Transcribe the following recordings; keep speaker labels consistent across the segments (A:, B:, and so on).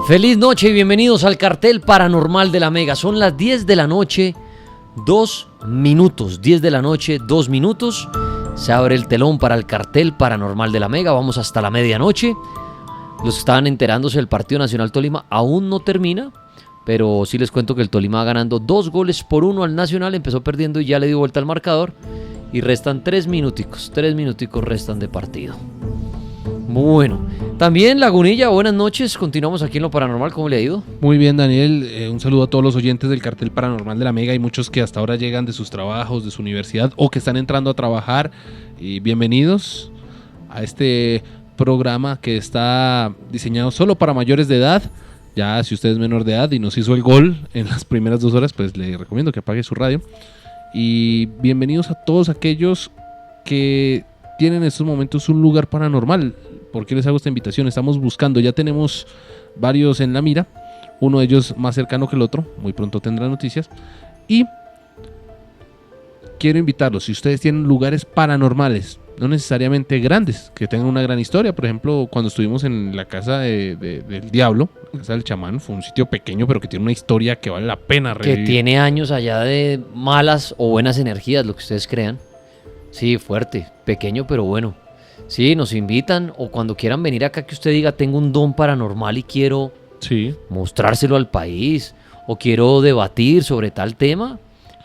A: Feliz noche y bienvenidos al Cartel Paranormal de la Mega. Son las 10 de la noche, 2 minutos. 10 de la noche, 2 minutos. Se abre el telón para el Cartel Paranormal de la Mega. Vamos hasta la medianoche. Los que estaban enterándose del Partido Nacional Tolima aún no termina, pero sí les cuento que el Tolima va ganando 2-1 al Nacional. Empezó perdiendo y ya le dio vuelta al marcador. Y restan 3 minuticos. 3 minuticos restan de partido. Bueno, también Lagunilla, buenas noches, continuamos aquí en Lo Paranormal, ¿cómo le ha ido?
B: Muy bien, Daniel, un saludo a todos los oyentes del Cartel Paranormal de la Mega. Hay muchos que hasta ahora llegan de sus trabajos, de su universidad o que están entrando a trabajar. Y bienvenidos a este programa que está diseñado solo para mayores de edad. Ya si usted es menor de edad y nos hizo el gol en las primeras 2 horas, pues le recomiendo que apague su radio. Y bienvenidos a todos aquellos que tienen en estos momentos un lugar paranormal. ¿Por qué les hago esta invitación? Estamos buscando, ya tenemos varios en la mira, uno de ellos más cercano que el otro, muy pronto tendrá noticias. Y quiero invitarlos, si ustedes tienen lugares paranormales, no necesariamente grandes, que tengan una gran historia. Por ejemplo, cuando estuvimos en la casa del diablo, la casa del chamán, fue un sitio pequeño pero que tiene una historia que vale la pena revivir.
A: Que tiene años allá de malas o buenas energías, lo que ustedes crean. Sí, fuerte, pequeño pero bueno. Sí, nos invitan, o cuando quieran venir acá que usted diga, tengo un don paranormal y quiero mostrárselo al país, o quiero debatir sobre tal tema,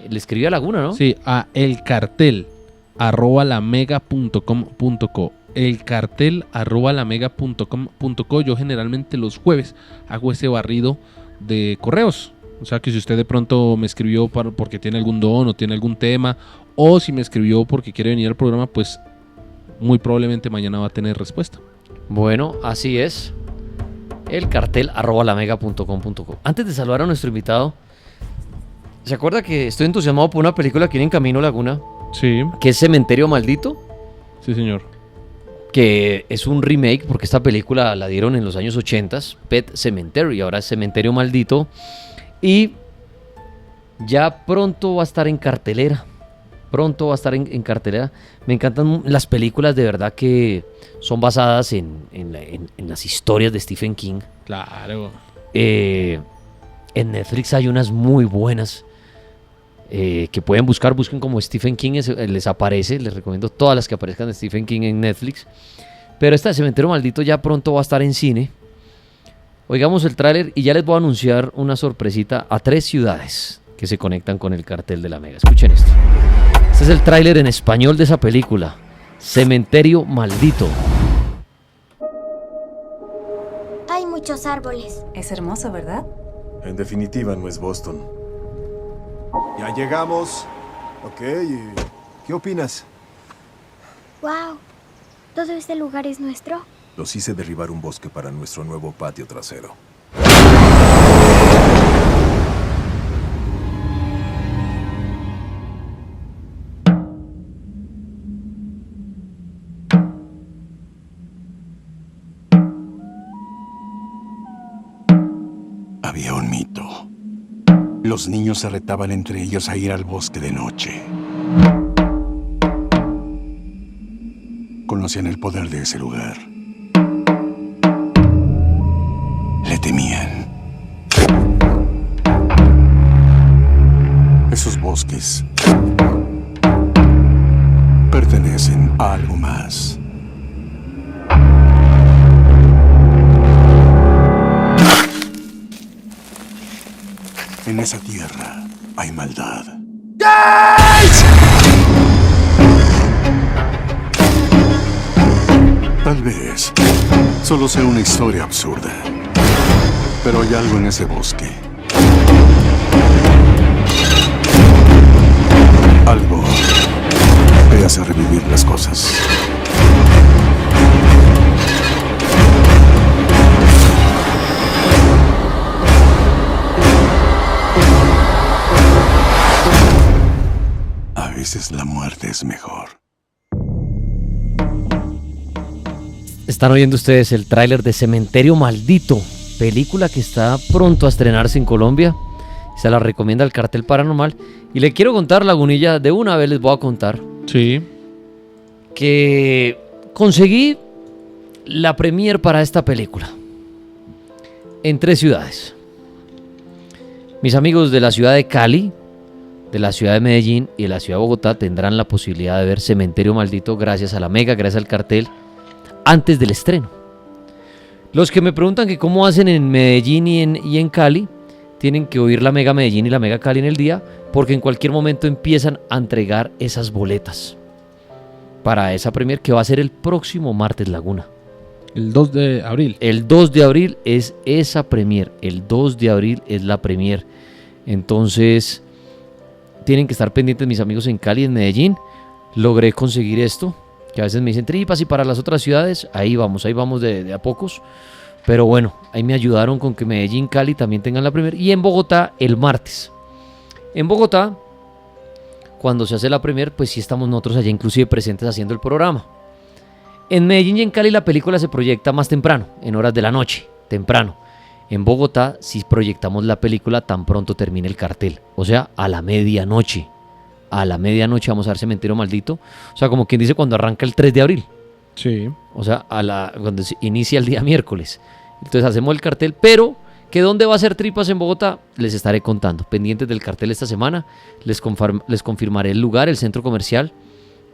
A: le escribe a Laguna, ¿no?
B: Sí, a elcartel@lamega.com.co. elcartel@lamega.com.co. Yo generalmente los jueves hago ese barrido de correos. O sea que si usted de pronto me escribió porque tiene algún don o tiene algún tema, o si me escribió porque quiere venir al programa, pues muy probablemente mañana va a tener respuesta.
A: Bueno, así es. elcartel@lamega.com.co. Antes de saludar a nuestro invitado, ¿se acuerda que estoy entusiasmado por una película que viene en camino, Laguna?
B: Sí.
A: Que es Cementerio Maldito.
B: Sí, señor.
A: Que es un remake, porque esta película la dieron en los años 80, Pet Cemetery, y ahora es Cementerio Maldito. Y ya pronto va a estar en cartelera. Pronto va a estar en cartelera. Me encantan las películas de verdad que son basadas en las historias de Stephen King.
B: Claro.
A: En Netflix hay unas muy buenas que pueden buscar. Busquen como Stephen King, les aparece. Les recomiendo todas las que aparezcan de Stephen King en Netflix. Pero esta de Cementerio Maldito ya pronto va a estar en cine. Oigamos el tráiler y ya les voy a anunciar una sorpresita a 3 ciudades que se conectan con el Cartel de la Mega. Escuchen esto. Este es el tráiler en español de esa película, Cementerio Maldito.
C: Hay muchos árboles.
D: Es hermoso, ¿verdad?
E: En definitiva, no es Boston. Ya llegamos. Ok, ¿qué opinas?
C: Wow, ¿todo este lugar es nuestro?
E: Los hice derribar un bosque para nuestro nuevo patio trasero.
F: Había un mito. Los niños se retaban entre ellos a ir al bosque de noche. Conocían el poder de ese lugar. Le temían. Esos bosques pertenecen a algo más. En esa tierra hay maldad. Tal vez solo sea una historia absurda, pero hay algo en ese bosque. Algo que hace revivir las cosas. A veces la muerte es mejor.
A: Están oyendo ustedes el tráiler de Cementerio Maldito, película que está pronto a estrenarse en Colombia. Se la recomienda el Cartel Paranormal. Y le quiero contar, Lagunilla, de una vez les voy a contar.
B: Sí.
A: Que conseguí la premier para esta película. en 3 ciudades. Mis amigos de la ciudad de Cali, de la ciudad de Medellín y de la ciudad de Bogotá tendrán la posibilidad de ver Cementerio Maldito gracias a la Mega, gracias al cartel, antes del estreno. Los que me preguntan que cómo hacen en Medellín y en Cali, tienen que oír la Mega Medellín y la Mega Cali en el día, porque en cualquier momento empiezan a entregar esas boletas para esa premier que va a ser el próximo martes, Laguna.
B: El 2 de abril.
A: El 2 de abril es esa premier, el 2 de abril es la premier. Entonces, tienen que estar pendientes mis amigos en Cali y en Medellín. Logré conseguir esto, que a veces me dicen tripas y para las otras ciudades, ahí vamos de a pocos. Pero bueno, ahí me ayudaron con que Medellín, Cali también tengan la premier. Y en Bogotá el martes. En Bogotá, cuando se hace la premier, pues sí estamos nosotros allá inclusive presentes haciendo el programa. En Medellín y en Cali la película se proyecta más temprano, en horas de la noche, temprano. En Bogotá sí proyectamos la película tan pronto termine el cartel, o sea, a la medianoche. A la medianoche vamos a ver Cementerio Maldito, o sea, como quien dice cuando arranca el 3 de abril.
B: Sí.
A: O sea, cuando se inicia el día miércoles. Entonces hacemos el cartel, pero que dónde va a ser tripas en Bogotá, les estaré contando. Pendientes del cartel esta semana, les confirmaré el lugar, el centro comercial,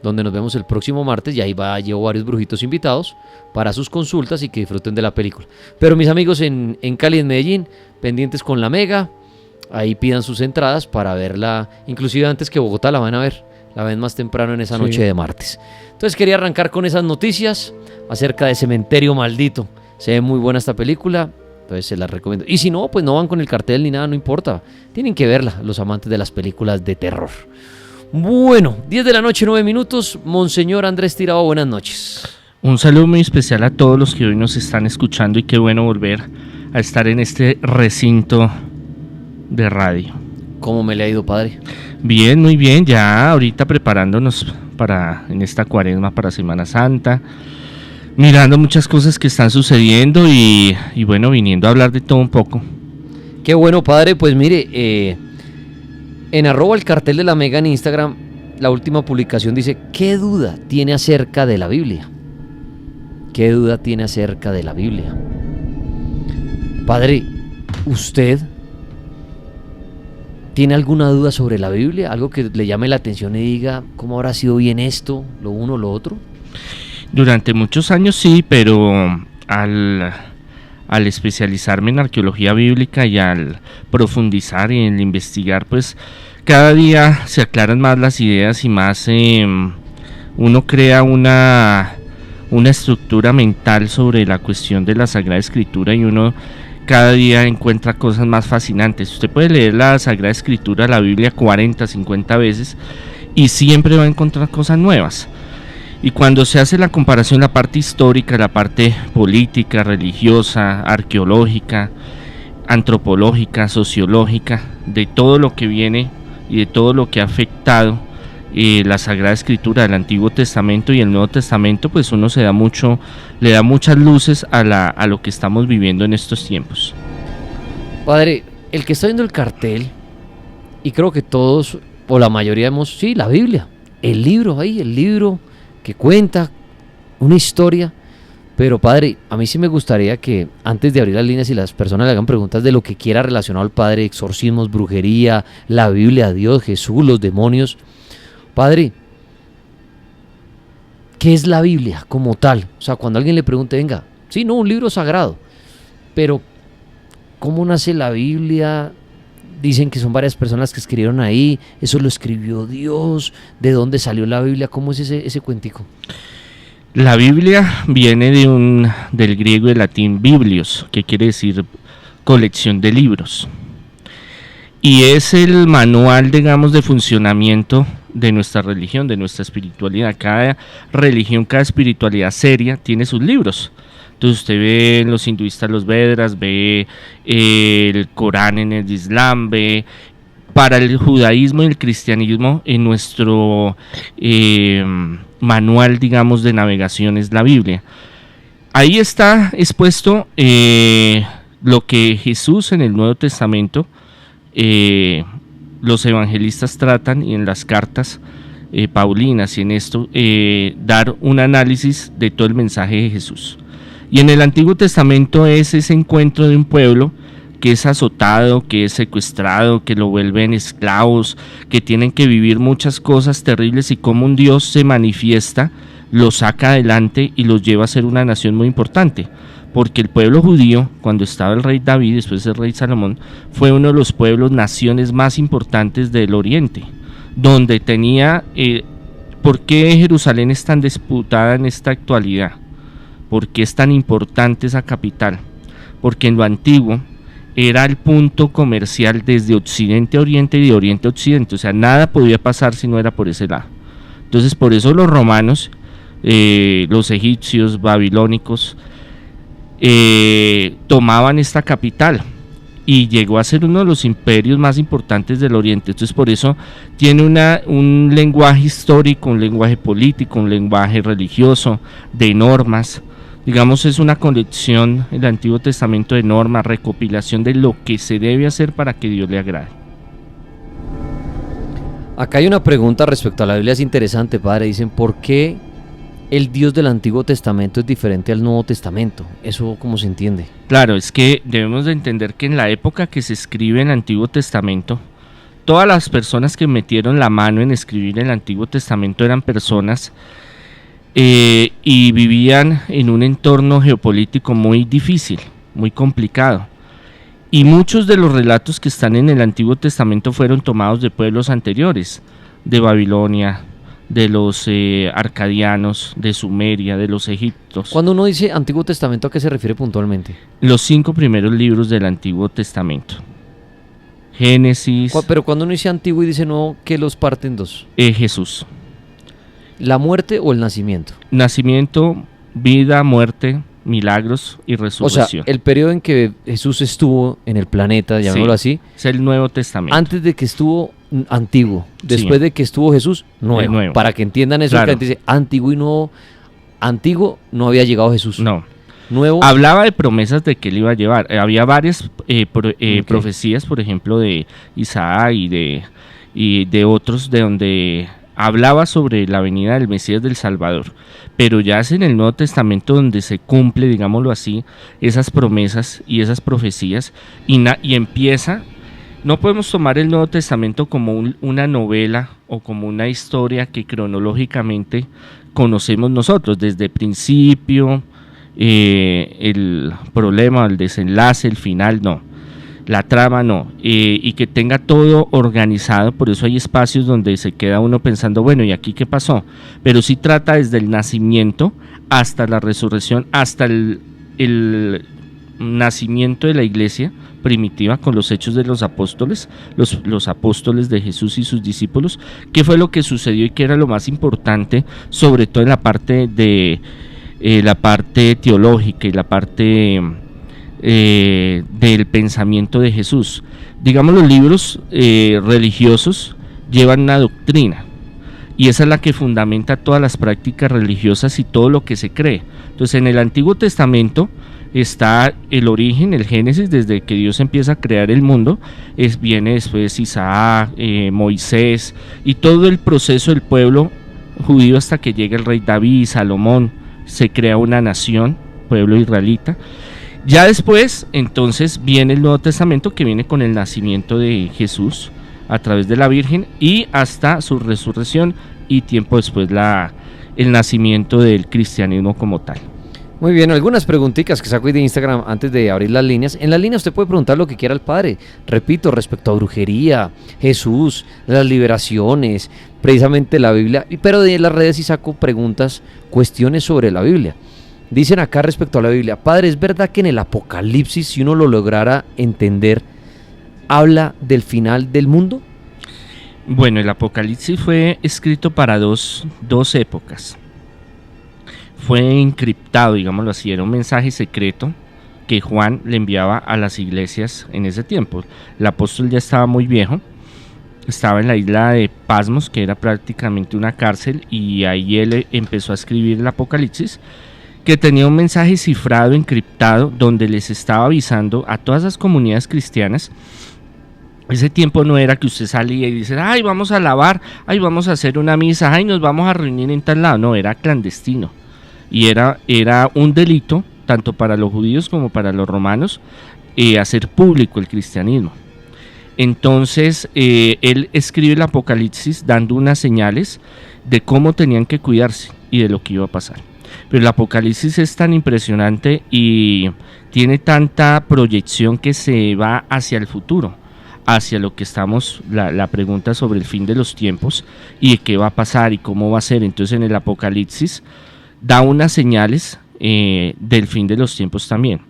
A: donde nos vemos el próximo martes, y ahí llevo varios brujitos invitados para sus consultas y que disfruten de la película. Pero mis amigos en Cali y en Medellín, pendientes con la Mega, ahí pidan sus entradas para verla, inclusive antes que Bogotá la van a ver, la ven más temprano en esa noche de martes. Entonces quería arrancar con esas noticias acerca de Cementerio Maldito. Se ve muy buena esta película, entonces se la recomiendo. Y si no, pues no van con el cartel ni nada, no importa. Tienen que verla, los amantes de las películas de terror. Bueno, 10 de la noche, 9 minutos. Monseñor Andrés Tirado, buenas noches.
D: Un saludo muy especial a todos los que hoy nos están escuchando y qué bueno volver a estar en este recinto de radio.
A: ¿Cómo me le ha ido, padre?
D: Bien, muy bien, ya ahorita preparándonos en esta cuaresma para Semana Santa, mirando muchas cosas que están sucediendo y bueno, viniendo a hablar de todo un poco.
A: Qué bueno, padre, pues mire, en @el cartel de la Mega en Instagram, la última publicación dice, ¿qué duda tiene acerca de la Biblia? ¿Qué duda tiene acerca de la Biblia? Padre, ¿usted tiene alguna duda sobre la Biblia? ¿Algo que le llame la atención y diga, ¿cómo habrá sido bien esto, lo uno, lo otro?
D: Durante muchos años sí, pero al especializarme en arqueología bíblica y al profundizar y en investigar, pues cada día se aclaran más las ideas y más uno crea una estructura mental sobre la cuestión de la Sagrada Escritura y uno cada día encuentra cosas más fascinantes. Usted puede leer la Sagrada Escritura, la Biblia 40, 50 veces y siempre va a encontrar cosas nuevas. Y cuando se hace la comparación, la parte histórica, la parte política, religiosa, arqueológica, antropológica, sociológica, de todo lo que viene y de todo lo que ha afectado la Sagrada Escritura del Antiguo Testamento y el Nuevo Testamento, pues uno le da muchas luces a lo que estamos viviendo en estos tiempos.
A: Padre, el que está viendo el cartel, y creo que todos, o la mayoría la Biblia, el libro que cuenta una historia. Pero padre, a mí sí me gustaría que antes de abrir las líneas y las personas le hagan preguntas de lo que quiera relacionado al padre, exorcismos, brujería, la Biblia, Dios, Jesús, los demonios. Padre, ¿qué es la Biblia como tal? O sea, cuando alguien le pregunte, venga, sí, no, un libro sagrado, pero ¿cómo nace la Biblia? Dicen que son varias personas que escribieron ahí, eso lo escribió Dios, ¿de dónde salió la Biblia? ¿Cómo es ese cuentico?
D: La Biblia viene del griego y del latín biblios, que quiere decir colección de libros. Y es el manual, digamos, de funcionamiento de nuestra religión, de nuestra espiritualidad. Cada religión, cada espiritualidad seria tiene sus libros. Entonces usted ve en los hinduistas los Vedas, ve el Corán en el Islam, ve para el judaísmo y el cristianismo en nuestro manual, digamos, de navegación es la Biblia. Ahí está expuesto lo que Jesús en el Nuevo Testamento, los evangelistas tratan y en las cartas paulinas y en esto dar un análisis de todo el mensaje de Jesús. Y en el Antiguo Testamento es ese encuentro de un pueblo que es azotado, que es secuestrado, que lo vuelven esclavos, que tienen que vivir muchas cosas terribles, y cómo un Dios se manifiesta, los saca adelante y los lleva a ser una nación muy importante. Porque el pueblo judío, cuando estaba el rey David, después el rey Salomón, fue uno de los pueblos, naciones más importantes del Oriente, donde tenía... ¿Por qué Jerusalén es tan disputada en esta actualidad? ¿Por qué es tan importante esa capital? Porque en lo antiguo era el punto comercial desde occidente a oriente y de oriente a occidente, o sea, nada podía pasar si no era por ese lado. Entonces, por eso los romanos, los egipcios, babilónicos, tomaban esta capital, y llegó a ser uno de los imperios más importantes del Oriente. Entonces, por eso tiene un lenguaje histórico, un lenguaje político, un lenguaje religioso, de normas. Digamos, es una colección, el Antiguo Testamento, de normas, recopilación de lo que se debe hacer para que Dios le agrade.
A: Acá hay una pregunta respecto a la Biblia, es interesante, padre. Dicen, ¿por qué el Dios del Antiguo Testamento es diferente al Nuevo Testamento? ¿Eso cómo se entiende?
D: Claro, es que debemos de entender que en la época que se escribe el Antiguo Testamento, todas las personas que metieron la mano en escribir el Antiguo Testamento eran personas y vivían en un entorno geopolítico muy difícil, muy complicado. Y muchos de los relatos que están en el Antiguo Testamento fueron tomados de pueblos anteriores, de Babilonia, de los arcadianos, de Sumeria, de los egipcios.
A: Cuando uno dice Antiguo Testamento, ¿a qué se refiere puntualmente?
D: Los 5 primeros libros del Antiguo Testamento. Génesis.
A: Pero cuando uno dice Antiguo y dice Nuevo, ¿qué los parte en dos?
D: Jesús.
A: ¿La muerte o el nacimiento?
D: Nacimiento, vida, muerte, milagros y resurrección.
A: O sea, el periodo en que Jesús estuvo en el planeta, llamémoslo así,
D: es el Nuevo Testamento.
A: Antes de que estuvo antiguo, después de que estuvo Jesús, nuevo. Para que entiendan eso, claro. Que dice antiguo y nuevo. Antiguo no había llegado Jesús.
D: No.
A: Nuevo.
D: Hablaba de promesas de que él iba a llevar. Había varias profecías, por ejemplo, de Isaac y de otros, de donde hablaba sobre la venida del Mesías, del Salvador. Pero ya es en el Nuevo Testamento donde se cumple, digámoslo así, esas promesas y esas profecías, y empieza. No podemos tomar el Nuevo Testamento como una novela o como una historia que cronológicamente conocemos nosotros, desde el principio, el problema, el desenlace, el final, no. La trama no, y que tenga todo organizado. Por eso hay espacios donde se queda uno pensando, bueno, ¿y aquí qué pasó? Pero sí trata desde el nacimiento hasta la resurrección, hasta el nacimiento de la iglesia primitiva, con los hechos de los apóstoles, los apóstoles de Jesús y sus discípulos, qué fue lo que sucedió y qué era lo más importante, sobre todo en la parte de la parte teológica y la parte del pensamiento de Jesús. Digamos, los libros religiosos llevan una doctrina, y esa es la que fundamenta todas las prácticas religiosas y todo lo que se cree. Entonces, en el Antiguo Testamento está el origen, el Génesis, desde que Dios empieza a crear el mundo. Viene después Isaac, Moisés, y todo el proceso del pueblo judío hasta que llega el rey David, Salomón, se crea una nación, pueblo israelita. Ya después, entonces, viene el Nuevo Testamento, que viene con el nacimiento de Jesús a través de la Virgen, y hasta su resurrección, y tiempo después el nacimiento del cristianismo como tal.
A: Muy bien, algunas preguntitas que saco ahí de Instagram antes de abrir las líneas. En la línea usted puede preguntar lo que quiera al padre. Repito, respecto a brujería, Jesús, las liberaciones, precisamente la Biblia. Pero de las redes sí saco preguntas, cuestiones sobre la Biblia. Dicen acá respecto a la Biblia, padre, ¿es verdad que en el Apocalipsis, si uno lo lograra entender, habla del final del mundo?
D: Bueno, el Apocalipsis fue escrito para dos épocas. Fue encriptado, digámoslo así, era un mensaje secreto que Juan le enviaba a las iglesias en ese tiempo. El apóstol ya estaba muy viejo, estaba en la isla de Pasmos, que era prácticamente una cárcel, y ahí él empezó a escribir el Apocalipsis, que tenía un mensaje cifrado, encriptado, donde les estaba avisando a todas las comunidades cristianas. Ese tiempo no era que usted salía y dice, ay, vamos a alabar, ay, vamos a hacer una misa, ay, nos vamos a reunir en tal lado. No, era clandestino. Y era un delito tanto para los judíos como para los romanos, hacer público el cristianismo. Entonces, él escribe el Apocalipsis dando unas señales de cómo tenían que cuidarse y de lo que iba a pasar. Pero el Apocalipsis es tan impresionante y tiene tanta proyección que se va hacia el futuro, hacia lo que estamos, la pregunta sobre el fin de los tiempos y qué va a pasar y cómo va a ser. Entonces, en el Apocalipsis da unas señales del fin de los tiempos también.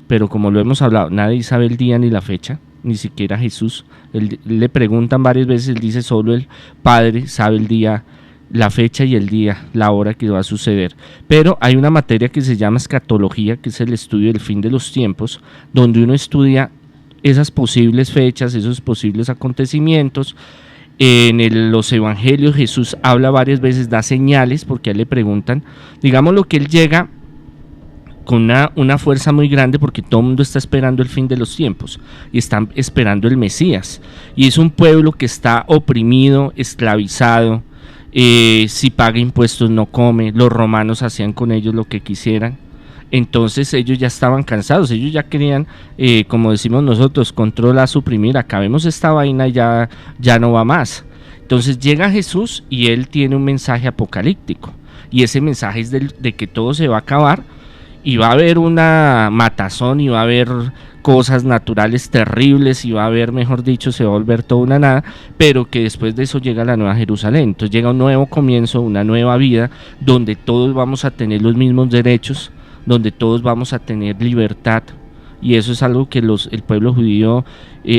D: Pero como lo hemos hablado, nadie sabe el día ni la fecha, ni siquiera Jesús. Le preguntan varias veces, él dice solo el Padre sabe el día, la fecha y el día, la hora que va a suceder. Pero hay una materia que se llama escatología, que es el estudio del fin de los tiempos, donde uno estudia esas posibles fechas, esos posibles acontecimientos. En los evangelios Jesús habla varias veces, da señales, porque a él le preguntan, digamos lo que él llega con una fuerza muy grande porque todo el mundo está esperando el fin de los tiempos y están esperando el Mesías, y es un pueblo que está oprimido, esclavizado, si paga impuestos no come, los romanos hacían con ellos lo que quisieran. Entonces ellos ya estaban cansados, ellos ya querían, como decimos nosotros, controlar, suprimir, acabemos esta vaina, ya no va más. Entonces llega Jesús y él tiene un mensaje apocalíptico, y ese mensaje es de que todo se va a acabar y va a haber una matazón y va a haber cosas naturales terribles y va a haber, mejor dicho, se va a volver toda una nada, pero que después de eso llega la Nueva Jerusalén. Entonces llega un nuevo comienzo, una nueva vida, donde todos vamos a tener los mismos derechos, donde todos vamos a tener libertad, y eso es algo que el pueblo judío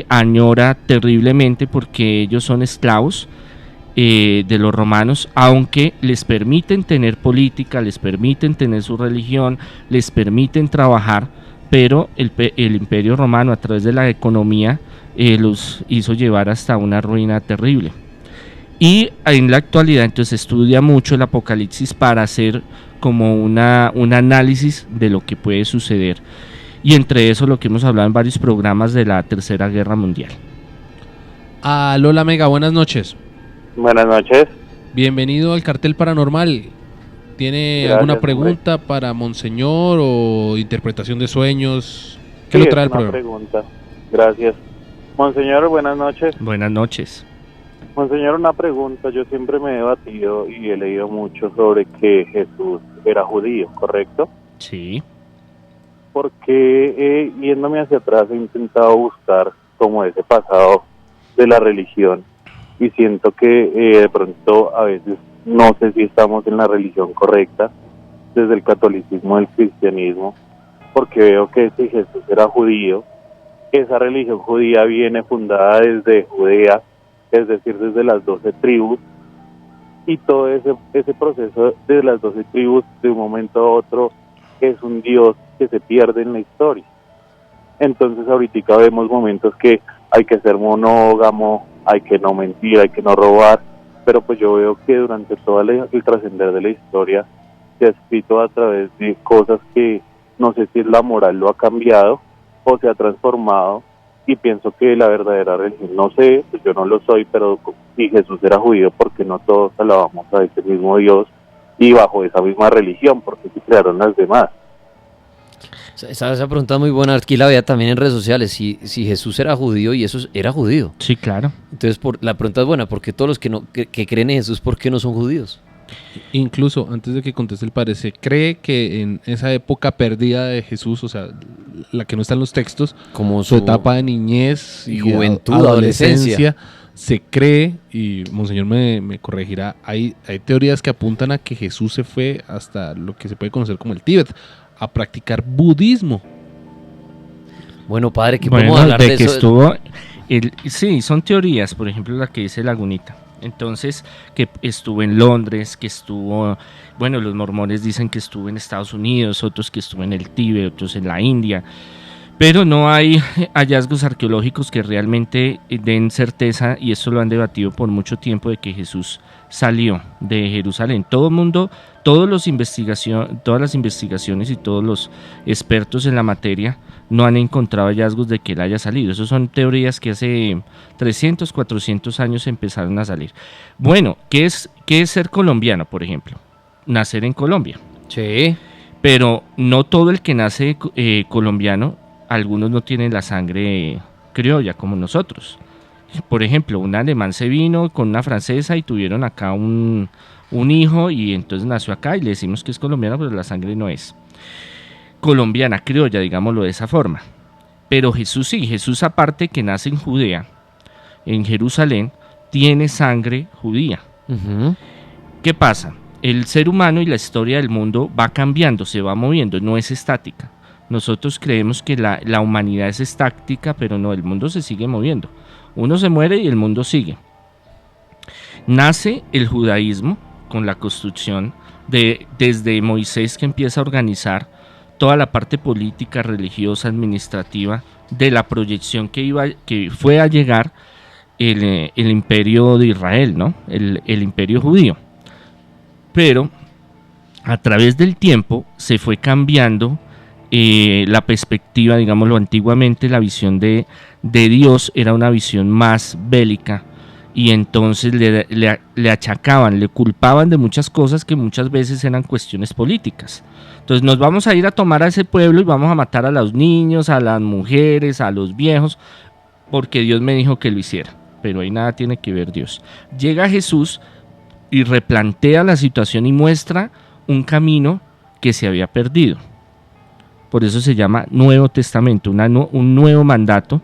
D: añora terriblemente, porque ellos son esclavos de los romanos, aunque les permiten tener política, les permiten tener su religión, les permiten trabajar, pero el imperio romano, a través de la economía, los hizo llevar hasta una ruina terrible. Y en la actualidad entonces estudia mucho el Apocalipsis para hacer como un análisis de lo que puede suceder, y entre eso lo que hemos hablado en varios programas de la Tercera Guerra Mundial.
B: Lola Mega, buenas noches.
G: Buenas noches.
B: Bienvenido al Cartel Paranormal. ¿Tiene
G: Gracias,
B: alguna pregunta para Monseñor o interpretación de sueños? ¿Qué lo trae el programa?
G: Pregunta. Gracias. Monseñor, buenas noches.
D: Buenas noches.
G: Monseñor, una pregunta. Yo siempre me he debatido y he leído mucho sobre que Jesús era judío, ¿correcto?
D: Sí.
G: Porque yéndome hacia atrás he intentado buscar como ese pasado de la religión, y siento que de pronto a veces no sé si estamos en la religión correcta desde el catolicismo del cristianismo, porque veo que si Jesús era judío, esa religión judía viene fundada desde Judea, es decir, desde las 12 tribus, y todo ese proceso de las 12 tribus de un momento a otro es un Dios que se pierde en la historia. Entonces ahorita vemos momentos que hay que ser monógamo, hay que no mentir, hay que no robar, pero pues yo veo que durante todo el trascender de la historia se ha escrito a través de cosas que no sé si la moral lo ha cambiado o se ha transformado, y pienso que la verdadera religión, no sé, pues yo no lo soy, pero si Jesús era judío, porque no todos alabamos a ese mismo Dios y bajo esa misma religión, porque se crearon las demás.
A: Esa pregunta es muy buena, aquí la veía también en redes sociales, si Jesús era judío, y eso era judío.
D: Sí, claro.
A: Entonces la pregunta es buena, porque todos los que creen en Jesús, ¿por qué no son judíos?
B: Incluso, antes de que conteste el padre, se cree que en esa época perdida de Jesús, o sea, la que no está en los textos,
A: como
B: su etapa de niñez y
A: juventud,
B: adolescencia, se cree, y Monseñor me corregirá, hay teorías que apuntan a que Jesús se fue hasta lo que se puede conocer como el Tíbet, a practicar budismo.
A: Bueno, padre, ¿qué podemos hablar de
D: que
A: eso?
D: Estuvo sí, son teorías, por ejemplo la que dice Lagunita. Entonces, que estuvo en Londres, que estuvo, bueno, los mormones dicen que estuvo en Estados Unidos, otros que estuvo en el Tíbet, otros en la India, pero no hay hallazgos arqueológicos que realmente den certeza, y esto lo han debatido por mucho tiempo, de que Jesús salió de Jerusalén. Todo el mundo, todas las investigaciones y todos los expertos en la materia no han encontrado hallazgos de que él haya salido. Esas son teorías que hace 300, 400 años empezaron a salir. Bueno, ¿qué es ser colombiano, por ejemplo? Nacer en Colombia.
A: Sí.
D: Pero no todo el que nace colombiano, algunos no tienen la sangre criolla como nosotros. Por ejemplo, un alemán se vino con una francesa y tuvieron acá un hijo y entonces nació acá y le decimos que es colombiano, pero la sangre no es colombiana, criolla, digámoslo de esa forma. Pero Jesús sí, Jesús aparte que nace en Judea, en Jerusalén, tiene sangre judía.
A: Ujú.
D: ¿Qué pasa? El ser humano y la historia del mundo va cambiando, se va moviendo, no es estática. Nosotros creemos que la humanidad es estática, pero no, el mundo se sigue moviendo. Uno se muere y el mundo sigue. Nace el judaísmo con la construcción desde Moisés, que empieza a organizar toda la parte política, religiosa, administrativa de la proyección que fue a llegar el imperio de Israel, ¿no? El imperio judío. Pero a través del tiempo se fue cambiando la perspectiva, digámoslo, antiguamente la visión de Dios era una visión más bélica, y entonces le achacaban, le culpaban de muchas cosas que muchas veces eran cuestiones políticas. Entonces nos vamos a ir a tomar a ese pueblo y vamos a matar a los niños, a las mujeres, a los viejos, porque Dios me dijo que lo hiciera, pero ahí nada tiene que ver Dios. Llega Jesús y replantea la situación y muestra un camino que se había perdido. Por eso se llama Nuevo Testamento, un nuevo mandato,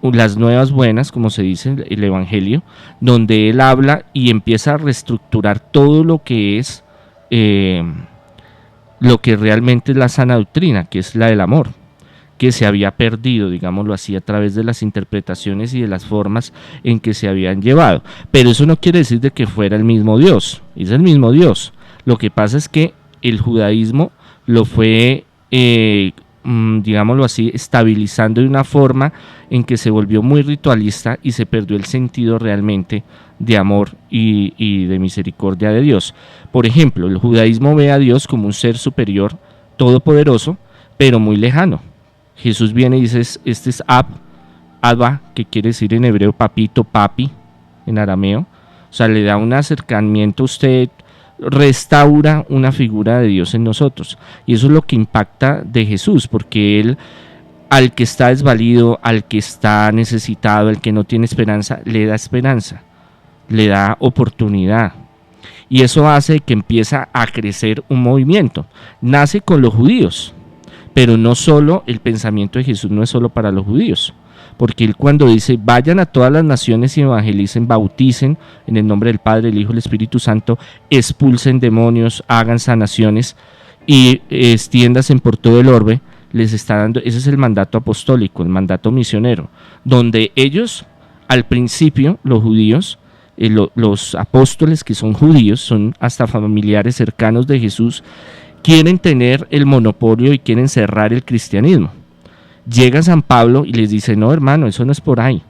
D: las nuevas buenas, como se dice el Evangelio, donde él habla y empieza a reestructurar todo lo que es lo que realmente es la sana doctrina, que es la del amor, que se había perdido, digámoslo así, a través de las interpretaciones y de las formas en que se habían llevado. Pero eso no quiere decir de que fuera el mismo Dios, es el mismo Dios. Lo que pasa es que el judaísmo lo fue, digámoslo así, estabilizando de una forma en que se volvió muy ritualista y se perdió el sentido realmente de amor y de misericordia de Dios. Por ejemplo, el judaísmo ve a Dios como un ser superior, todopoderoso, pero muy lejano. Jesús viene y dice, este es Abba, que quiere decir en hebreo papito, papi, en arameo. O sea, le da un acercamiento a usted, restaura una figura de Dios en nosotros. Y eso es lo que impacta de Jesús, porque él, al que está desvalido, al que está necesitado, al que no tiene esperanza, le da esperanza, le da oportunidad. Y eso hace que empieza a crecer un movimiento. Nace con los judíos, pero no solo, el pensamiento de Jesús no es solo para los judíos, porque él cuando dice vayan a todas las naciones y evangelicen, bauticen en el nombre del Padre, el Hijo y el Espíritu Santo, expulsen demonios, hagan sanaciones y extiéndanse por todo el orbe, les está dando, ese es el mandato apostólico, el mandato misionero, donde ellos al principio, los judíos, los apóstoles que son judíos, son hasta familiares cercanos de Jesús, quieren tener el monopolio y quieren cerrar el cristianismo. Llega San Pablo y les dice, no hermano, eso no es por ahí,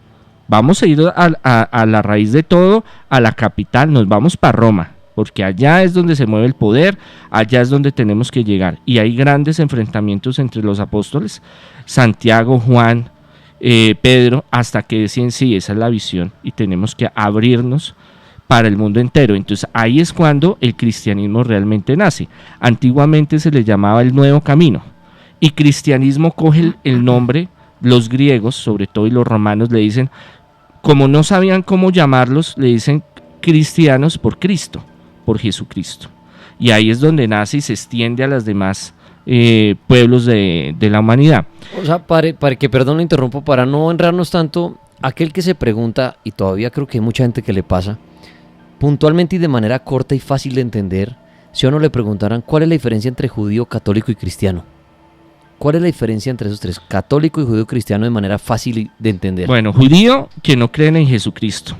D: vamos a ir a la raíz de todo, a la capital, nos vamos para Roma, porque allá es donde se mueve el poder, allá es donde tenemos que llegar. Y hay grandes enfrentamientos entre los apóstoles, Santiago, Juan, Pedro, hasta que decían, sí, esa es la visión y tenemos que abrirnos para el mundo entero. Entonces ahí es cuando el cristianismo realmente nace. Antiguamente se le llamaba el Nuevo Camino, y cristianismo coge el nombre, los griegos sobre todo y los romanos le dicen, como no sabían cómo llamarlos, le dicen cristianos por Cristo, por Jesucristo. Y ahí es donde nace y se extiende a las demás pueblos de la humanidad.
A: O sea, para que, perdón, lo interrumpo, para no enredarnos tanto, aquel que se pregunta, y todavía creo que hay mucha gente que le pasa, puntualmente y de manera corta y fácil de entender, si a uno le preguntaran cuál es la diferencia entre judío, católico y cristiano. ¿Cuál es la diferencia entre esos tres, católico y judío cristiano, de manera fácil de entender?
D: Bueno, judío, que no creen en Jesucristo.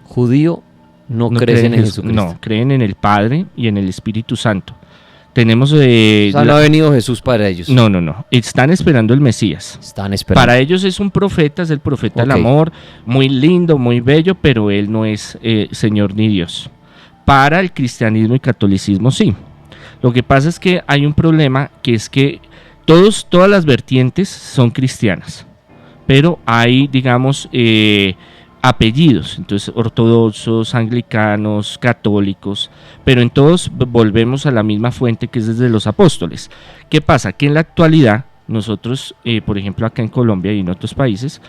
A: Judío, no creen en Jesucristo.
D: No, creen en el Padre y en el Espíritu Santo. Tenemos...
A: o sea, no ha venido Jesús para ellos.
D: No. Están esperando el Mesías.
A: Están esperando.
D: Para ellos es un profeta, es el profeta del amor, muy lindo, muy bello, pero él no es Señor ni Dios. Para el cristianismo y catolicismo sí. Lo que pasa es que hay un problema, que es que todas las vertientes son cristianas, pero hay, digamos, apellidos, entonces ortodoxos, anglicanos, católicos, pero en todos volvemos a la misma fuente que es desde los apóstoles. ¿Qué pasa? Que en la actualidad nosotros, por ejemplo acá en Colombia y en otros países,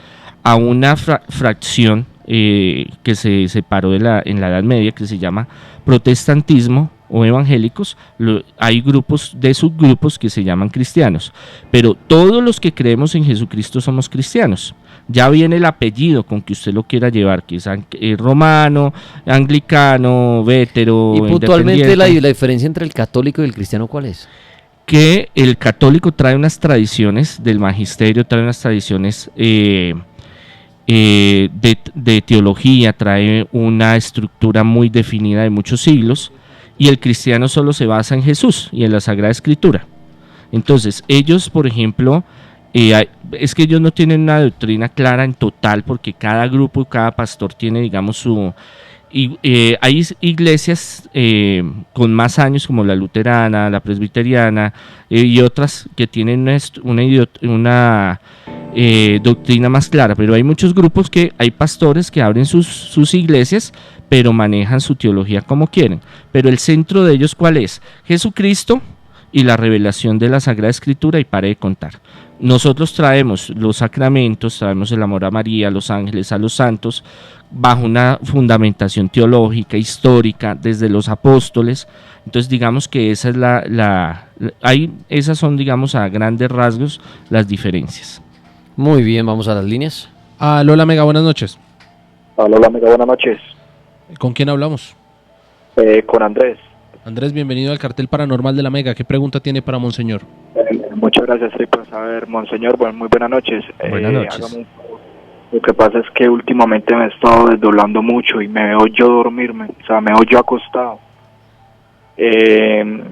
D: a una fracción que se separó en la Edad Media, que se llama protestantismo o evangélicos, hay grupos de subgrupos que se llaman cristianos, pero todos los que creemos en Jesucristo somos cristianos. Ya viene el apellido con que usted lo quiera llevar, que es romano, anglicano, vétero.
A: Y puntualmente la diferencia entre el católico y el cristiano, ¿cuál es?
D: Que el católico trae unas tradiciones del magisterio, trae unas tradiciones de teología, trae una estructura muy definida de muchos siglos, y el cristiano solo se basa en Jesús y en la Sagrada Escritura. Entonces, ellos, por ejemplo, es que ellos no tienen una doctrina clara en total, porque cada grupo, cada pastor tiene, digamos, su... hay iglesias con más años, como la luterana, la presbiteriana, y otras que tienen una doctrina más clara, pero hay muchos grupos que hay pastores que abren sus iglesias, pero manejan su teología como quieren. Pero el centro de ellos, ¿cuál es? Jesucristo y la revelación de la Sagrada Escritura, y pare de contar. Nosotros traemos los sacramentos, traemos el amor a María, a los ángeles, a los santos, bajo una fundamentación teológica, histórica, desde los apóstoles. Entonces digamos que esa es esas son, digamos, a grandes rasgos las diferencias.
A: Muy bien, vamos a las líneas.
B: Lola Mega, buenas noches.
H: Hola, Mega, buenas noches.
B: ¿Con quién hablamos?
H: Con Andrés.
B: Andrés, bienvenido al Cartel Paranormal de la Mega. ¿Qué pregunta tiene para Monseñor?
H: Muchas gracias, pues a ver, Monseñor, muy buenas noches.
D: Buenas noches.
H: Lo que pasa es que últimamente me he estado desdoblando mucho y me veo yo dormirme, o sea, me veo yo acostado.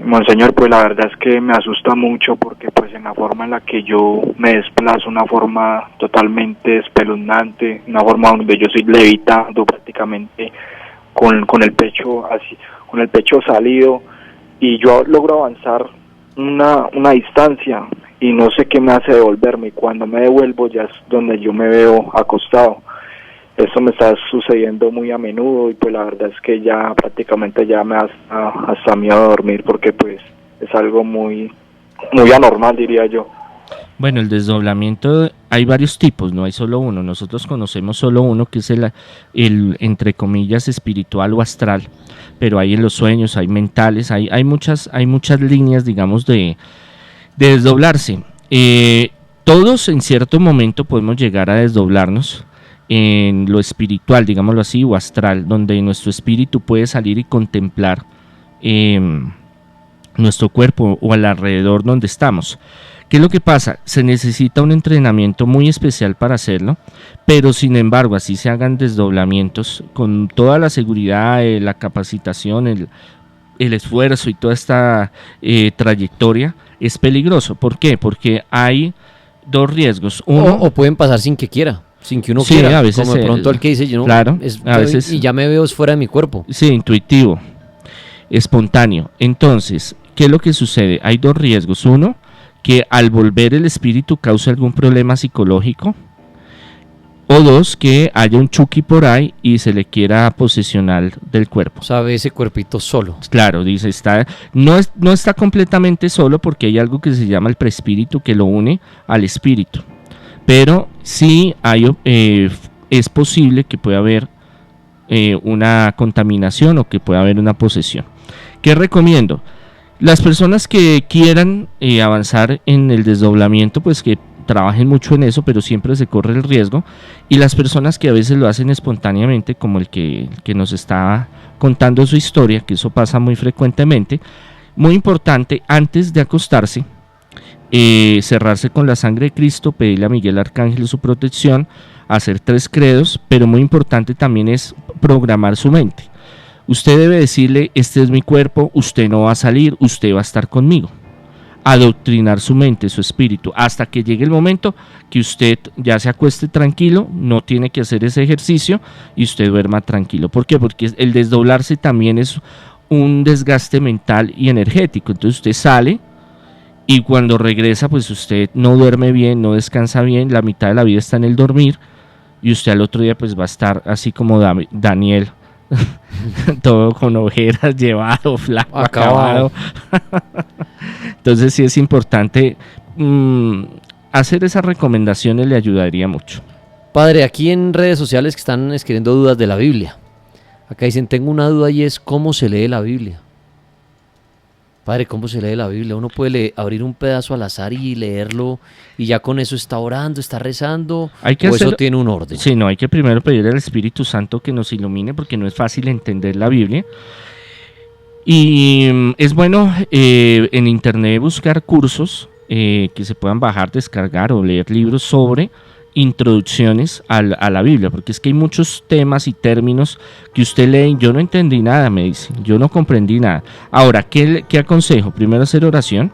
H: Monseñor, pues la verdad es que me asusta mucho, porque pues en la forma en la que yo me desplazo, una forma totalmente espeluznante, una forma donde yo estoy levitando prácticamente con el pecho así, con el pecho salido, y yo logro avanzar una distancia y no sé qué me hace devolverme, y cuando me devuelvo ya es donde yo me veo acostado. Eso me está sucediendo muy a menudo, y pues la verdad es que ya prácticamente ya me da hasta miedo a dormir, porque pues es algo muy anormal, diría yo.
D: Bueno, el desdoblamiento hay varios tipos, no hay solo uno. Nosotros conocemos solo uno, que es el entre comillas espiritual o astral, pero hay en los sueños, hay mentales, hay muchas líneas, digamos, de desdoblarse. Todos en cierto momento podemos llegar a desdoblarnos en lo espiritual, digámoslo así, o astral, donde nuestro espíritu puede salir y contemplar nuestro cuerpo o al alrededor donde estamos. ¿Qué es lo que pasa? Se necesita un entrenamiento muy especial para hacerlo, pero sin embargo, así se hagan desdoblamientos con toda la seguridad, la capacitación, el esfuerzo y toda esta trayectoria, es peligroso. ¿Por qué? Porque hay dos riesgos. Uno,
A: o pueden pasar sin que quiera, sin que uno
D: sí,
A: quiera,
D: a veces,
A: como de pronto el que dice, yo no,
D: claro, a veces,
A: y ya me veo fuera de mi cuerpo.
D: Sí, intuitivo, espontáneo. Entonces, ¿qué es lo que sucede? Hay dos riesgos. Uno, que al volver el espíritu cause algún problema psicológico, o dos, que haya un Chucky por ahí y se le quiera posesionar del cuerpo.
A: Sabe ese cuerpito solo.
D: Claro, dice, no está completamente solo, porque hay algo que se llama el preespíritu que lo une al espíritu, pero sí es posible que pueda haber una contaminación o que pueda haber una posesión. ¿Qué recomiendo? Las personas que quieran avanzar en el desdoblamiento, pues que trabajen mucho en eso, pero siempre se corre el riesgo. Y las personas que a veces lo hacen espontáneamente, como el que nos está contando su historia, que eso pasa muy frecuentemente, muy importante, antes de acostarse, cerrarse con la sangre de Cristo, pedirle a Miguel Arcángel su protección, hacer 3 credos, pero muy importante también es programar su mente. Usted debe decirle, este es mi cuerpo, usted no va a salir, usted va a estar conmigo. Adoctrinar su mente, su espíritu, hasta que llegue el momento que usted ya se acueste tranquilo, no tiene que hacer ese ejercicio y usted duerma tranquilo. ¿Por qué? Porque el desdoblarse también es un desgaste mental y energético. Entonces usted sale y cuando regresa, pues usted no duerme bien, no descansa bien, la mitad de la vida está en el dormir y usted al otro día pues va a estar así como Daniel, todo con ojeras, llevado, flaco, acabado. Entonces sí es importante hacer esas recomendaciones, le ayudaría mucho.
A: Padre, aquí en redes sociales que están escribiendo dudas de la Biblia. Acá dicen, tengo una duda y es ¿cómo se lee la Biblia? Padre, ¿cómo se lee la Biblia? Uno puede abrir un pedazo al azar y leerlo y ya con eso está orando, está rezando, eso tiene un orden.
D: Sí, no, hay que primero pedir al Espíritu Santo que nos ilumine porque no es fácil entender la Biblia. Y es bueno en internet buscar cursos que se puedan bajar, descargar o leer libros sobre introducciones a la Biblia, porque es que hay muchos temas y términos que usted lee y yo no entendí nada, me dice, yo no comprendí nada. Ahora, ¿qué aconsejo? Primero, hacer oración.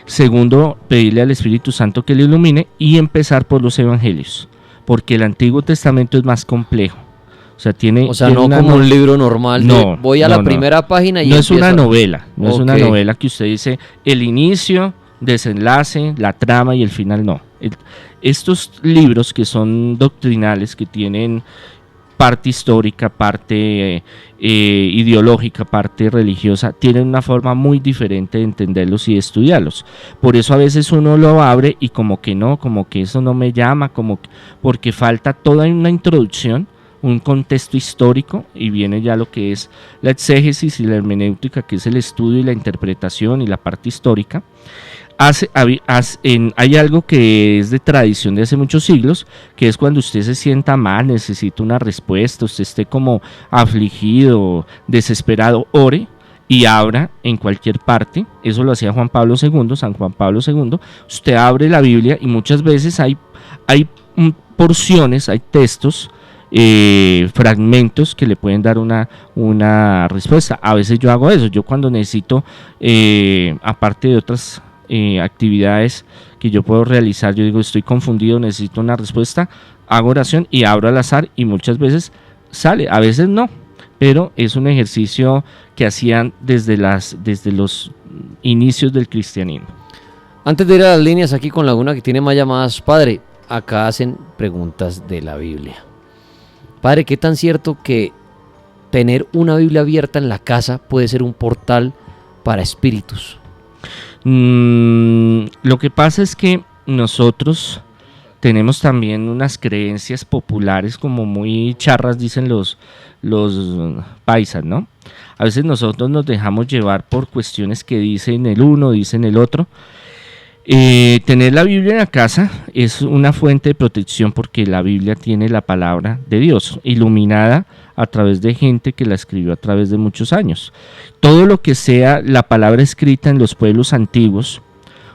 D: Segundo, pedirle al Espíritu Santo que le ilumine y empezar por los evangelios, porque el Antiguo Testamento es más complejo. O sea,
A: no como un libro normal. Voy a la primera página y
D: no es una novela, no es una novela que usted dice el inicio, desenlace, la trama y el final, no. Estos libros que son doctrinales, que tienen parte histórica, parte ideológica, parte religiosa, tienen una forma muy diferente de entenderlos y de estudiarlos. Por eso a veces uno lo abre y como que no, como que eso no me llama, porque falta toda una introducción, un contexto histórico, y viene ya lo que es la exégesis y la hermenéutica, que es el estudio y la interpretación y la parte histórica. Hay algo que es de tradición de hace muchos siglos, que es cuando usted se sienta mal, necesita una respuesta, usted esté como afligido, desesperado, ore y abra en cualquier parte. Eso lo hacía San Juan Pablo II. Usted abre la Biblia y muchas veces hay porciones, hay textos, fragmentos que le pueden dar una respuesta. A veces yo hago eso, yo cuando necesito, aparte de otras actividades que yo puedo realizar, yo digo estoy confundido, necesito una respuesta, hago oración y abro al azar y muchas veces sale, a veces no, pero es un ejercicio que hacían desde los inicios del cristianismo.
A: Antes de ir a las líneas aquí con Laguna, que tiene más llamadas, padre, acá hacen preguntas de la Biblia. Padre, ¿qué tan cierto que tener una Biblia abierta en la casa puede ser un portal para espíritus?
D: Lo que pasa es que nosotros tenemos también unas creencias populares como muy charras, dicen los paisas, ¿no? A veces nosotros nos dejamos llevar por cuestiones que dicen el uno, dicen el otro. Tener la Biblia en la casa es una fuente de protección porque la Biblia tiene la palabra de Dios iluminada a través de gente que la escribió a través de muchos años. Todo lo que sea la palabra escrita en los pueblos antiguos,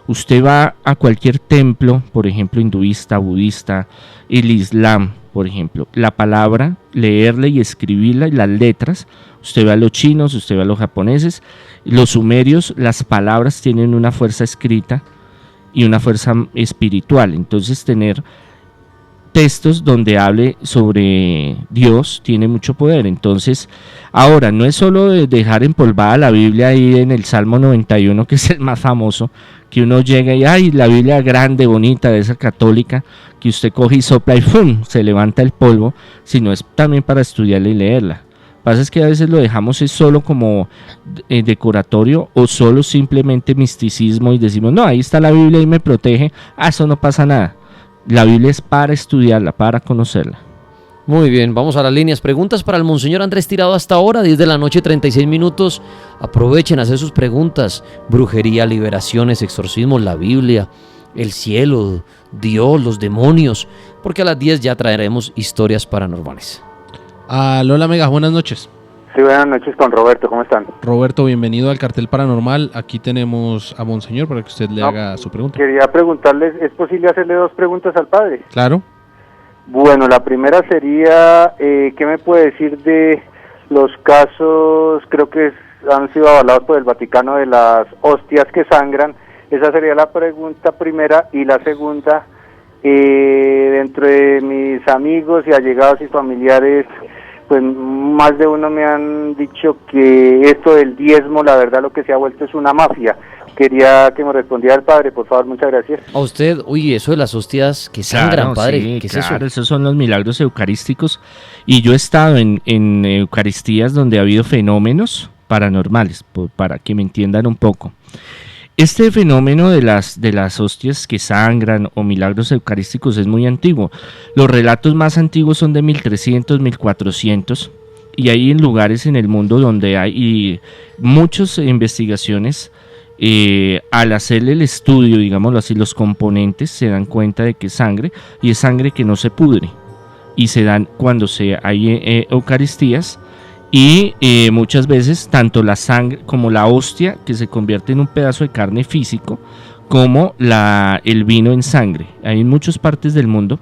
D: usted va a cualquier templo, por ejemplo hinduista, budista, el Islam, por ejemplo, la palabra, leerla y escribirla y las letras, usted ve a los chinos, usted ve a los japoneses, los sumerios, las palabras tienen una fuerza escrita y una fuerza espiritual. Entonces tener textos donde hable sobre Dios tiene mucho poder. Entonces ahora no es solo de dejar empolvada la Biblia ahí en el Salmo 91, que es el más famoso, que uno llega y ¡ay! La Biblia grande, bonita, de esa católica, que usted coge y sopla y ¡fum! Se levanta el polvo, sino es también para estudiarla y leerla. Lo que pasa es que a veces lo dejamos es solo como decoratorio o solo simplemente misticismo y decimos, no, ahí está la Biblia y me protege, eso no pasa nada. La Biblia es para estudiarla, para conocerla.
A: Muy bien, vamos a las líneas. Preguntas para el Monseñor Andrés Tirado hasta ahora, 10 de la noche, 36 minutos. Aprovechen a hacer sus preguntas. Brujería, liberaciones, exorcismos, la Biblia, el cielo, Dios, los demonios. Porque a las 10 ya traeremos historias paranormales.
B: Lola Mega, buenas noches.
G: Sí, buenas noches con Roberto, ¿cómo están?
B: Roberto, bienvenido al Cartel Paranormal. Aquí tenemos a Monseñor para que usted le haga su pregunta.
G: Quería preguntarles, ¿es posible hacerle 2 preguntas al padre?
B: Claro.
G: Bueno, la primera sería, ¿qué me puede decir de los casos, creo que han sido avalados por el Vaticano, de las hostias que sangran? Esa sería la pregunta primera. Y la segunda, dentro de mis amigos y allegados y familiares, pues más de uno me han dicho que esto del diezmo, la verdad lo que se ha vuelto es una mafia. quería que me respondiera el padre, por favor, muchas gracias.
A: A usted, uy, eso de las hostias que sangran,
D: Claro,
A: padre,
D: sí,
A: ¿qué es
D: claro,
A: eso?
D: esos son los milagros eucarísticos. Y yo he estado en Eucaristías donde ha habido fenómenos paranormales, para que me entiendan un poco. Este fenómeno de las hostias que sangran o milagros eucarísticos es muy antiguo. Los relatos más antiguos son de 1300, 1400, y hay en lugares en el mundo donde hay muchas investigaciones. Al hacerle el estudio, digámoslo así, los componentes se dan cuenta de que es sangre, y es sangre que no se pudre, y se dan cuando hay Eucaristías. Y muchas veces tanto la sangre como la hostia, que se convierte en un pedazo de carne físico, como el vino en sangre. Hay en muchas partes del mundo.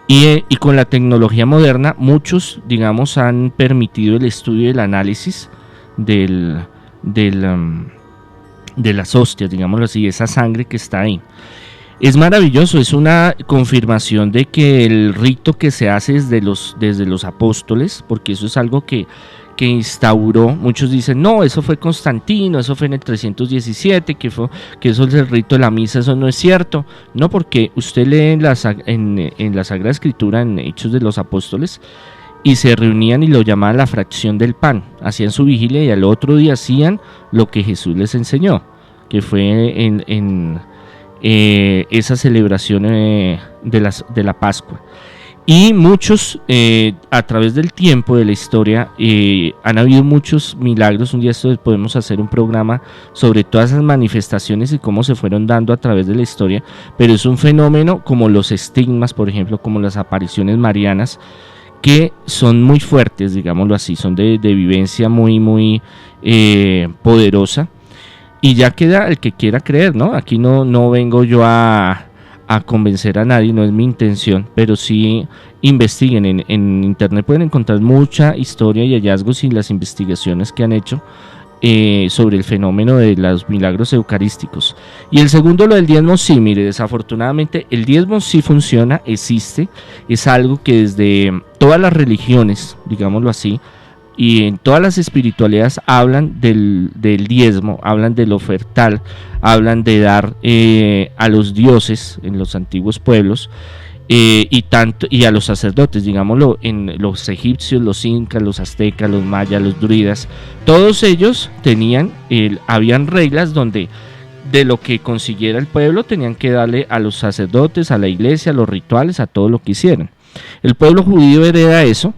D: Y con la tecnología moderna, muchos, digamos, han permitido el estudio y el análisis de las hostias, digámoslo así, esa sangre que está ahí. Es maravilloso, es una confirmación de que el rito que se hace desde los apóstoles, porque eso es algo que instauró, muchos dicen, no, eso fue Constantino, eso fue en el 317, que eso es el rito de la misa, eso no es cierto. No, porque usted lee en la Sagrada Escritura, en Hechos de los Apóstoles, y se reunían y lo llamaban la fracción del pan, hacían su vigilia y al otro día hacían lo que Jesús les enseñó, que fue en esa celebración de la Pascua. Y muchos, a través del tiempo, de la historia, han habido muchos milagros. Un día podemos hacer un programa sobre todas esas manifestaciones y cómo se fueron dando a través de la historia, pero es un fenómeno como los estigmas, por ejemplo, como las apariciones marianas, que son muy fuertes, digámoslo así, son de vivencia muy, muy poderosa. Y ya queda el que quiera creer, ¿no? Aquí no vengo yo a convencer a nadie, no es mi intención, pero sí investiguen. En internet pueden encontrar mucha historia y hallazgos y las investigaciones que han hecho sobre el fenómeno de los milagros eucarísticos. Y el segundo, lo del diezmo, sí, mire, desafortunadamente el diezmo sí funciona, existe, es algo que desde todas las religiones, digámoslo así, y en todas las espiritualidades hablan del diezmo, hablan del ofertal, hablan de dar a los dioses en los antiguos pueblos, y a los sacerdotes, digámoslo, en los egipcios, los incas, los aztecas, los mayas, los druidas, todos ellos habían reglas donde de lo que consiguiera el pueblo tenían que darle a los sacerdotes, a la iglesia, a los rituales, a todo lo que hicieran. El pueblo judío hereda eso.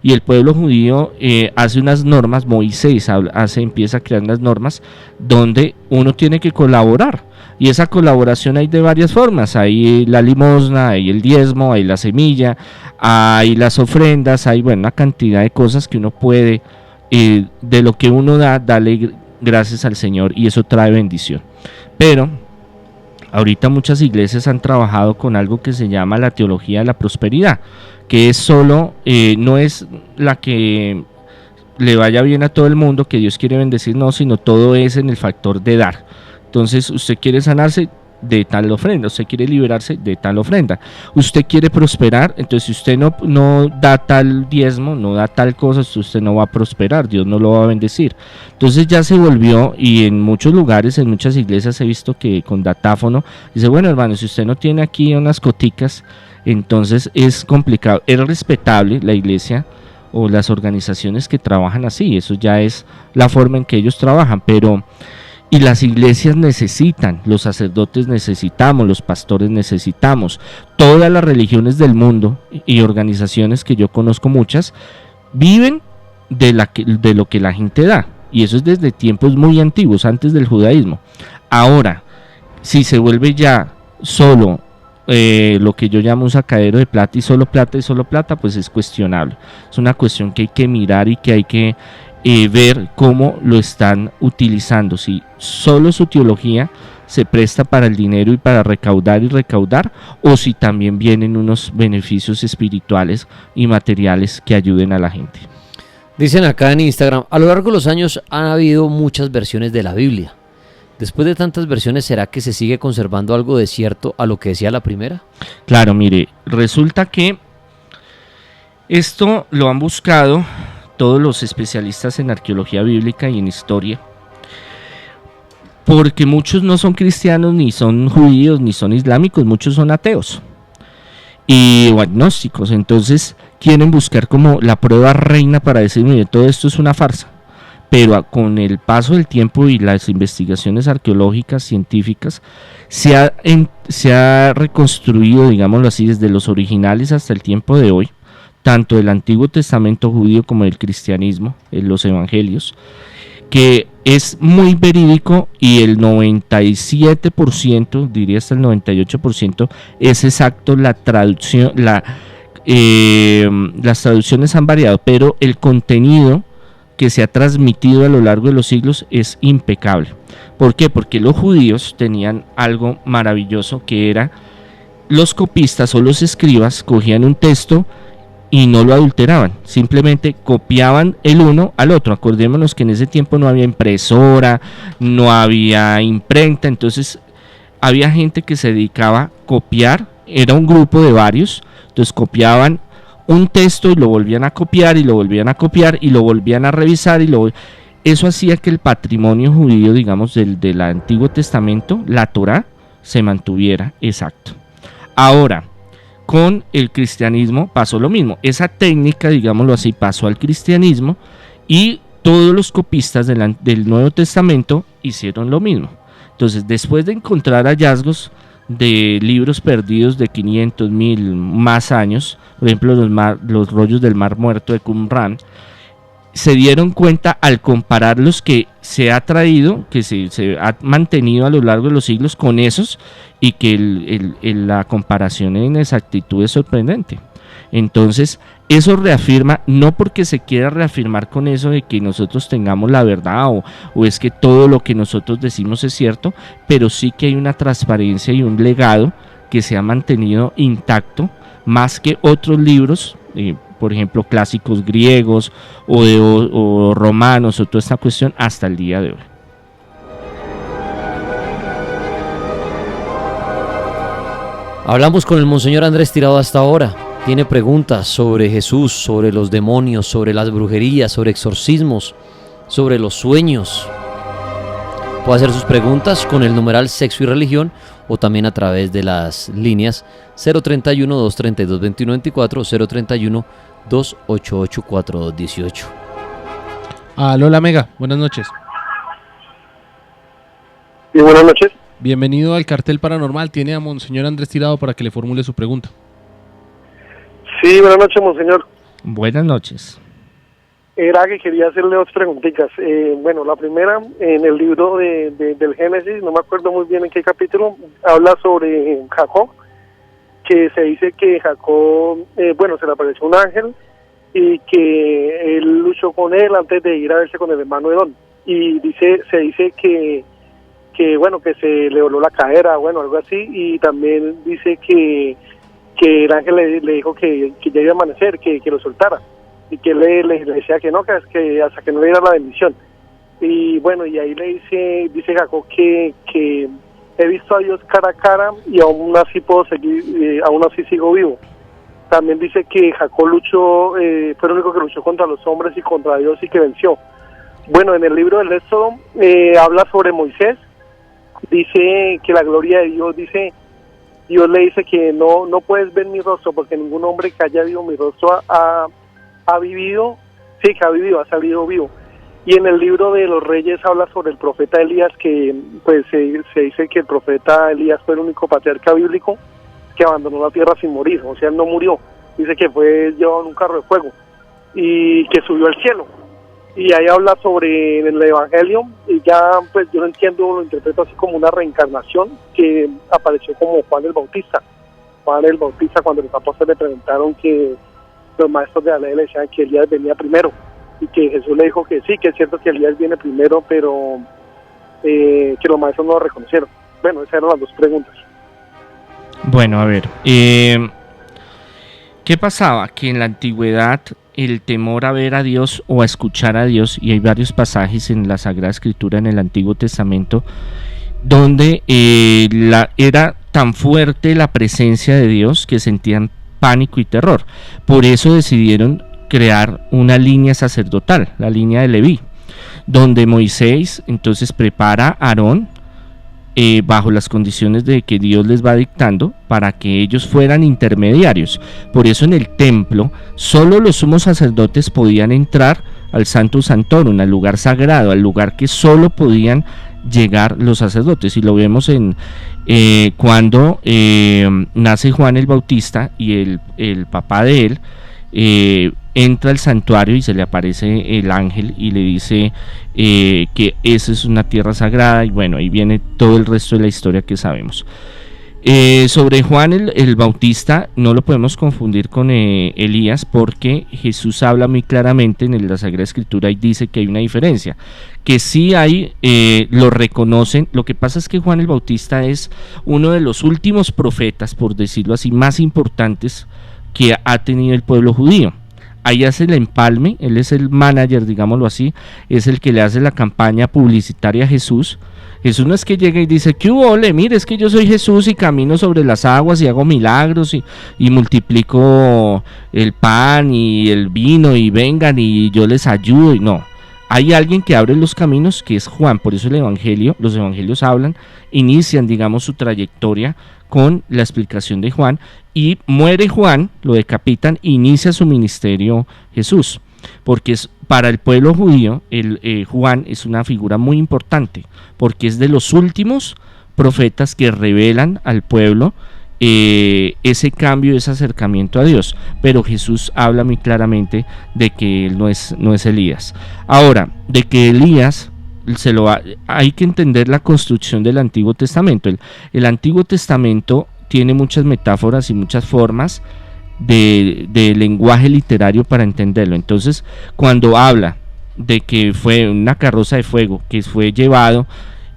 D: Y el pueblo judío hace unas normas, Moisés empieza a crear unas normas donde uno tiene que colaborar. Y esa colaboración hay de varias formas. Hay la limosna, hay el diezmo, hay la semilla, hay las ofrendas, hay una cantidad de cosas que uno puede, de lo que uno da, darle gracias al Señor, y eso trae bendición. Pero ahorita muchas iglesias han trabajado con algo que se llama la teología de la prosperidad, que es solo, no es la que le vaya bien a todo el mundo, que Dios quiere bendecir, no, sino todo es en el factor de dar. Entonces, usted quiere sanarse, de tal ofrenda, usted quiere liberarse, de tal ofrenda, usted quiere prosperar, entonces si usted no da tal diezmo, no da tal cosa, usted no va a prosperar, Dios no lo va a bendecir. Entonces ya se volvió, y en muchos lugares, en muchas iglesias he visto que con datáfono dice, bueno, hermano, si usted no tiene aquí unas coticas, entonces es complicado. Es respetable la iglesia o las organizaciones que trabajan así, eso ya es la forma en que ellos trabajan, pero y las iglesias necesitan, los sacerdotes necesitamos, los pastores necesitamos, todas las religiones del mundo y organizaciones que yo conozco, muchas viven de lo que la gente da, y eso es desde tiempos muy antiguos, antes del judaísmo. Ahora, si se vuelve ya solo lo que yo llamo un sacadero de plata y solo plata, pues es cuestionable. Es una cuestión que hay que mirar y que hay que ver cómo lo están utilizando, si solo su teología se presta para el dinero y para recaudar, o si también vienen unos beneficios espirituales y materiales que ayuden a la gente.
A: Dicen acá en Instagram, a lo largo de los años han habido muchas versiones de la Biblia. Después de tantas versiones, ¿será que se sigue conservando algo de cierto a lo que decía la primera?
D: Claro, mire, resulta que esto lo han buscado todos los especialistas en arqueología bíblica y en historia. porque muchos no son cristianos, ni son judíos, ni son islámicos, muchos son ateos o agnósticos. Entonces quieren buscar como la prueba reina para decir, mire, todo esto es una farsa. Pero con el paso del tiempo y las investigaciones arqueológicas, científicas, se ha reconstruido, digámoslo así, desde los originales hasta el tiempo de hoy, tanto del Antiguo Testamento judío como del cristianismo, en los evangelios, que es muy verídico, y el 97%, diría hasta el 98%, es exacto la traducción. Las traducciones han variado, pero el contenido que se ha transmitido a lo largo de los siglos es impecable. ¿Por qué? Porque los judíos tenían algo maravilloso, que era los copistas o los escribas cogían un texto y no lo adulteraban, simplemente copiaban el uno al otro. Acordémonos que en ese tiempo no había impresora, no había imprenta, entonces había gente que se dedicaba a copiar, era un grupo de varios, entonces copiaban un texto y lo volvían a copiar y lo volvían a copiar y lo volvían a revisar eso hacía que el patrimonio judío, digamos, del Antiguo Testamento, la Torá, se mantuviera exacto. Ahora, con el cristianismo pasó lo mismo, esa técnica, digámoslo así, pasó al cristianismo, y todos los copistas del Nuevo Testamento hicieron lo mismo. Entonces, después de encontrar hallazgos de libros perdidos de 500, 1000 más años, por ejemplo los rollos del Mar Muerto de Qumran, se dieron cuenta al comparar los que se ha traído, que se ha mantenido a lo largo de los siglos con esos, y que la comparación en exactitud es sorprendente. Entonces eso reafirma, no porque se quiera reafirmar con eso de que nosotros tengamos la verdad o es que todo lo que nosotros decimos es cierto, pero sí que hay una transparencia y un legado que se ha mantenido intacto, más que otros libros, por ejemplo clásicos griegos o romanos o toda esta cuestión hasta el día de hoy.
A: Hablamos con el Monseñor Andrés Tirado hasta ahora. Tiene preguntas sobre Jesús, sobre los demonios, sobre las brujerías, sobre exorcismos, sobre los sueños. Puede hacer sus preguntas con el numeral Sexo y Religión, o también a través de las líneas 031-232-2124 o 031-288-4218.
B: Aló, la Mega, buenas noches.
I: Sí, buenas noches.
B: Bienvenido al Cartel Paranormal. Tiene a Monseñor Andrés Tirado para que le formule su pregunta.
I: Sí, buenas noches, monseñor.
D: Buenas noches.
I: Era que quería hacerle dos preguntitas. Bueno, la primera, en el libro del Génesis, no me acuerdo muy bien en qué capítulo, habla sobre Jacob, que se dice que Jacob, se le apareció un ángel y que él luchó con él antes de ir a verse con el hermano Edom. Y se dice que se le voló la cadera, algo así, y también dice que el ángel le dijo que ya iba a amanecer, que lo soltara, y que le decía que no, que hasta que no le diera la bendición. Y y ahí le dice Jacob que he visto a Dios cara a cara y aún así puedo seguir, aún así sigo vivo. También dice que Jacob fue el único que luchó contra los hombres y contra Dios y que venció. Bueno, en el libro del Éxodo habla sobre Moisés, dice que la gloria de Dios, Dios le dice que no puedes ver mi rostro porque ningún hombre que haya visto mi rostro ha vivido, sí, que ha vivido, ha salido vivo. Y en el libro de los Reyes habla sobre el profeta Elías, que pues se dice que el profeta Elías fue el único patriarca bíblico que abandonó la tierra sin morir, o sea, él no murió. Dice que fue llevado en un carro de fuego y que subió al cielo. Y ahí habla sobre el Evangelio, y ya pues yo lo entiendo, lo interpreto así como una reencarnación que apareció como Juan el Bautista. Juan el Bautista, cuando los apóstoles le preguntaron, que los maestros de la ley le decían que Elías venía primero, y que Jesús le dijo que sí, que es cierto que Elías viene primero, pero que los maestros no lo reconocieron. Bueno, esas eran las dos preguntas.
D: Bueno, a ver, ¿qué pasaba? Que en la antigüedad el temor a ver a Dios o a escuchar a Dios, y hay varios pasajes en la Sagrada Escritura en el Antiguo Testamento donde era tan fuerte la presencia de Dios que sentían pánico y terror. Por eso decidieron crear una línea sacerdotal, la línea de Leví, donde Moisés entonces prepara a Aarón bajo las condiciones de que Dios les va dictando para que ellos fueran intermediarios. Por eso en el templo solo los sumos sacerdotes podían entrar al Santum Sanctorum, al lugar sagrado, al lugar que solo podían llegar los sacerdotes. Y lo vemos en cuando nace Juan el Bautista y el papá de él entra al santuario y se le aparece el ángel y le dice que esa es una tierra sagrada, y bueno, ahí viene todo el resto de la historia que sabemos. Sobre Juan el Bautista no lo podemos confundir con Elías, porque Jesús habla muy claramente en la Sagrada Escritura y dice que hay una diferencia, que sí hay, lo reconocen. Lo que pasa es que Juan el Bautista es uno de los últimos profetas, por decirlo así, más importantes que ha tenido el pueblo judío. Ahí hace el empalme, él es el manager, digámoslo así, es el que le hace la campaña publicitaria a Jesús. Jesús no es que llega y dice, ¿qué hubo? Mire, es que yo soy Jesús y camino sobre las aguas y hago milagros y multiplico el pan y el vino y vengan y yo les ayudo. Y no, hay alguien que abre los caminos, que es Juan. Por eso los evangelios hablan, inician, digamos, su trayectoria con la explicación de Juan, y muere Juan, lo decapitan, inicia su ministerio Jesús, porque para el pueblo judío Juan es una figura muy importante, porque es de los últimos profetas que revelan al pueblo ese cambio, ese acercamiento a Dios. Pero Jesús habla muy claramente de que él no es Elías. Ahora, de que Elías hay que entender la construcción del Antiguo Testamento. El Antiguo Testamento tiene muchas metáforas y muchas formas de lenguaje literario para entenderlo. Entonces, cuando habla de que fue una carroza de fuego que fue llevado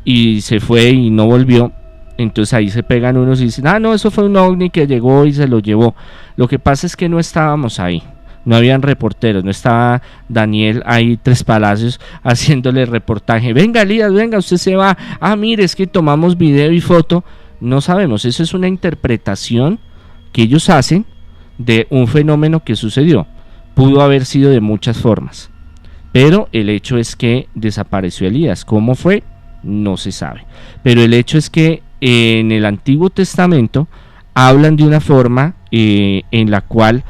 D: y se fue y no volvió, entonces ahí se pegan unos y dicen, no, eso fue un ovni que llegó y se lo llevó. Lo que pasa es que no estábamos ahí. No habían reporteros, no estaba Daniel ahí Tres Palacios haciéndole reportaje. Venga, Elías, venga, usted se va. Mire, es que tomamos video y foto. No sabemos, eso es una interpretación que ellos hacen de un fenómeno que sucedió. Pudo haber sido de muchas formas, pero el hecho es que desapareció Elías. ¿Cómo fue? No se sabe. Pero el hecho es que en el Antiguo Testamento hablan de una forma en la cual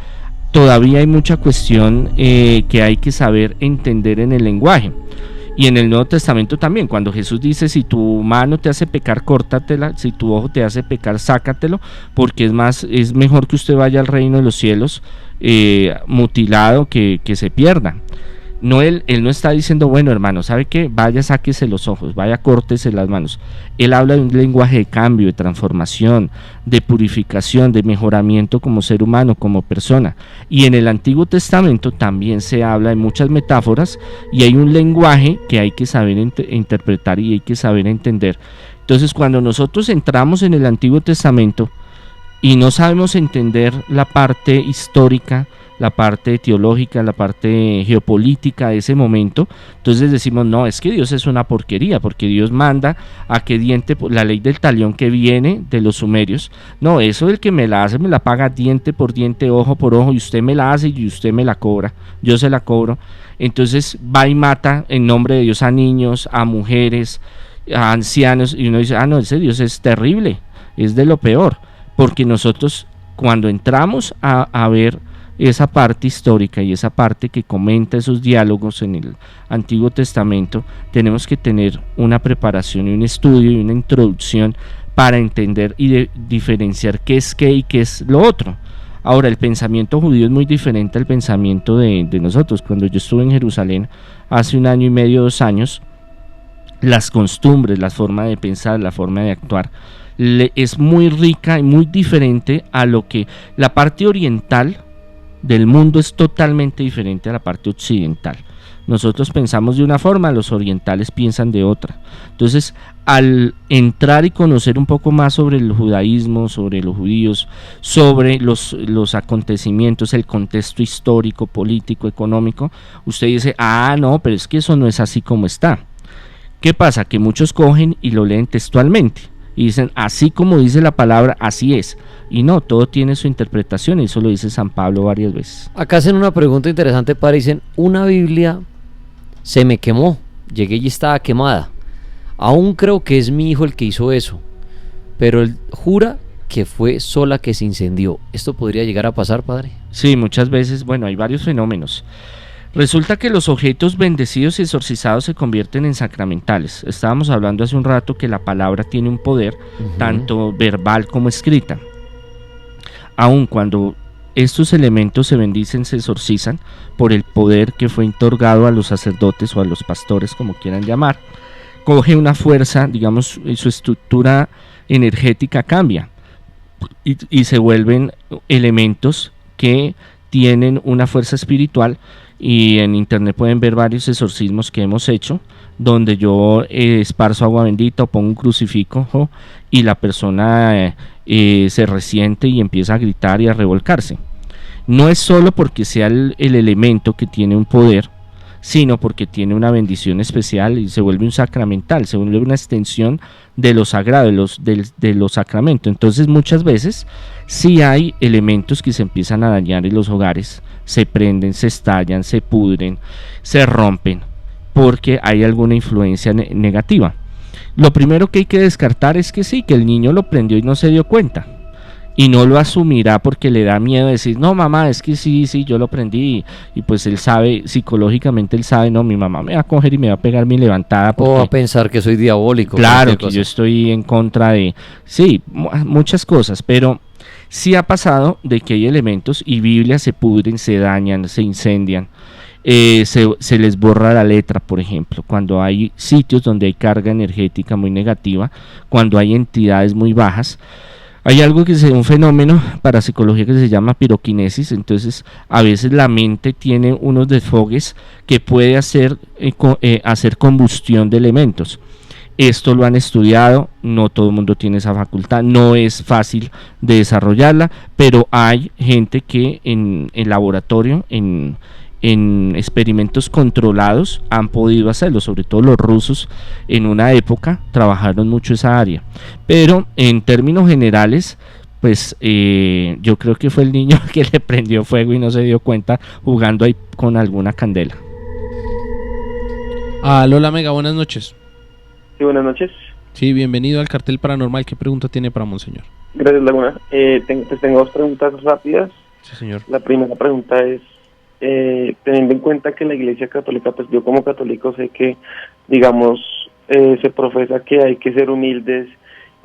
D: todavía hay mucha cuestión que hay que saber entender en el lenguaje. Y en el Nuevo Testamento también, cuando Jesús dice, si tu mano te hace pecar, córtatela, si tu ojo te hace pecar, sácatelo, porque es mejor que usted vaya al reino de los cielos mutilado que se pierda. No, él no está diciendo, bueno, hermano, ¿sabe qué? Vaya, sáquese los ojos, vaya, córtese las manos. Él habla de un lenguaje de cambio, de transformación, de purificación, de mejoramiento como ser humano, como persona. Y en el Antiguo Testamento también se habla de muchas metáforas y hay un lenguaje que hay que saber interpretar y hay que saber entender. Entonces, cuando nosotros entramos en el Antiguo Testamento y no sabemos entender la parte histórica, la parte teológica, la parte geopolítica de ese momento, entonces decimos, no, es que Dios es una porquería, porque Dios manda a que la ley del talión que viene de los sumerios, no, eso el que me la hace me la paga diente por diente, ojo por ojo, y usted me la hace y usted me la cobra, yo se la cobro. Entonces va y mata en nombre de Dios a niños, a mujeres, a ancianos, y uno dice, no, ese Dios es terrible, es de lo peor, porque nosotros cuando entramos a ver esa parte histórica y esa parte que comenta esos diálogos en el Antiguo Testamento, tenemos que tener una preparación y un estudio y una introducción para entender y diferenciar qué es qué y qué es lo otro. Ahora, el pensamiento judío es muy diferente al pensamiento de nosotros. Cuando yo estuve en Jerusalén hace 1 año y medio, 2 años, las costumbres, la forma de pensar, la forma de actuar es muy rica y muy diferente a lo que la parte oriental del mundo es totalmente diferente a la parte occidental. Nosotros pensamos de una forma, los orientales piensan de otra. Entonces, al entrar y conocer un poco más sobre el judaísmo, sobre los judíos, sobre los acontecimientos, el contexto histórico, político, económico, usted dice, no, pero es que eso no es así como está. ¿Qué pasa? Que muchos cogen y lo leen textualmente y dicen, así como dice la palabra, así es. Y no, todo tiene su interpretación, y eso lo dice San Pablo varias veces.
A: Acá hacen una pregunta interesante, padre. Dicen, una Biblia se me quemó, llegué y estaba quemada. Aún creo que es mi hijo el que hizo eso, pero él jura que fue sola que se incendió. ¿Esto podría llegar a pasar, padre?
D: Sí, muchas veces, bueno, hay varios fenómenos. Resulta que los objetos bendecidos y exorcizados se convierten en sacramentales. Estábamos hablando hace un rato que la palabra tiene un poder, tanto verbal como escrita. Aun cuando estos elementos se bendicen, se exorcizan por el poder que fue otorgado a los sacerdotes o a los pastores, como quieran llamar, coge una fuerza, digamos, su estructura energética cambia y se vuelven elementos que tienen una fuerza espiritual. Y en internet pueden ver varios exorcismos que hemos hecho, donde yo esparzo agua bendita o pongo un crucifijo y la persona se resiente y empieza a gritar y a revolcarse. No es solo porque sea el elemento que tiene un poder, sino porque tiene una bendición especial y se vuelve un sacramental, se vuelve una extensión de lo sagrado, de los sacramentos. Entonces muchas veces sí hay elementos que se empiezan a dañar en los hogares, se prenden, se estallan, se pudren, se rompen, porque hay alguna influencia negativa. Lo primero que hay que descartar es que sí, que el niño lo prendió y no se dio cuenta. Y no lo asumirá porque le da miedo decir, no mamá, es que sí, yo lo prendí, y pues él sabe, psicológicamente él sabe, no, mi mamá me va a coger y me va a pegar mi levantada.
A: O va a pensar que soy diabólico.
D: Claro, que yo estoy en contra de, sí, muchas cosas, pero sí ha pasado de que hay elementos y Biblias se pudren, se dañan, se incendian, se les borra la letra, por ejemplo, cuando hay sitios donde hay carga energética muy negativa, cuando hay entidades muy bajas. Hay algo que es un fenómeno parapsicología que se llama piroquinesis. Entonces a veces la mente tiene unos desfogues que puede hacer combustión de elementos. Esto lo han estudiado, no todo el mundo tiene esa facultad, no es fácil de desarrollarla, pero hay gente que en laboratorio, en experimentos controlados han podido hacerlo, sobre todo los rusos en una época trabajaron mucho esa área, pero en términos generales pues yo creo que fue el niño que le prendió fuego y no se dio cuenta jugando ahí con alguna candela.
B: Lola Mega, buenas noches.
J: Sí, buenas noches.
B: Sí, bienvenido al Cartel Paranormal. ¿Qué pregunta tiene para Monseñor?
J: Gracias, Laguna. Tengo dos preguntas rápidas.
B: Sí, señor.
J: La primera pregunta es, teniendo en cuenta que la Iglesia Católica, pues yo como católico sé que, digamos, se profesa que hay que ser humildes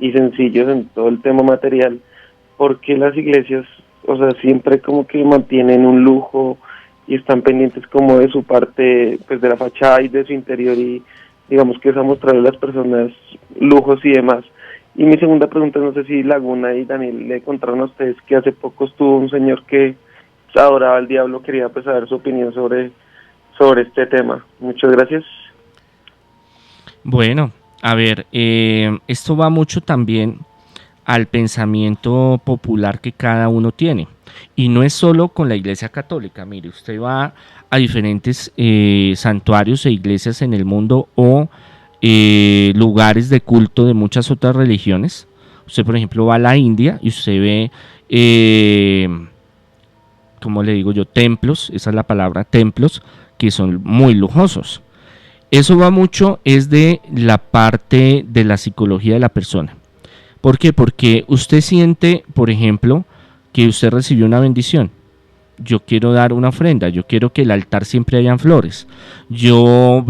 J: y sencillos en todo el tema material, porque las iglesias, o sea, siempre como que mantienen un lujo y están pendientes como de su parte, pues de la fachada y de su interior, y digamos que es a mostrarle a las personas lujos y demás. Y mi segunda pregunta, no sé si Laguna y Daniel le contaron a ustedes que hace poco estuvo un señor que adoraba al diablo, quería pues saber su opinión sobre este tema. Muchas gracias.
D: Bueno, a ver, esto va mucho también al pensamiento popular que cada uno tiene, y no es solo con la Iglesia Católica. Mire, usted va a diferentes santuarios e iglesias en el mundo o lugares de culto de muchas otras religiones. Usted, por ejemplo, va a la India y usted ve como le digo yo, templos, esa es la palabra, templos que son muy lujosos. Eso va mucho, es de la parte de la psicología de la persona. ¿Por qué? Porque usted siente, por ejemplo, que usted recibió una bendición. Yo quiero dar una ofrenda, yo quiero que el altar siempre hayan flores. Yo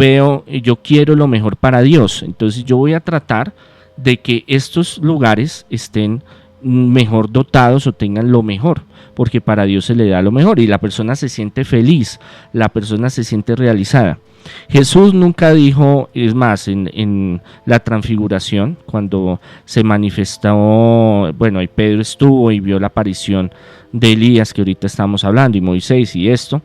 D: quiero lo mejor para Dios. Entonces yo voy a tratar de que estos lugares estén mejor dotados o tengan lo mejor, porque para Dios se le da lo mejor y la persona se siente feliz, la persona se siente realizada. Jesús nunca dijo, es más, en la transfiguración, cuando se manifestó, bueno, ahí Pedro estuvo y vio la aparición de Elías, que ahorita estamos hablando, y Moisés y esto,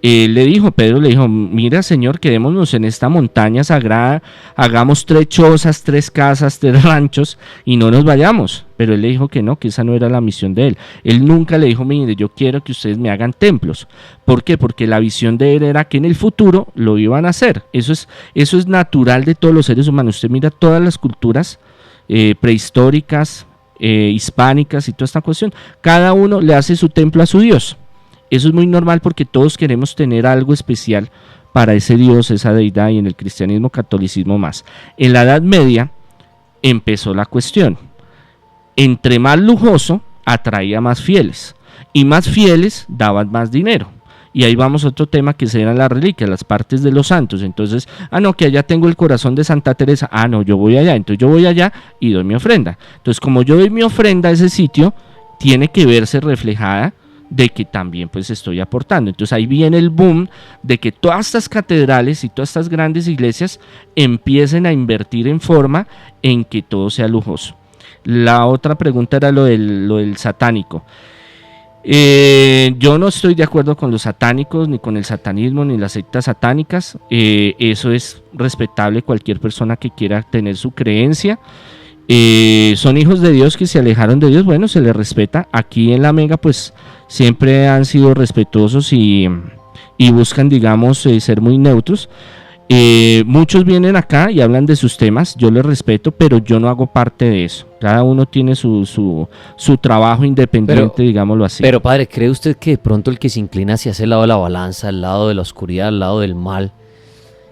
D: Pedro le dijo, mira Señor, quedémonos en esta montaña sagrada, hagamos 3 chozas, 3 casas, 3 ranchos y no nos vayamos. Pero él le dijo que no, que esa no era la misión de él. Él nunca le dijo, mire, yo quiero que ustedes me hagan templos. ¿Por qué? Porque la visión de él era que en el futuro lo iban a hacer. Eso es natural de todos los seres humanos. Usted mira todas las culturas prehistóricas, hispánicas y toda esta cuestión. Cada uno le hace su templo a su Dios. Eso es muy normal porque todos queremos tener algo especial para ese Dios, esa deidad, y en el cristianismo, catolicismo más. En la Edad Media empezó la cuestión. Entre más lujoso, atraía más fieles, y más fieles daban más dinero. Y ahí vamos a otro tema, que serán las reliquias, las partes de los santos. Entonces, no, que allá tengo el corazón de Santa Teresa, no, yo voy allá, entonces yo voy allá y doy mi ofrenda. Entonces, como yo doy mi ofrenda a ese sitio, tiene que verse reflejada de que también pues estoy aportando. Entonces ahí viene el boom de que todas estas catedrales y todas estas grandes iglesias empiecen a invertir en forma en que todo sea lujoso. La otra pregunta era lo del satánico. Yo no estoy de acuerdo con los satánicos, ni con el satanismo, ni las sectas satánicas. Eso es respetable, cualquier persona que quiera tener su creencia. Son hijos de Dios que se alejaron de Dios, bueno, se les respeta. Aquí en la Mega pues siempre han sido respetuosos y buscan, digamos, ser muy neutros. Muchos vienen acá y hablan de sus temas, yo les respeto, pero yo no hago parte de eso. Cada uno tiene su trabajo independiente, digámoslo así.
A: Pero padre, ¿cree usted que de pronto el que se inclina hacia ese lado de la balanza, al lado de la oscuridad, al lado del mal,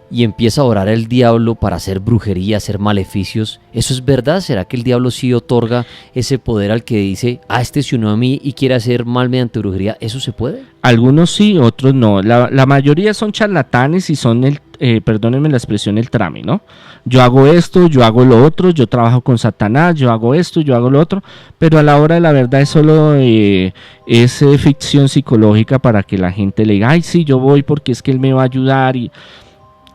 A: y empieza a orar al diablo para hacer brujería, hacer maleficios, ¿eso es verdad? ¿Será que el diablo sí otorga ese poder al que dice, este se unió a mí y quiere hacer mal mediante brujería? ¿Eso se puede?
D: Algunos sí, otros no. La mayoría son charlatanes y son perdónenme la expresión, el trame, ¿no? Yo hago esto, yo hago lo otro, yo trabajo con Satanás, yo hago esto, yo hago lo otro, pero a la hora de la verdad es solo ficción psicológica para que la gente le diga, sí, yo voy porque es que él me va a ayudar. Y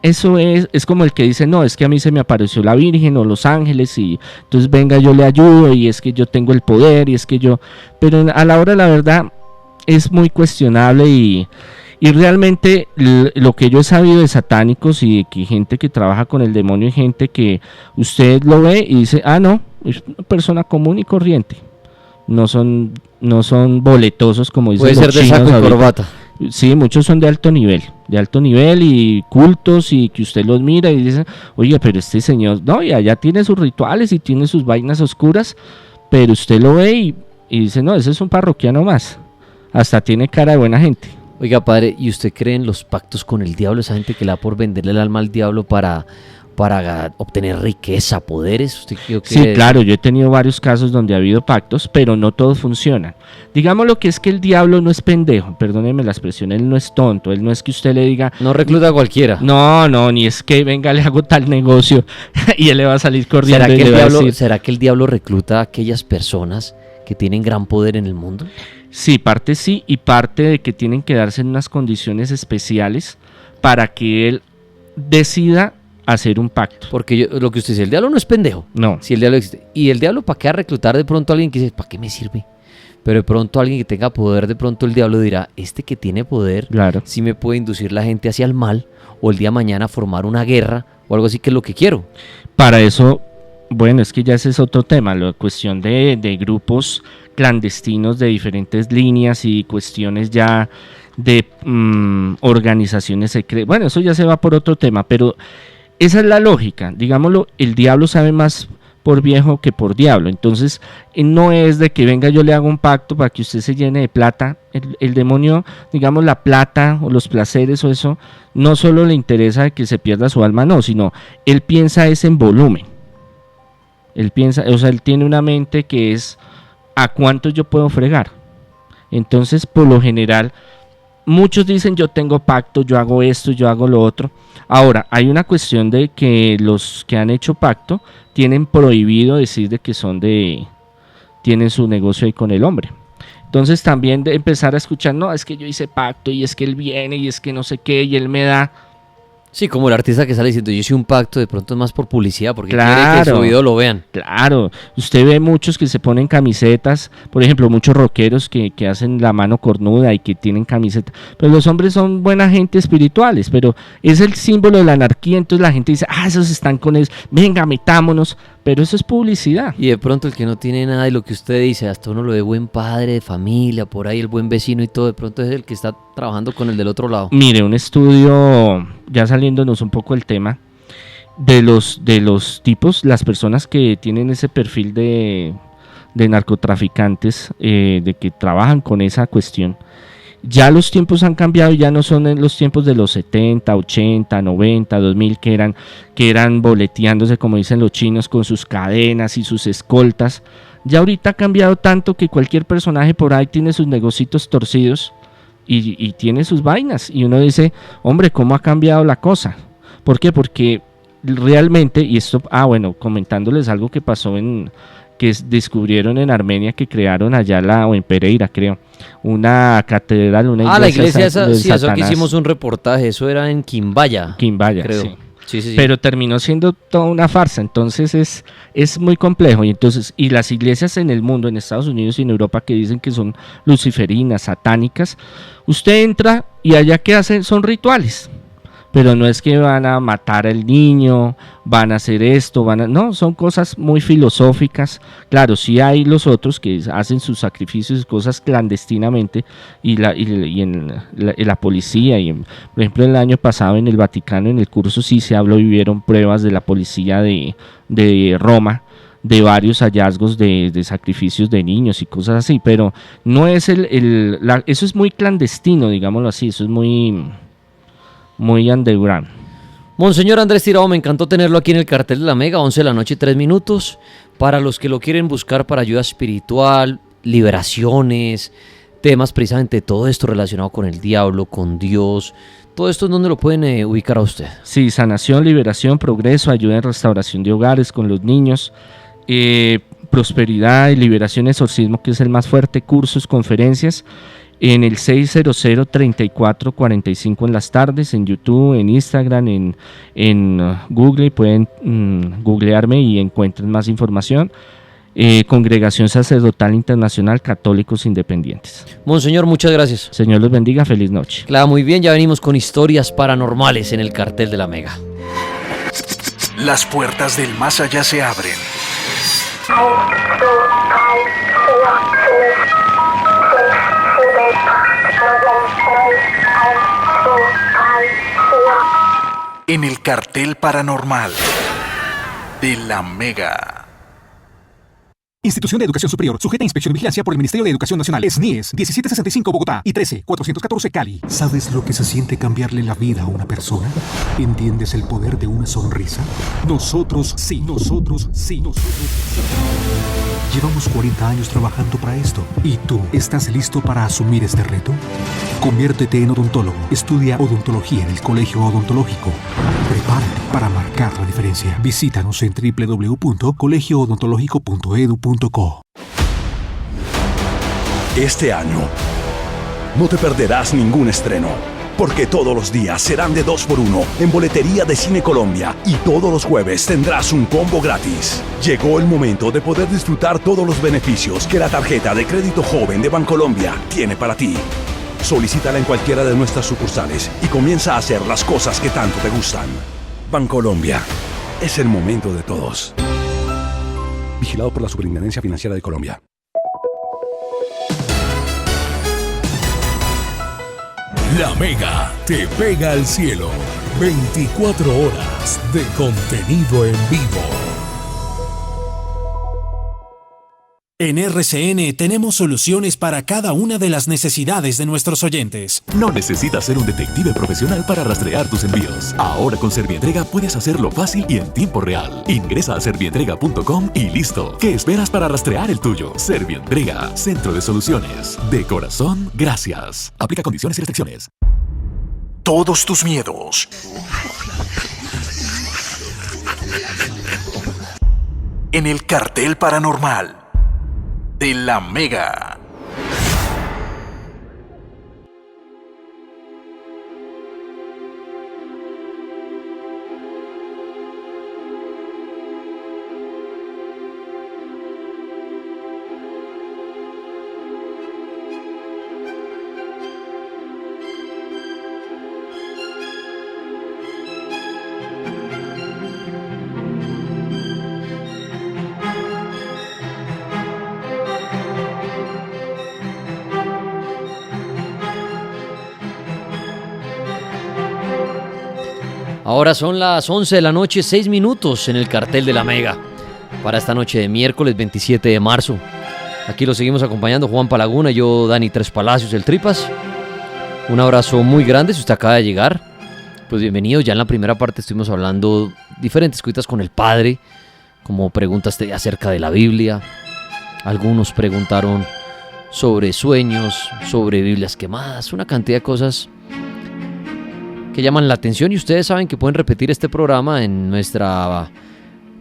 D: eso es como el que dice, no, es que a mí se me apareció la Virgen o los ángeles y entonces venga, yo le ayudo y es que yo tengo el poder y es que yo... Pero a la hora de la verdad es muy cuestionable y realmente lo que yo he sabido de satánicos y de que gente que trabaja con el demonio y gente que usted lo ve y dice, no, es una persona común y corriente. No son boletosos como dicen los chinos.
A: Puede ser de saco y corbata.
D: Sí, muchos son de alto nivel y cultos y que usted los mira y dice, oye, pero este señor, no, y allá tiene sus rituales y tiene sus vainas oscuras, pero usted lo ve y dice, no, ese es un parroquiano más, hasta tiene cara de buena gente.
A: Oiga, padre, ¿y usted cree en los pactos con el diablo? Esa gente que le da por venderle el alma al diablo para obtener riqueza, poderes. ¿Usted qué
D: sí, claro, yo he tenido varios casos donde ha habido pactos, pero no todos funcionan. Digamos lo que es que el diablo no es pendejo, perdóneme la expresión, él no es tonto, él no es que usted le diga...
A: No recluta a cualquiera.
D: No, ni es que venga, le hago tal negocio y él le va a salir corriendo.
A: ¿Será que el diablo recluta a aquellas personas que tienen gran poder en el mundo?
D: Sí, parte sí, y parte de que tienen que darse en unas condiciones especiales para que él decida hacer un pacto.
A: Porque lo que usted dice, el diablo no es pendejo.
D: No.
A: Si el diablo existe. Y el diablo, ¿para qué va a reclutar de pronto a alguien que dice, ¿para qué me sirve? Pero de pronto alguien que tenga poder, de pronto el diablo dirá, este que tiene poder,
D: claro,
A: sí me puede inducir la gente hacia el mal, o el día de mañana formar una guerra, o algo así, que es lo que quiero.
D: Para eso, bueno, es que ya ese es otro tema, la cuestión de grupos clandestinos de diferentes líneas y cuestiones ya de organizaciones secretas. Bueno, eso ya se va por otro tema, pero esa es la lógica. Digámoslo, el diablo sabe más por viejo que por diablo. Entonces, no es de que venga yo le hago un pacto para que usted se llene de plata. El demonio, digamos, la plata o los placeres o eso, no solo le interesa que se pierda su alma, no, sino él piensa es en volumen. Él piensa, o sea, él tiene una mente que es ¿a cuánto yo puedo fregar? Entonces, por lo general, muchos dicen yo tengo pacto, yo hago esto, yo hago lo otro. Ahora, hay una cuestión de que los que han hecho pacto tienen prohibido decir de que tienen su negocio ahí con el hombre. Entonces también de empezar a escuchar, no, es que yo hice pacto y es que él viene y es que no sé qué y él me da.
A: Sí, como el artista que sale diciendo yo hice un pacto, de pronto es más por publicidad, porque quiere que su video lo vean.
D: Claro, usted ve muchos que se ponen camisetas, por ejemplo, muchos rockeros que hacen la mano cornuda y que tienen camiseta, pero los hombres son buena gente espirituales, pero es el símbolo de la anarquía, entonces la gente dice, esos están con eso, venga, metámonos, pero eso es publicidad.
A: Y de pronto el que no tiene nada y lo que usted dice, hasta uno lo ve buen padre, de familia, por ahí el buen vecino y todo, de pronto es el que está trabajando con el del otro lado.
D: Mire, un estudio, ya saliéndonos un poco del tema, de los tipos, las personas que tienen ese perfil de narcotraficantes, de que trabajan con esa cuestión, Ya los tiempos han cambiado, ya no son en los tiempos de los 70, 80, 90, 2000 que eran boleteándose, como dicen los chinos, con sus cadenas y sus escoltas. Ya ahorita ha cambiado tanto que cualquier personaje por ahí tiene sus negocitos torcidos y tiene sus vainas. Y uno dice, hombre, ¿cómo ha cambiado la cosa? ¿Por qué? Porque realmente, y esto, comentándoles algo que pasó descubrieron en Armenia, que crearon allá o en Pereira, creo, una catedral, una iglesia.
A: La iglesia esa,
D: del
A: sí, eso aquí
D: Satanás.
A: hicimos un reportaje, eso era en Quimbaya, creo.
D: Sí.
A: Sí.
D: Pero terminó siendo toda una farsa, entonces es muy complejo. Y las iglesias en el mundo, en Estados Unidos y en Europa, que dicen que son luciferinas, satánicas, usted entra y allá que hacen son rituales. Pero no es que van a matar al niño, van a hacer esto, no, son cosas muy filosóficas. Claro, sí hay los otros que hacen sus sacrificios y cosas clandestinamente, y en la policía, por ejemplo, el año pasado en el Vaticano, en el curso sí se habló y vieron pruebas de la policía de Roma, de varios hallazgos de sacrificios de niños y cosas así, pero no es eso es muy clandestino, digámoslo así, eso es muy underground.
A: Monseñor Andrés Tirado, me encantó tenerlo aquí en el cartel de la Mega, 11 de la noche, 3 minutos. Para los que lo quieren buscar para ayuda espiritual, liberaciones, temas precisamente todo esto relacionado con el diablo, con Dios, todo esto, ¿dónde lo pueden ubicar a usted?
D: Sí, sanación, liberación, progreso, ayuda en restauración de hogares con los niños, prosperidad y liberación, exorcismo, que es el más fuerte, cursos, conferencias, en el 600-3445 en las tardes, en YouTube, en Instagram, en Google, pueden googlearme y encuentren más información. Congregación Sacerdotal Internacional Católicos Independientes.
A: Monseñor, muchas gracias.
D: Señor los bendiga, feliz noche.
A: Claro, muy bien, ya venimos con historias paranormales en el cartel de la Mega.
K: Las puertas del más allá se abren. En el cartel paranormal de la Mega.
L: Institución de Educación Superior, sujeta a inspección y vigilancia por el Ministerio de Educación Nacional. SNIES, 1765 Bogotá y 13414 Cali. ¿Sabes lo que se siente cambiarle la vida a una persona? ¿Entiendes el poder de una sonrisa? Nosotros sí. Llevamos 40 años trabajando para esto. ¿Y tú estás listo para asumir este reto? Conviértete en odontólogo. Estudia odontología en el Colegio Odontológico. Prepárate para marcar la diferencia. Visítanos en www.colegioodontologico.edu.co.
M: Este año no te perderás ningún estreno, porque todos los días serán de 2x1 en Boletería de Cine Colombia y todos los jueves tendrás un combo gratis. Llegó el momento de poder disfrutar todos los beneficios que la tarjeta de crédito joven de Bancolombia tiene para ti. Solicítala en cualquiera de nuestras sucursales y comienza a hacer las cosas que tanto te gustan. Bancolombia, es el momento de todos. Vigilado por la Superintendencia Financiera de Colombia.
N: La Mega te pega al cielo. 24 horas de contenido en vivo.
O: En RCN tenemos soluciones para cada una de las necesidades de nuestros oyentes.
P: No necesitas ser un detective profesional para rastrear tus envíos. Ahora con Servientrega puedes hacerlo fácil y en tiempo real. Ingresa a servientrega.com y listo. ¿Qué esperas para rastrear el tuyo? Servientrega, Centro de Soluciones. De corazón, gracias. Aplica condiciones y restricciones.
K: Todos tus miedos. En el cartel paranormal de la Mega.
A: Ahora son las 11 de la noche, 6 minutos en el cartel de la Mega. Para esta noche de miércoles 27 de marzo. Aquí lo seguimos acompañando Juan Palaguna y yo, Dani Tres Palacios, el Tripas. Un abrazo muy grande. Si usted acaba de llegar, pues bienvenido. Ya en la primera parte estuvimos hablando diferentes cositas con el padre, como preguntas acerca de la Biblia. Algunos preguntaron sobre sueños, sobre Biblias quemadas, una cantidad de cosas que llaman la atención, y ustedes saben que pueden repetir este programa en nuestra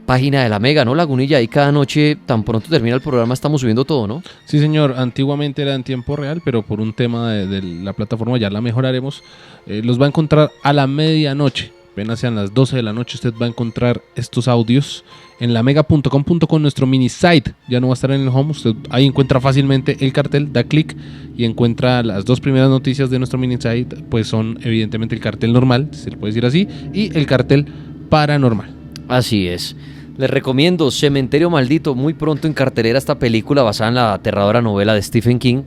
A: página de la Mega, ¿no, Lagunilla? Ahí cada noche, tan pronto termina el programa, estamos subiendo todo, ¿no?
B: Sí, señor. Antiguamente era en tiempo real, pero por un tema de la plataforma ya la mejoraremos. Los va a encontrar a la medianoche. Apenas sean las 12 de la noche, usted va a encontrar estos audios en lamega.com.co, nuestro mini site. Ya no va a estar en el home. Usted ahí encuentra fácilmente el cartel, da clic y encuentra las dos primeras noticias de nuestro mini site. Pues son evidentemente el cartel normal, se le puede decir así, y el cartel paranormal.
A: Así es. Les recomiendo Cementerio Maldito, muy pronto en cartelera esta película basada en la aterradora novela de Stephen King.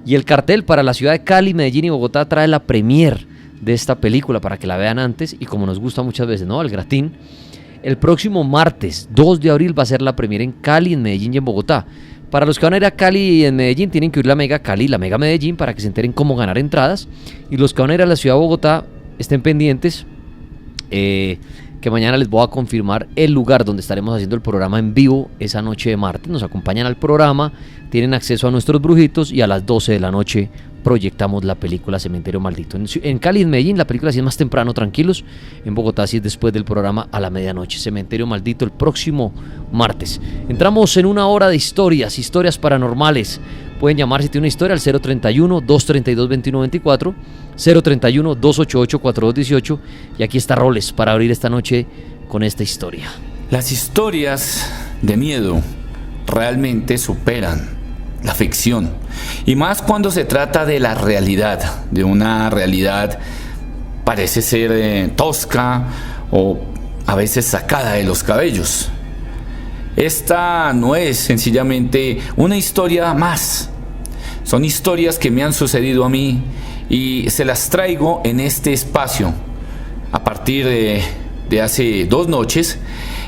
A: Y el cartel para la ciudad de Cali, Medellín y Bogotá trae la premier de esta película para que la vean antes, y como nos gusta muchas veces, ¿no?, al gratín. El próximo martes 2 de abril va a ser la premier en Cali, en Medellín y en Bogotá. Para los que van a ir a Cali y en Medellín, tienen que ir la Mega Cali y la Mega Medellín para que se enteren cómo ganar entradas. Y los que van a ir a la ciudad de Bogotá, estén pendientes, que mañana les voy a confirmar el lugar donde estaremos haciendo el programa en vivo esa noche de martes. Nos acompañan al programa, tienen acceso a nuestros brujitos, y a las 12 de la noche proyectamos la película Cementerio Maldito. En Cali y en Medellín la película sí es más temprano, tranquilos. En Bogotá sí es después del programa a la medianoche. Cementerio Maldito el próximo martes. Entramos en una hora de historias paranormales. Pueden llamar si tiene una historia al 031-232-2124, 031-288-4218. Y aquí está Roles para abrir esta noche con esta historia.
Q: Las historias de miedo realmente superan la ficción, y más cuando se trata de la realidad, de una realidad parece ser tosca o a veces sacada de los cabellos. Esta no es sencillamente una historia más, son historias que me han sucedido a mí y se las traigo en este espacio a partir de hace 2 noches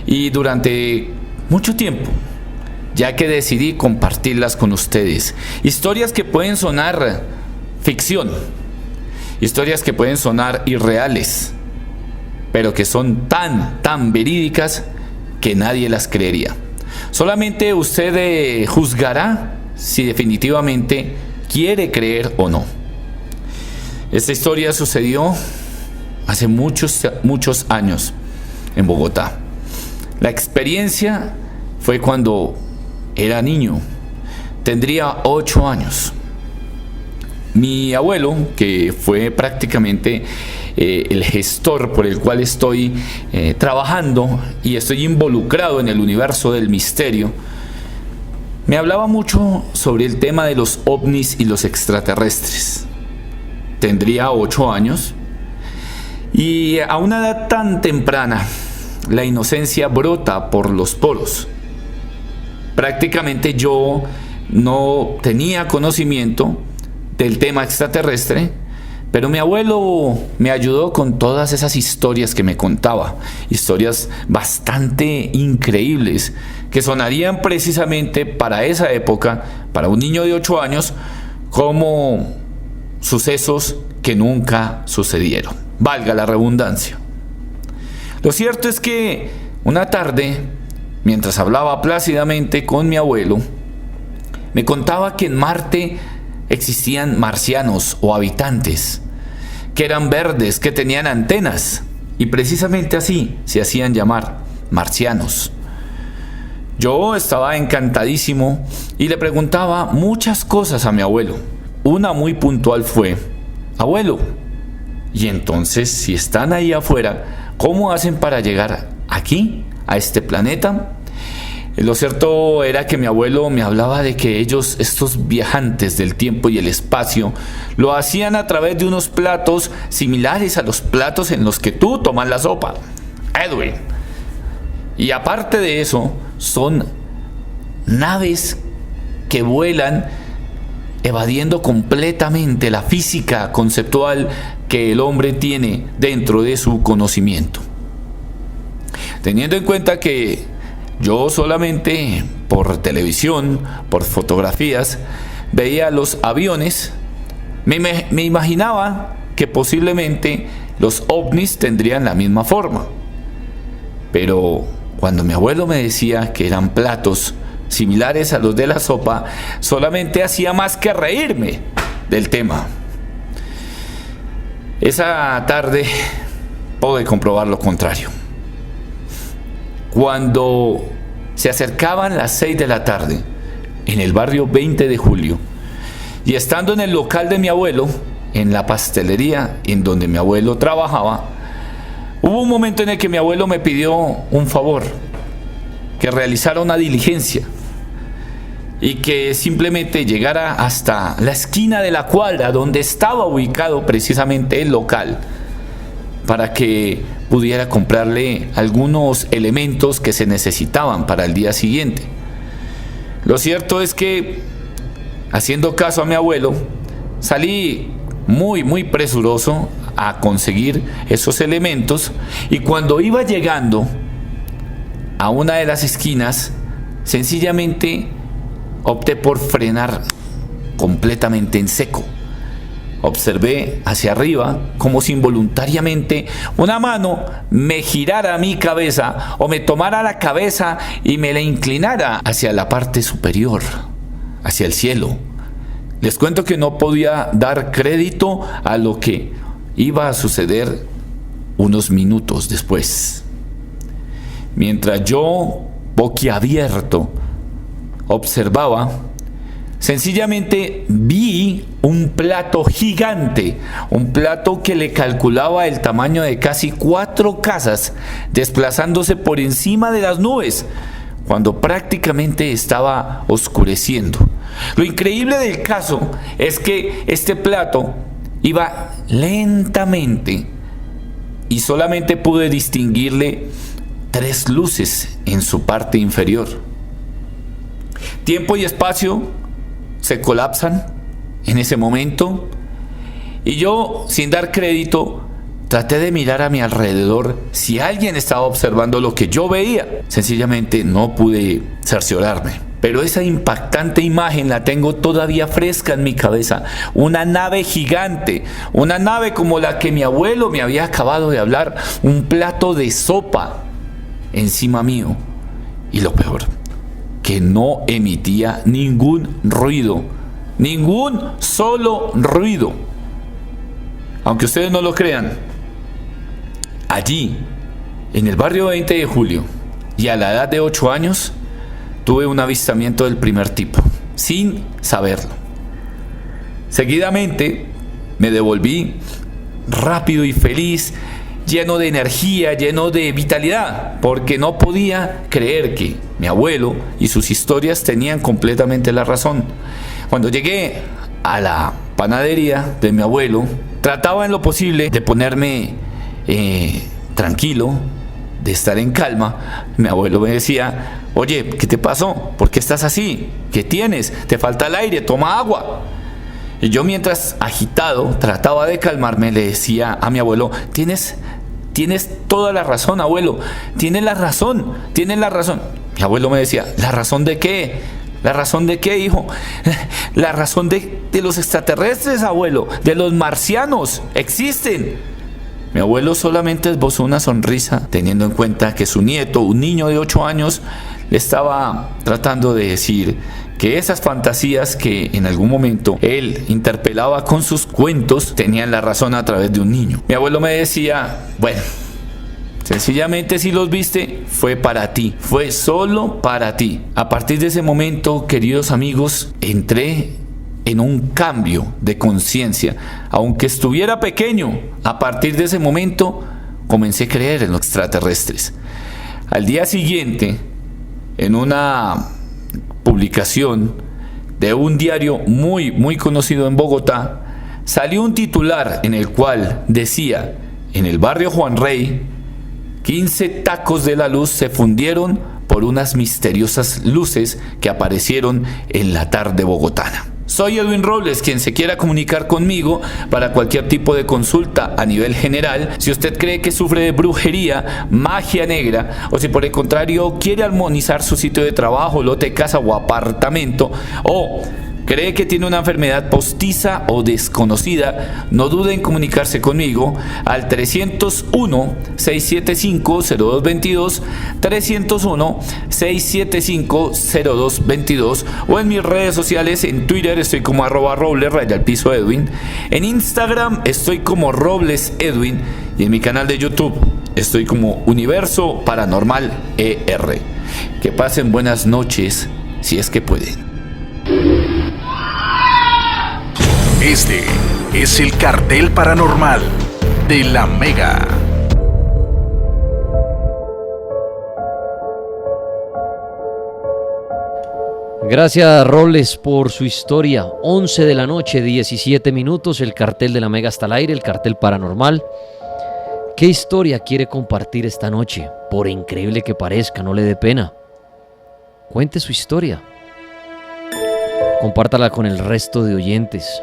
Q: y durante mucho tiempo, ya que decidí compartirlas con ustedes. Historias que pueden sonar ficción, historias que pueden sonar irreales, pero que son tan verídicas que nadie las creería. Solamente usted juzgará si definitivamente quiere creer o no. Esta historia sucedió hace muchos años en Bogotá. La experiencia fue cuando era niño, tendría 8 años. Mi abuelo, que fue prácticamente el gestor por el cual estoy trabajando y estoy involucrado en el universo del misterio, me hablaba mucho sobre el tema de los ovnis y los extraterrestres. Tendría 8 años y a una edad tan temprana la inocencia brota por los poros. Prácticamente yo no tenía conocimiento del tema extraterrestre, pero mi abuelo me ayudó con todas esas historias que me contaba, historias bastante increíbles que sonarían precisamente para esa época, para un niño de 8 años, como sucesos que nunca sucedieron, valga la redundancia. Lo cierto es que una tarde, mientras hablaba plácidamente con mi abuelo, me contaba que en Marte existían marcianos o habitantes, que eran verdes, que tenían antenas, y precisamente así se hacían llamar, marcianos. Yo estaba encantadísimo y le preguntaba muchas cosas a mi abuelo. Una muy puntual fue: abuelo, y entonces si están ahí afuera, ¿cómo hacen para llegar aquí, a este planeta? Lo cierto era que mi abuelo me hablaba de que ellos, estos viajantes del tiempo y el espacio, lo hacían a través de unos platos similares a los platos en los que tú tomas la sopa, Edwin. Y aparte de eso, son naves que vuelan evadiendo completamente la física conceptual que el hombre tiene dentro de su conocimiento. Teniendo en cuenta que yo solamente por televisión, por fotografías, veía los aviones, Me imaginaba que posiblemente los ovnis tendrían la misma forma. Pero cuando mi abuelo me decía que eran platos similares a los de la sopa, solamente hacía más que reírme del tema. Esa tarde pude comprobar lo contrario. Cuando se acercaban las 6 de la tarde, en el barrio 20 de Julio, y estando en el local de mi abuelo, en la pastelería en donde mi abuelo trabajaba, hubo un momento en el que mi abuelo me pidió un favor, que realizara una diligencia y que simplemente llegara hasta la esquina de la cuadra donde estaba ubicado precisamente el local, para que pudiera comprarle algunos elementos que se necesitaban para el día siguiente. Lo cierto es que, haciendo caso a mi abuelo, salí muy presuroso a conseguir esos elementos, y cuando iba llegando a una de las esquinas, sencillamente opté por frenar completamente en seco. Observé hacia arriba como si involuntariamente una mano me girara mi cabeza o me tomara la cabeza y me la inclinara hacia la parte superior, hacia el cielo. Les cuento que no podía dar crédito a lo que iba a suceder unos minutos después. Mientras yo, boquiabierto, observaba, sencillamente vi un plato gigante, un plato que le calculaba el tamaño de casi 4 casas, desplazándose por encima de las nubes, cuando prácticamente estaba oscureciendo. Lo increíble del caso es que este plato iba lentamente y solamente pude distinguirle 3 luces en su parte inferior. Tiempo y espacio se colapsan en ese momento, y yo, sin dar crédito, traté de mirar a mi alrededor si alguien estaba observando lo que yo veía. Sencillamente no pude cerciorarme, pero esa impactante imagen la tengo todavía fresca en mi cabeza. Una nave gigante, una nave como la que mi abuelo me había acabado de hablar, un plato de sopa encima mío, y lo peor, que no emitía ningún ruido, ningún solo ruido. Aunque ustedes no lo crean, allí, en el barrio 20 de Julio, y a la edad de 8 años, tuve un avistamiento del primer tipo, sin saberlo. Seguidamente me devolví rápido y feliz, lleno de energía, lleno de vitalidad, porque no podía creer que mi abuelo y sus historias tenían completamente la razón. Cuando llegué a la panadería de mi abuelo, trataba en lo posible de ponerme tranquilo, de estar en calma. Mi abuelo me decía: oye, ¿qué te pasó? ¿Por qué estás así? ¿Qué tienes? ¿Te falta el aire? Toma agua. Y yo, mientras agitado trataba de calmarme, le decía a mi abuelo: Tienes toda la razón, abuelo. Tienes la razón. Mi abuelo me decía: ¿la razón de qué? ¿La razón de qué, hijo? La razón de los extraterrestres, abuelo. De los marcianos. Existen. Mi abuelo solamente esbozó una sonrisa, teniendo en cuenta que su nieto, un niño de 8 años, le estaba tratando de decir que esas fantasías que en algún momento él interpelaba con sus cuentos tenían la razón a través de un niño. Mi abuelo me decía: bueno, sencillamente si los viste, fue para ti, fue solo para ti. A partir de ese momento, queridos amigos, entré en un cambio de conciencia. Aunque estuviera pequeño, a partir de ese momento comencé a creer en los extraterrestres. Al día siguiente, en una publicación de un diario muy conocido en Bogotá, salió un titular en el cual decía: en el barrio Juan Rey, 15 tacos de la luz se fundieron por unas misteriosas luces que aparecieron en la tarde bogotana. Soy Edwin Robles, quien se quiera comunicar conmigo para cualquier tipo de consulta a nivel general. Si usted cree que sufre de brujería, magia negra, o si por el contrario quiere armonizar su sitio de trabajo, lote, casa o apartamento, o ¿Cree que tiene una enfermedad postiza o desconocida? No dude en comunicarse conmigo al 301-675-0222, 301-675-0222 o en mis redes sociales. En Twitter estoy como @Robles_Edwin, en Instagram estoy como Robles Edwin y en mi canal de YouTube estoy como Universo Paranormal ER. Que pasen buenas noches si es que pueden.
K: Este es el Cartel Paranormal de la Mega.
A: Gracias, Robles, por su historia. 11 de la noche, 17 minutos, el Cartel de la Mega está al aire, el Cartel Paranormal. ¿Qué historia quiere compartir esta noche? Por increíble que parezca, no le dé pena. Cuente su historia. Compártala con el resto de oyentes.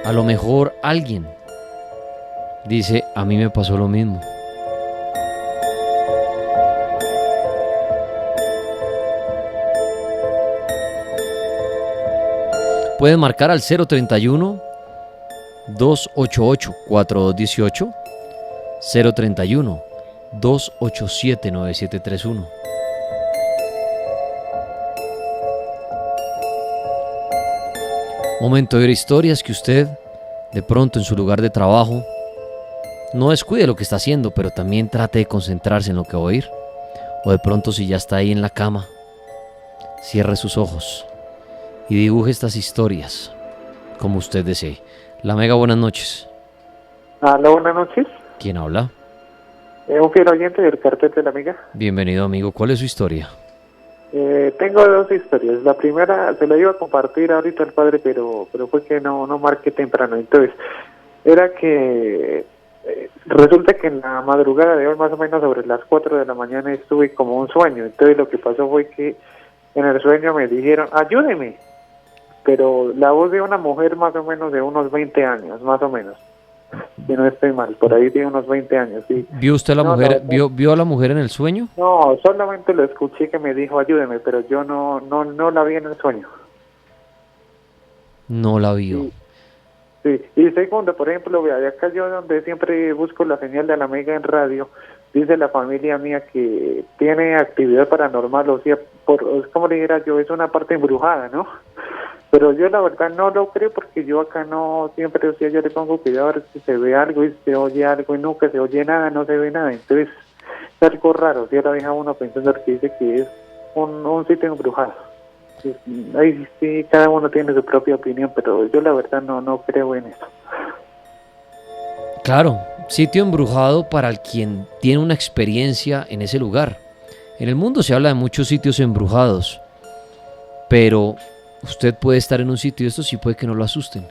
A: A lo mejor alguien dice, a mí me pasó lo mismo. Pueden marcar al 031-288-4218, 031-287-9731. Momento de ver historias que usted, de pronto en su lugar de trabajo, no descuide lo que está haciendo, pero también trate de concentrarse en lo que va a oír. O de pronto, si ya está ahí en la cama, cierre sus ojos y dibuje estas historias como usted desee. La Mega, buenas noches.
R: Hola, buenas noches.
A: ¿Quién habla?
R: Un fiel oyente del Cartel de la Mega.
A: Bienvenido, amigo. ¿Cuál es su historia?
R: Tengo dos historias. La primera se la iba a compartir ahorita al padre, pero fue que no marqué temprano. Entonces, era que resulta que en la madrugada de hoy, más o menos sobre las 4 de la mañana, estuve como un sueño. Entonces lo que pasó fue que en el sueño me dijeron, ayúdeme. Pero la voz de una mujer más o menos de unos 20 años, más o menos. Si no estoy mal, por ahí tiene unos 20 años, sí.
A: ¿Vio usted a la mujer? ¿Vio a la mujer en el sueño?
R: No, solamente lo escuché que me dijo ayúdeme, pero yo no la vi en el sueño.
A: No la vio.
R: Sí. Y segundo, por ejemplo, de acá yo donde siempre busco la señal de la Mega en radio, dice la familia mía que tiene actividad paranormal, o sea, como le dijera yo, es una parte embrujada, ¿no? Pero yo la verdad no lo creo porque yo acá no, siempre, o sea, yo le pongo cuidado a ver si se ve algo y se oye algo y nunca se oye nada, no se ve nada. Entonces es algo raro, si ahora deja uno pensando que dice que es un sitio embrujado. Ahí sí, cada uno tiene su propia opinión, pero yo la verdad no creo en eso.
A: Claro, sitio embrujado para el quien tiene una experiencia en ese lugar. En el mundo se habla de muchos sitios embrujados, pero usted puede estar en un sitio, esto sí puede que no lo asusten,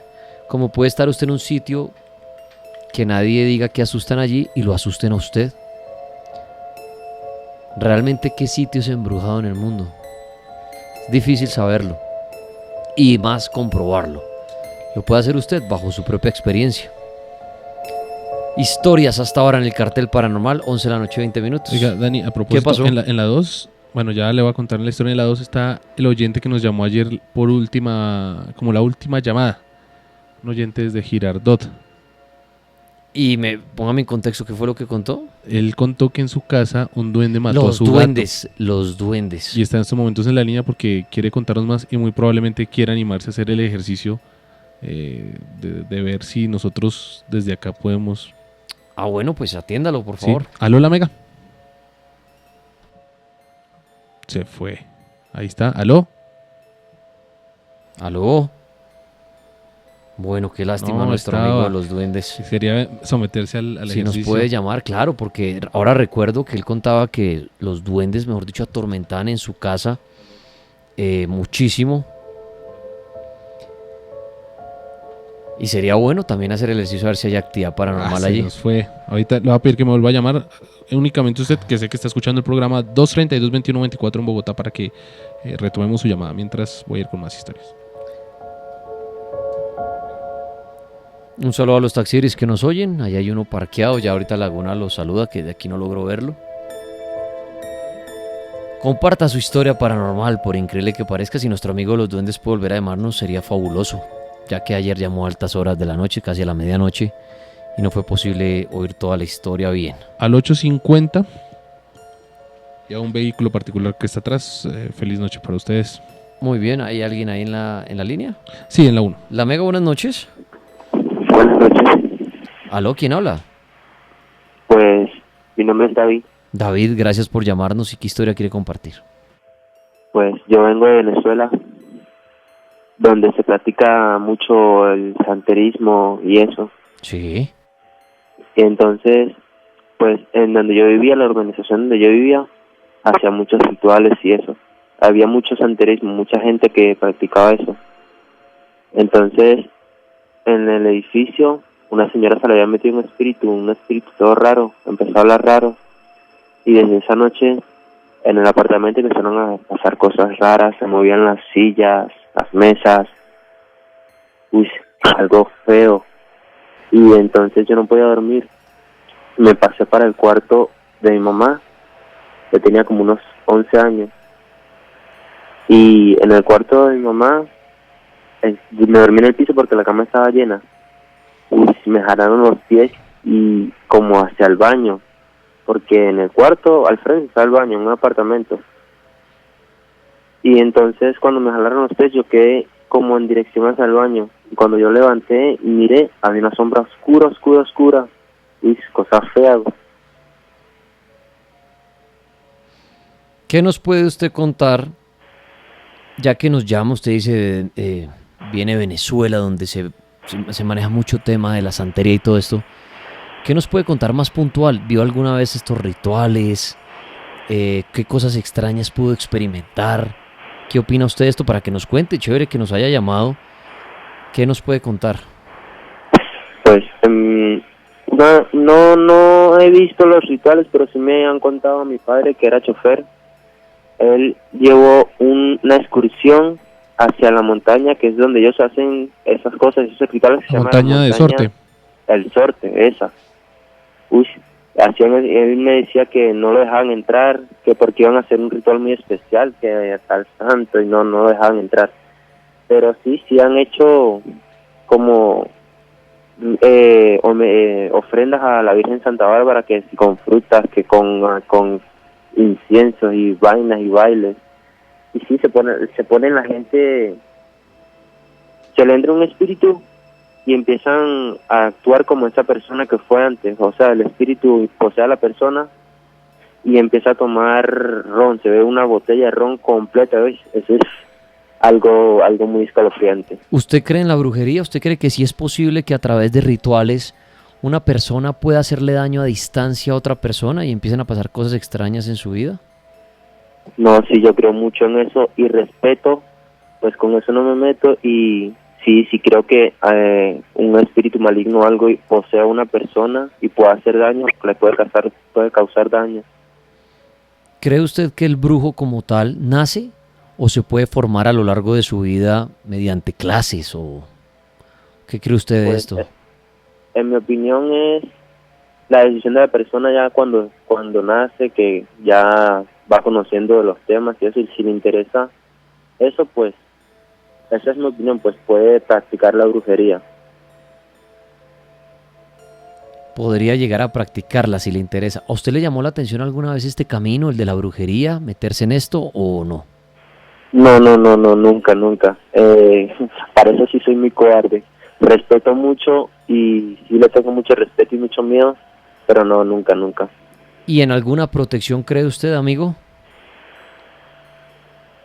A: como puede estar usted en un sitio que nadie diga que asustan allí y lo asusten a usted. Realmente, ¿qué sitio es embrujado en el mundo? Es difícil saberlo y más comprobarlo. Lo puede hacer usted bajo su propia experiencia. Historias hasta ahora en el Cartel Paranormal, 11 de la noche, 20 minutos.
B: Oiga, Dani, a propósito,
A: ¿qué pasó?
B: En la 2, bueno, ya le voy a contar la historia. En la 2 está el oyente que nos llamó ayer por como la última llamada. Un oyente desde Girardot.
A: Y póngame en contexto, ¿qué fue lo que contó?
B: Él contó que en su casa un duende mató a su gato.
A: Los duendes.
B: Y está en estos momentos en la línea porque quiere contarnos más y muy probablemente quiera animarse a hacer el ejercicio de ver si nosotros desde acá podemos...
A: Ah, bueno, pues atiéndalo, por favor.
B: Sí. ¿Aló, la Mega? Se fue. Ahí está. ¿Aló?
A: ¿Aló? Bueno, qué lástima nuestro amigo de los duendes.
B: Quería someterse al
A: si
B: ejercicio.
A: Nos puede llamar, claro, porque ahora recuerdo que él contaba que los duendes, mejor dicho, atormentaban en su casa muchísimo. Y sería bueno también hacer el ejercicio a ver si hay actividad paranormal allí.
B: Se nos fue. Ahorita le voy a pedir que me vuelva a llamar. Únicamente usted, que sé que está escuchando el programa 232-2124 en Bogotá, para que retomemos su llamada mientras voy a ir con más historias.
A: Un saludo a los taxistas que nos oyen. Ahí hay uno parqueado. Ya ahorita Laguna los saluda, que de aquí no logro verlo. Comparta su historia paranormal, por increíble que parezca. Si nuestro amigo los duendes puede volver a llamarnos, sería fabuloso, ya que ayer llamó a altas horas de la noche, casi a la medianoche, y no fue posible oír toda la historia bien.
B: Al 8:50, ya un vehículo particular que está atrás. Feliz noche para ustedes.
A: Muy bien, ¿hay alguien ahí en la línea?
B: Sí, en la 1.
A: La Mega, buenas noches.
S: Buenas noches.
A: ¿Aló? ¿Quién habla?
S: Pues mi nombre es David.
A: David, gracias por llamarnos. ¿Y qué historia quiere compartir?
S: Pues yo vengo de Venezuela, donde se practica mucho el santerismo y eso.
A: Sí.
S: Y entonces, pues en donde yo vivía, la organización donde yo vivía, hacía muchos rituales y eso. Había mucho santerismo, mucha gente que practicaba eso. Entonces, en el edificio, una señora se le había metido un espíritu todo raro, empezó a hablar raro. Y desde esa noche, en el apartamento empezaron a pasar cosas raras, se movían las sillas, las mesas, algo feo. Y entonces yo no podía dormir. Me pasé para el cuarto de mi mamá, que tenía como unos 11 años. Y en el cuarto de mi mamá, me dormí en el piso porque la cama estaba llena. Me jalaron los pies y como hacia el baño, porque en el cuarto al frente está el baño, en un apartamento. Y entonces cuando me jalaron los pies yo quedé como en dirección hacia el baño. Y cuando yo levanté y miré, había una sombra oscura. Cosa fea.
A: ¿Qué nos puede usted contar? Ya que nos llama, usted dice, viene de Venezuela, donde se maneja mucho tema de la santería y todo esto. ¿Qué nos puede contar más puntual? ¿Vio alguna vez estos rituales? ¿Qué cosas extrañas pudo experimentar? ¿Qué opina usted de esto? Para que nos cuente, chévere que nos haya llamado. ¿Qué nos puede contar?
S: Pues no he visto los rituales, pero sí me han contado a mi padre, que era chofer. Él llevó una excursión hacia la montaña, que es donde ellos hacen esas cosas, esos rituales que se llaman
B: Montaña de Sorte.
S: El Sorte, esa. Él me decía que no lo dejaban entrar, que porque iban a hacer un ritual muy especial, que tal santo, y no lo dejaban entrar. Pero sí han hecho como ofrendas a la Virgen Santa Bárbara, que con frutas, que con inciensos y vainas y bailes. Y sí, se pone la gente, se le entra un espíritu y empiezan a actuar como esa persona que fue antes. O sea, el espíritu posee a la persona y empieza a tomar ron. Se ve una botella de ron completa, ¿ves? Eso es algo muy escalofriante.
A: ¿Usted cree en la brujería? ¿Usted cree que sí es posible que a través de rituales una persona pueda hacerle daño a distancia a otra persona y empiecen a pasar cosas extrañas en su vida?
S: No, sí, yo creo mucho en eso y respeto, pues con eso no me meto. Y sí creo que un espíritu maligno o algo posee a una persona y puede hacer daño, le puede causar daño.
A: ¿Cree usted que el brujo como tal nace o se puede formar a lo largo de su vida mediante clases? ¿O qué cree usted de esto?
S: En mi opinión es la decisión de la persona ya cuando nace, que ya va conociendo de los temas y eso, y si le interesa eso, pues esa es mi opinión, pues puede practicar la brujería.
A: Podría llegar a practicarla si le interesa. ¿A usted le llamó la atención alguna vez este camino, el de la brujería, meterse en esto o no?
S: No, nunca. Para eso sí soy muy cobarde. Respeto mucho y sí le tengo mucho respeto y mucho miedo, pero no, nunca.
A: ¿Y en alguna protección cree usted, amigo?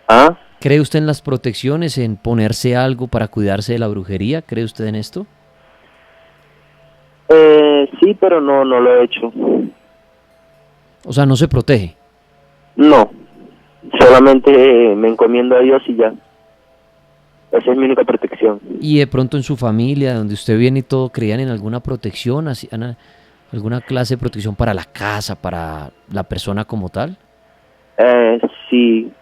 S: ¿Ah?
A: ¿Cree usted en las protecciones, en ponerse algo para cuidarse de la brujería? ¿Cree usted en esto?
S: Sí, pero no lo he hecho.
A: O sea, ¿no se protege?
S: No, solamente me encomiendo a Dios y ya. Esa es mi única protección.
A: ¿Y de pronto en su familia, donde usted viene y todo, creían en alguna protección, alguna clase de protección para la casa, para la persona como tal?
S: Sí,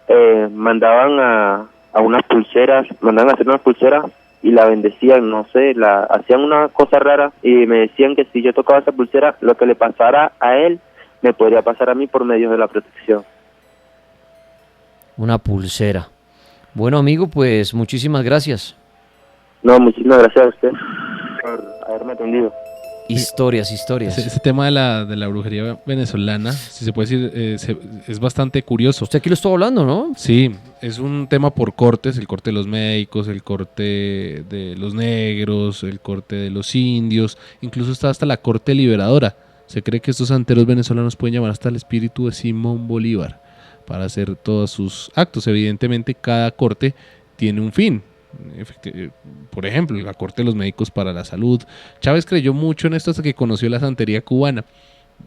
S: mandaban a unas pulseras, mandaban a hacer unas pulseras y la bendecían, no sé, hacían una cosa rara y me decían que si yo tocaba esa pulsera, lo que le pasara a él me podría pasar a mí por medio de la protección.
A: Una pulsera. Bueno, amigo, pues muchísimas gracias.
S: No, muchísimas gracias a usted por haberme atendido.
A: Historias.
B: Ese tema de la brujería venezolana, si se puede decir, es bastante curioso.
A: Usted aquí lo estuvo hablando, ¿no?
B: Sí, es un tema por cortes, el corte de los médicos, el corte de los negros, el corte de los indios, incluso está hasta la corte liberadora. Se cree que estos santeros venezolanos pueden llamar hasta el espíritu de Simón Bolívar para hacer todos sus actos. Evidentemente cada corte tiene un fin. Por ejemplo, la corte de los médicos para la salud. Chávez creyó mucho en esto hasta que conoció la santería cubana.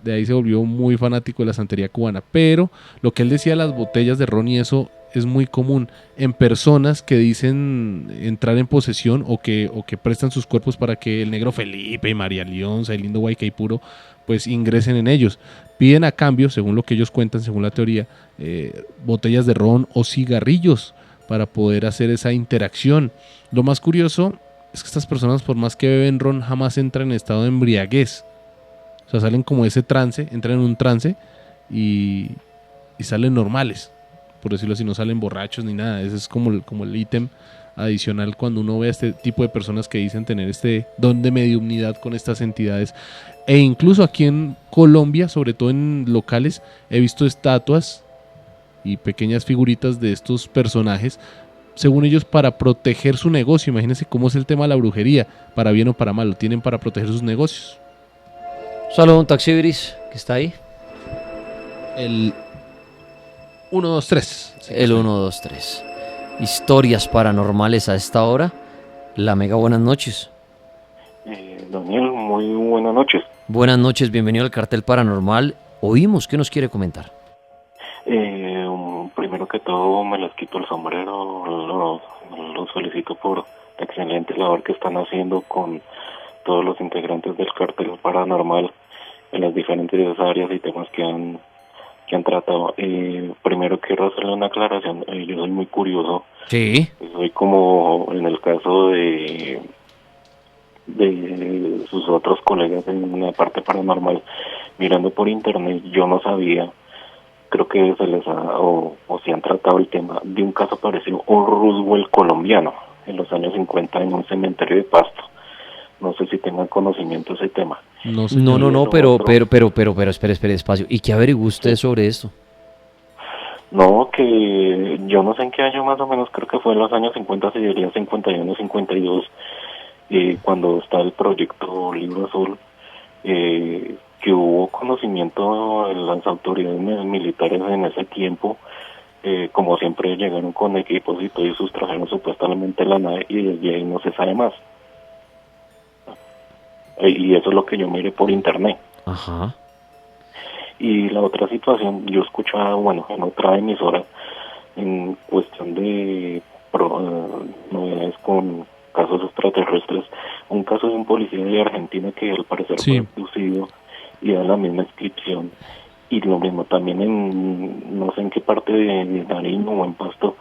B: De ahí se volvió muy fanático de la santería cubana. Pero lo que él decía de las botellas de ron y eso es muy común en personas que dicen entrar en posesión o que prestan sus cuerpos para que el negro Felipe, María Leonza, el lindo Guaycaipuro pues ingresen en ellos. Piden a cambio, según lo que ellos cuentan, según la teoría, botellas de ron o cigarrillos para poder hacer esa interacción. Lo más curioso es que estas personas, por más que beben ron, jamás entran en estado de embriaguez. O sea, salen como ese trance, entran en un trance y salen normales, por decirlo así, no salen borrachos ni nada. Ese es como el ítem adicional cuando uno ve a este tipo de personas que dicen tener este don de mediumnidad con estas entidades. E incluso aquí en Colombia, sobre todo en locales, he visto estatuas y pequeñas figuritas de estos personajes, según ellos, para proteger su negocio. Imagínense cómo es el tema de la brujería, para bien o para mal, lo tienen para proteger sus negocios.
A: Saludos, un taxibiris que está ahí.
B: El 123.
A: El 123. Historias paranormales a esta hora. La Mega, buenas noches.
T: Daniel, muy buenas noches.
A: Buenas noches, bienvenido al Cartel Paranormal. Oímos, ¿qué nos quiere comentar?
T: Primero que todo, me les quito el sombrero, los felicito por la excelente labor que están haciendo con todos los integrantes del Cartel Paranormal en las diferentes áreas y temas que han tratado. Primero quiero hacerle una aclaración. Yo soy muy curioso.
A: Sí.
T: Soy como en el caso de sus otros colegas en la parte paranormal. Mirando por internet, yo no sabía, creo que se les ha, o si han tratado el tema de un caso parecido, un Roswell colombiano en los años 50 en un cementerio de Pasto. No sé si tengan conocimiento de ese tema.
A: No, pero espere despacio. ¿Y qué averiguó usted sobre esto?
T: No, que yo no sé en qué año más o menos, creo que fue en los años 50, se diría 51, 52, cuando está el proyecto Libro Azul, que hubo conocimiento en las autoridades militares en ese tiempo. Como siempre llegaron con equipos y todo y sustrajeron supuestamente la nave y desde ahí no se sabe más. Y eso es lo que yo miré por internet.
A: Ajá.
T: Y la otra situación, yo escuchaba, en otra emisora, en cuestión de novedades con casos extraterrestres, un caso de un policía de Argentina que al parecer fue abducido y da la misma inscripción. Y lo mismo también en, no sé en qué parte de Nariño o en Pasto,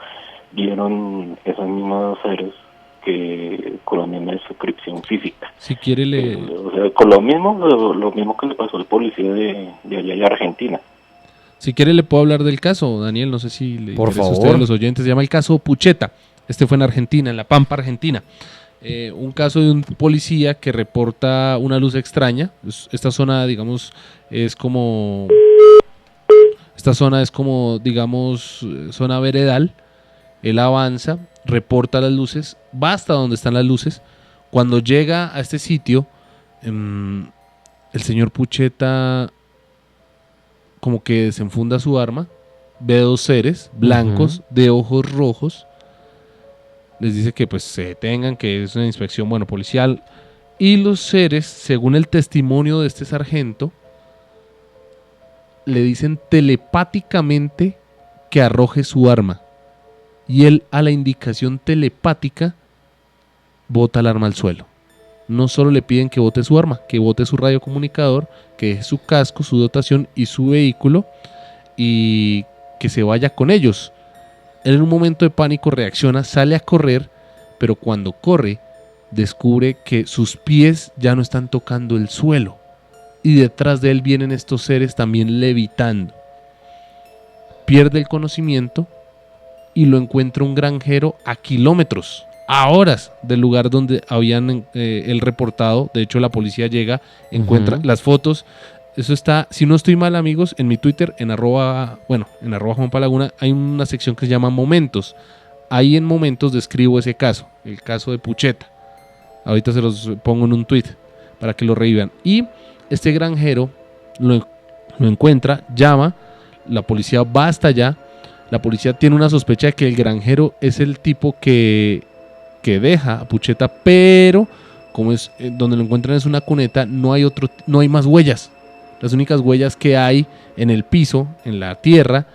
T: vieron esas mismas seres que con la misma descripción física.
B: Si quiere
T: o sea, con lo mismo que le pasó al policía de allá de Argentina.
B: Si quiere le puedo hablar del caso, Daniel, no sé si le
A: Por
B: interesa a
A: favor.
B: usted, a los oyentes. Se llama el caso Pucheta. Este fue en Argentina, en La Pampa, Argentina. Un caso de un policía que reporta una luz extraña. Esta zona, digamos, es como... digamos, zona veredal. Él avanza, reporta las luces, va hasta donde están las luces. Cuando llega a este sitio, el señor Pucheta como que desenfunda su arma, ve dos seres blancos de ojos rojos, les dice que pues se detengan, que es una inspección policial, y los seres, según el testimonio de este sargento, le dicen telepáticamente que arroje su arma. Y él, a la indicación telepática, bota el arma al suelo. No solo le piden que bote su arma, que bote su radiocomunicador, que deje su casco, su dotación y su vehículo y que se vaya con ellos. Él en un momento de pánico reacciona, sale a correr, pero cuando corre descubre que sus pies ya no están tocando el suelo y detrás de él vienen estos seres también levitando. Pierde el conocimiento y lo encuentra un granjero a kilómetros, a horas del lugar donde habían él reportado. De hecho, la policía llega, encuentra las fotos. Eso está, si no estoy mal, amigos, en mi Twitter, en arroba Juan Palaguna, hay una sección que se llama Momentos. Ahí en Momentos describo ese caso, el caso de Pucheta. Ahorita se los pongo en un tweet para que lo revivan. Y este granjero lo encuentra, llama, la policía va hasta allá. La policía tiene una sospecha de que el granjero es el tipo que deja a Pucheta, pero como es donde lo encuentran es una cuneta, no hay más huellas. Las únicas huellas que hay en el piso, en la tierra,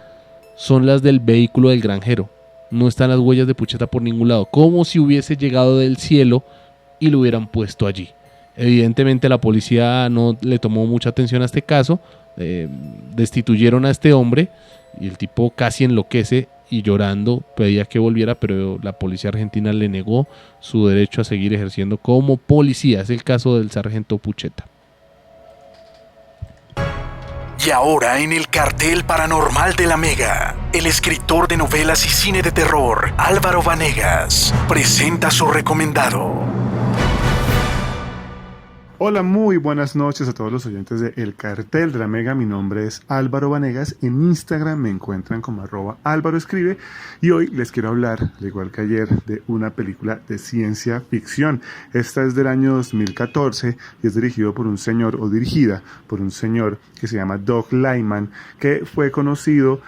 B: son las del vehículo del granjero. No están las huellas de Pucheta por ningún lado, como si hubiese llegado del cielo y lo hubieran puesto allí. Evidentemente la policía no le tomó mucha atención a este caso, destituyeron a este hombre y el tipo casi enloquece y llorando pedía que volviera, pero la policía argentina le negó su derecho a seguir ejerciendo como policía. Es el caso del sargento Pucheta.
K: Y ahora en el cartel paranormal de la Mega, el escritor de novelas y cine de terror, Álvaro Vanegas, presenta su recomendado.
U: Hola, muy buenas noches a todos los oyentes de El Cartel de la Mega. Mi nombre es Álvaro Vanegas. En Instagram me encuentran como @álvaroescribe. Y hoy les quiero hablar, al igual que ayer, de una película de ciencia ficción. Esta es del año 2014 y es dirigido por un señor, o dirigida por un señor que se llama Doug Liman, que fue conocido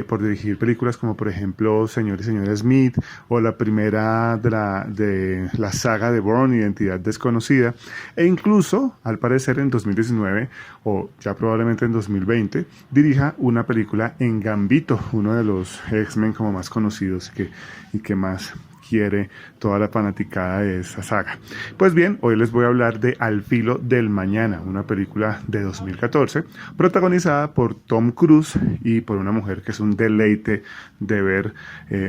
U: por dirigir películas como, por ejemplo, Señor y Señora Smith, o la primera de la saga de Bourne, Identidad Desconocida, e incluso, al parecer, en 2019 o ya probablemente en 2020, dirija una película en Gambito, uno de los X-Men como más conocidos y que más quiere toda la fanaticada de esa saga. Pues bien, hoy les voy a hablar de Al filo del mañana, una película de 2014 protagonizada por Tom Cruise y por una mujer que es un deleite de ver,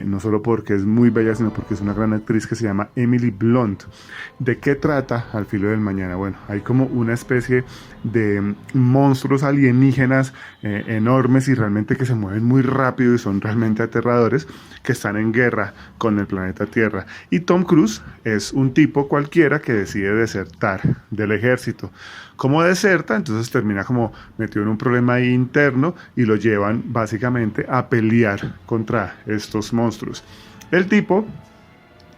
U: no solo porque es muy bella, sino porque es una gran actriz, que se llama Emily Blunt. ¿De qué trata Al filo del mañana? Bueno, hay como una especie de monstruos alienígenas enormes y realmente que se mueven muy rápido y son realmente aterradores, que están en guerra con el planeta Tierra. Y Tom Cruise es un tipo cualquiera que decide desertar del ejército. Como deserta, entonces termina como metido en un problema ahí interno y lo llevan básicamente a pelear contra estos monstruos. El tipo,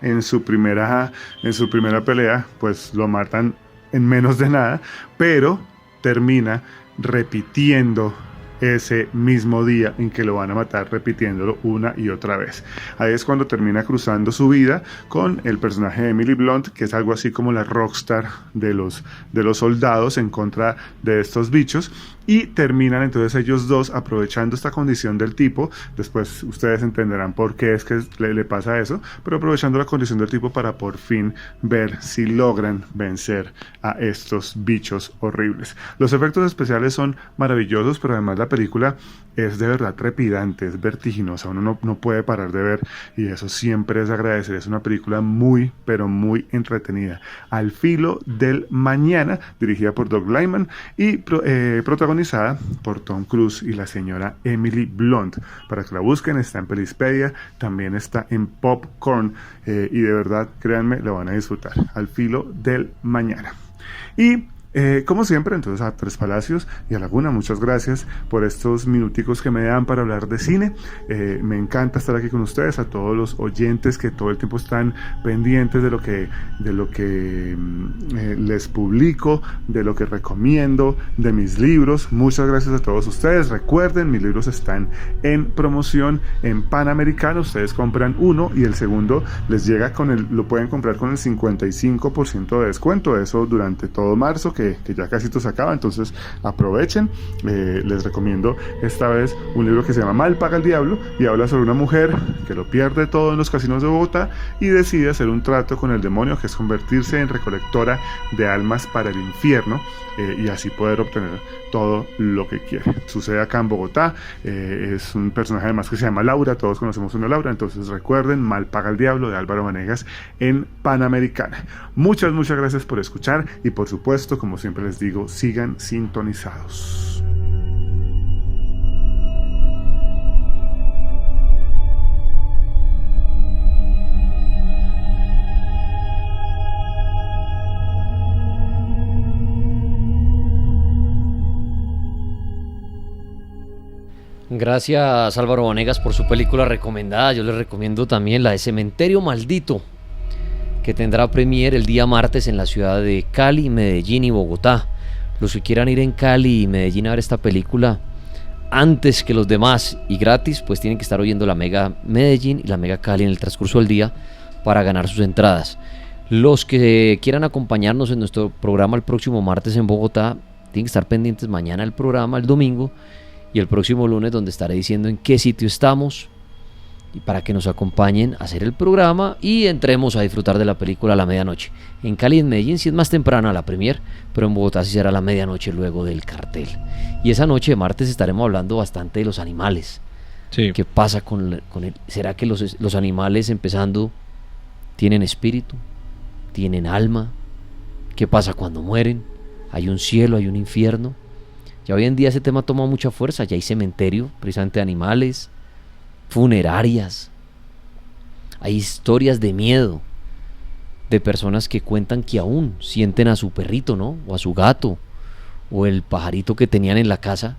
U: en su primera pelea, pues lo matan en menos de nada, pero termina repitiendo ese mismo día en que lo van a matar, repitiéndolo una y otra vez. Ahí es cuando termina cruzando su vida con el personaje de Emily Blunt, que es algo así como la rockstar de los soldados en contra de estos bichos, y terminan entonces ellos dos aprovechando esta condición del tipo. Después ustedes entenderán por qué es que le pasa eso, pero aprovechando la condición del tipo para por fin ver si logran vencer a estos bichos horribles. Los efectos especiales son maravillosos, pero además la película es de verdad trepidante, es vertiginosa, uno no puede parar de ver, y eso siempre es agradecer. Es una película muy, pero muy entretenida. Al filo del mañana, dirigida por Doug Liman y protagonizada por Tom Cruise y la señora Emily Blunt. Para que la busquen, está en Pelispedia, también está en Popcorn, y de verdad, créanme, lo van a disfrutar. Al filo del mañana. Y como siempre, entonces, a Tres Palacios y a Laguna, muchas gracias por estos minuticos que me dan para hablar de cine. Me encanta estar aquí con ustedes, a todos los oyentes que todo el tiempo están pendientes de lo que les publico, de lo que recomiendo, de mis libros. Muchas gracias a todos ustedes. Recuerden, mis libros están en promoción en Panamericano. Ustedes compran uno y el segundo les llega lo pueden comprar con el 55% de descuento. Eso durante todo marzo, que ya casi se acaba, entonces aprovechen. Les recomiendo esta vez un libro que se llama Mal paga el diablo, y habla sobre una mujer que lo pierde todo en los casinos de Bogotá y decide hacer un trato con el demonio, que es convertirse en recolectora de almas para el infierno, y así poder obtener todo lo que quiere. Sucede acá en Bogotá. Es un personaje además que se llama Laura, todos conocemos una Laura. Entonces recuerden, Mal paga el diablo, de Álvaro Vanegas, en Panamericana. Muchas gracias por escuchar, y por supuesto, como siempre les digo, sigan sintonizados.
A: Gracias Álvaro Vanegas por su película recomendada. Yo les recomiendo también la de Cementerio Maldito, que tendrá premier el día martes en la ciudad de Cali, Medellín y Bogotá. Los que quieran ir en Cali y Medellín a ver esta película antes que los demás y gratis, pues tienen que estar oyendo la Mega Medellín y la Mega Cali en el transcurso del día para ganar sus entradas. Los que quieran acompañarnos en nuestro programa el próximo martes en Bogotá, tienen que estar pendientes mañana del programa, el domingo, y el próximo lunes, donde estaré diciendo en qué sitio estamos y para que nos acompañen a hacer el programa y entremos a disfrutar de la película a la medianoche. En Cali y en Medellín sí es más temprana la premier, pero en Bogotá sí será a la medianoche luego del cartel. Y esa noche de martes estaremos hablando bastante de los animales.
B: Sí.
A: ¿Qué pasa con el? ¿Será que los animales, empezando, tienen espíritu? ¿Tienen alma? ¿Qué pasa cuando mueren? ¿Hay un cielo? ¿Hay un infierno? Ya hoy en día ese tema toma mucha fuerza. Ya hay cementerio, precisamente de animales, funerarias. Hay historias de miedo de personas que cuentan que aún sienten a su perrito, ¿no? O a su gato, o el pajarito que tenían en la casa,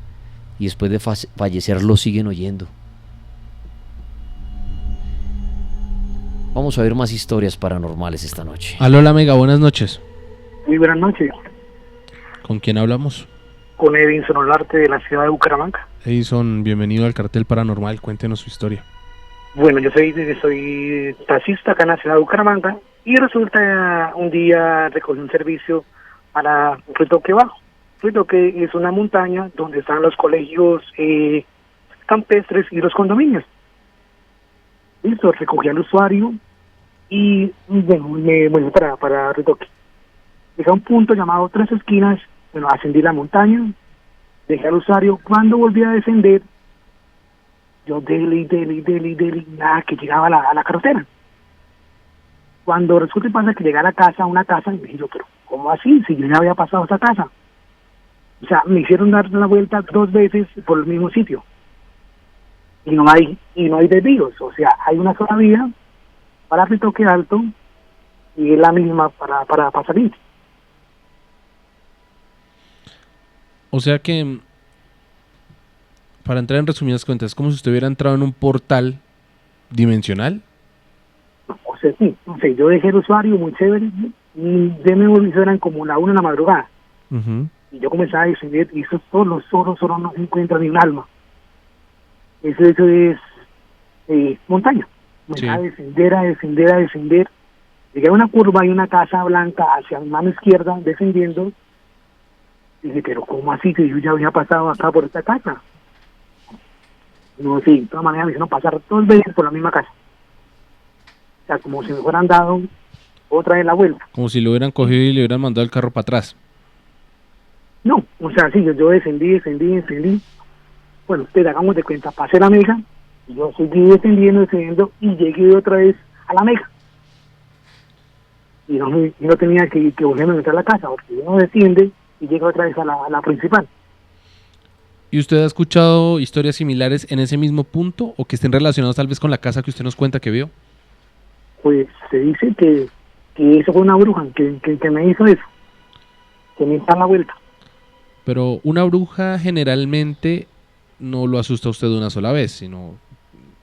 A: y después de fallecer lo siguen oyendo. Vamos a ver más historias paranormales esta noche.
B: Aló, la Mega, buenas noches.
I: Muy buenas noches.
B: ¿Con quién hablamos?
I: Con Edinson Olarte de la ciudad de Bucaramanga.
B: Edison, bienvenido al Cartel Paranormal, cuéntenos su historia.
I: Bueno, yo soy taxista acá en la ciudad de Bucaramanga y resulta un día recogí un servicio para Ritoque Bajo. Ritoque es una montaña donde están los colegios campestres y los condominios. Listo, recogí al usuario y bueno, me voy para Ritoque. Llegué a un punto llamado Tres Esquinas. Bueno, ascendí la montaña, dejé al usuario. Cuando volví a descender, yo dele, nada, que llegaba a la carretera. Cuando resulta y pasa que llegué a la casa, una casa, y me dije yo, pero ¿cómo así? Si yo ya había pasado esa casa. O sea, me hicieron dar la vuelta 2 veces por el mismo sitio. Y no hay desvíos, o sea, hay una sola vía para Ritoque Alto y es la misma para salir.
B: O sea que, para entrar en resumidas cuentas, es como si usted hubiera entrado en un portal dimensional.
I: O sea, sí, yo dejé el usuario muy chévere y de nuevo eran como la 1 de la madrugada. Y yo comencé a descender y eso solo no se encuentra ni un alma. Eso es montaña. Comencé a descender. Llegué a una curva y una casa blanca hacia mi mano izquierda descendiendo. Dije, pero ¿cómo así? Que yo ya había pasado acá por esta casa. No, sí, de todas maneras me hicieron pasar 2 veces por la misma casa. O sea, como si me fueran dado otra vez la vuelta.
B: Como si lo hubieran cogido y le hubieran mandado el carro para atrás.
I: No, o sea, sí, yo descendí. Bueno, ustedes hagamos de cuenta, pasé la Mega, y yo seguí descendiendo y llegué otra vez a la Mega. Y no tenía que volverme a meter a la casa, porque uno desciende y llega otra vez a la principal.
B: ¿Y usted ha escuchado historias similares en ese mismo punto o que estén relacionadas tal vez con la casa que usted nos cuenta que vio?
I: Pues se dice que eso fue una bruja que me hizo eso, que me hizo la vuelta.
B: Pero una bruja generalmente no lo asusta a usted una sola vez, sino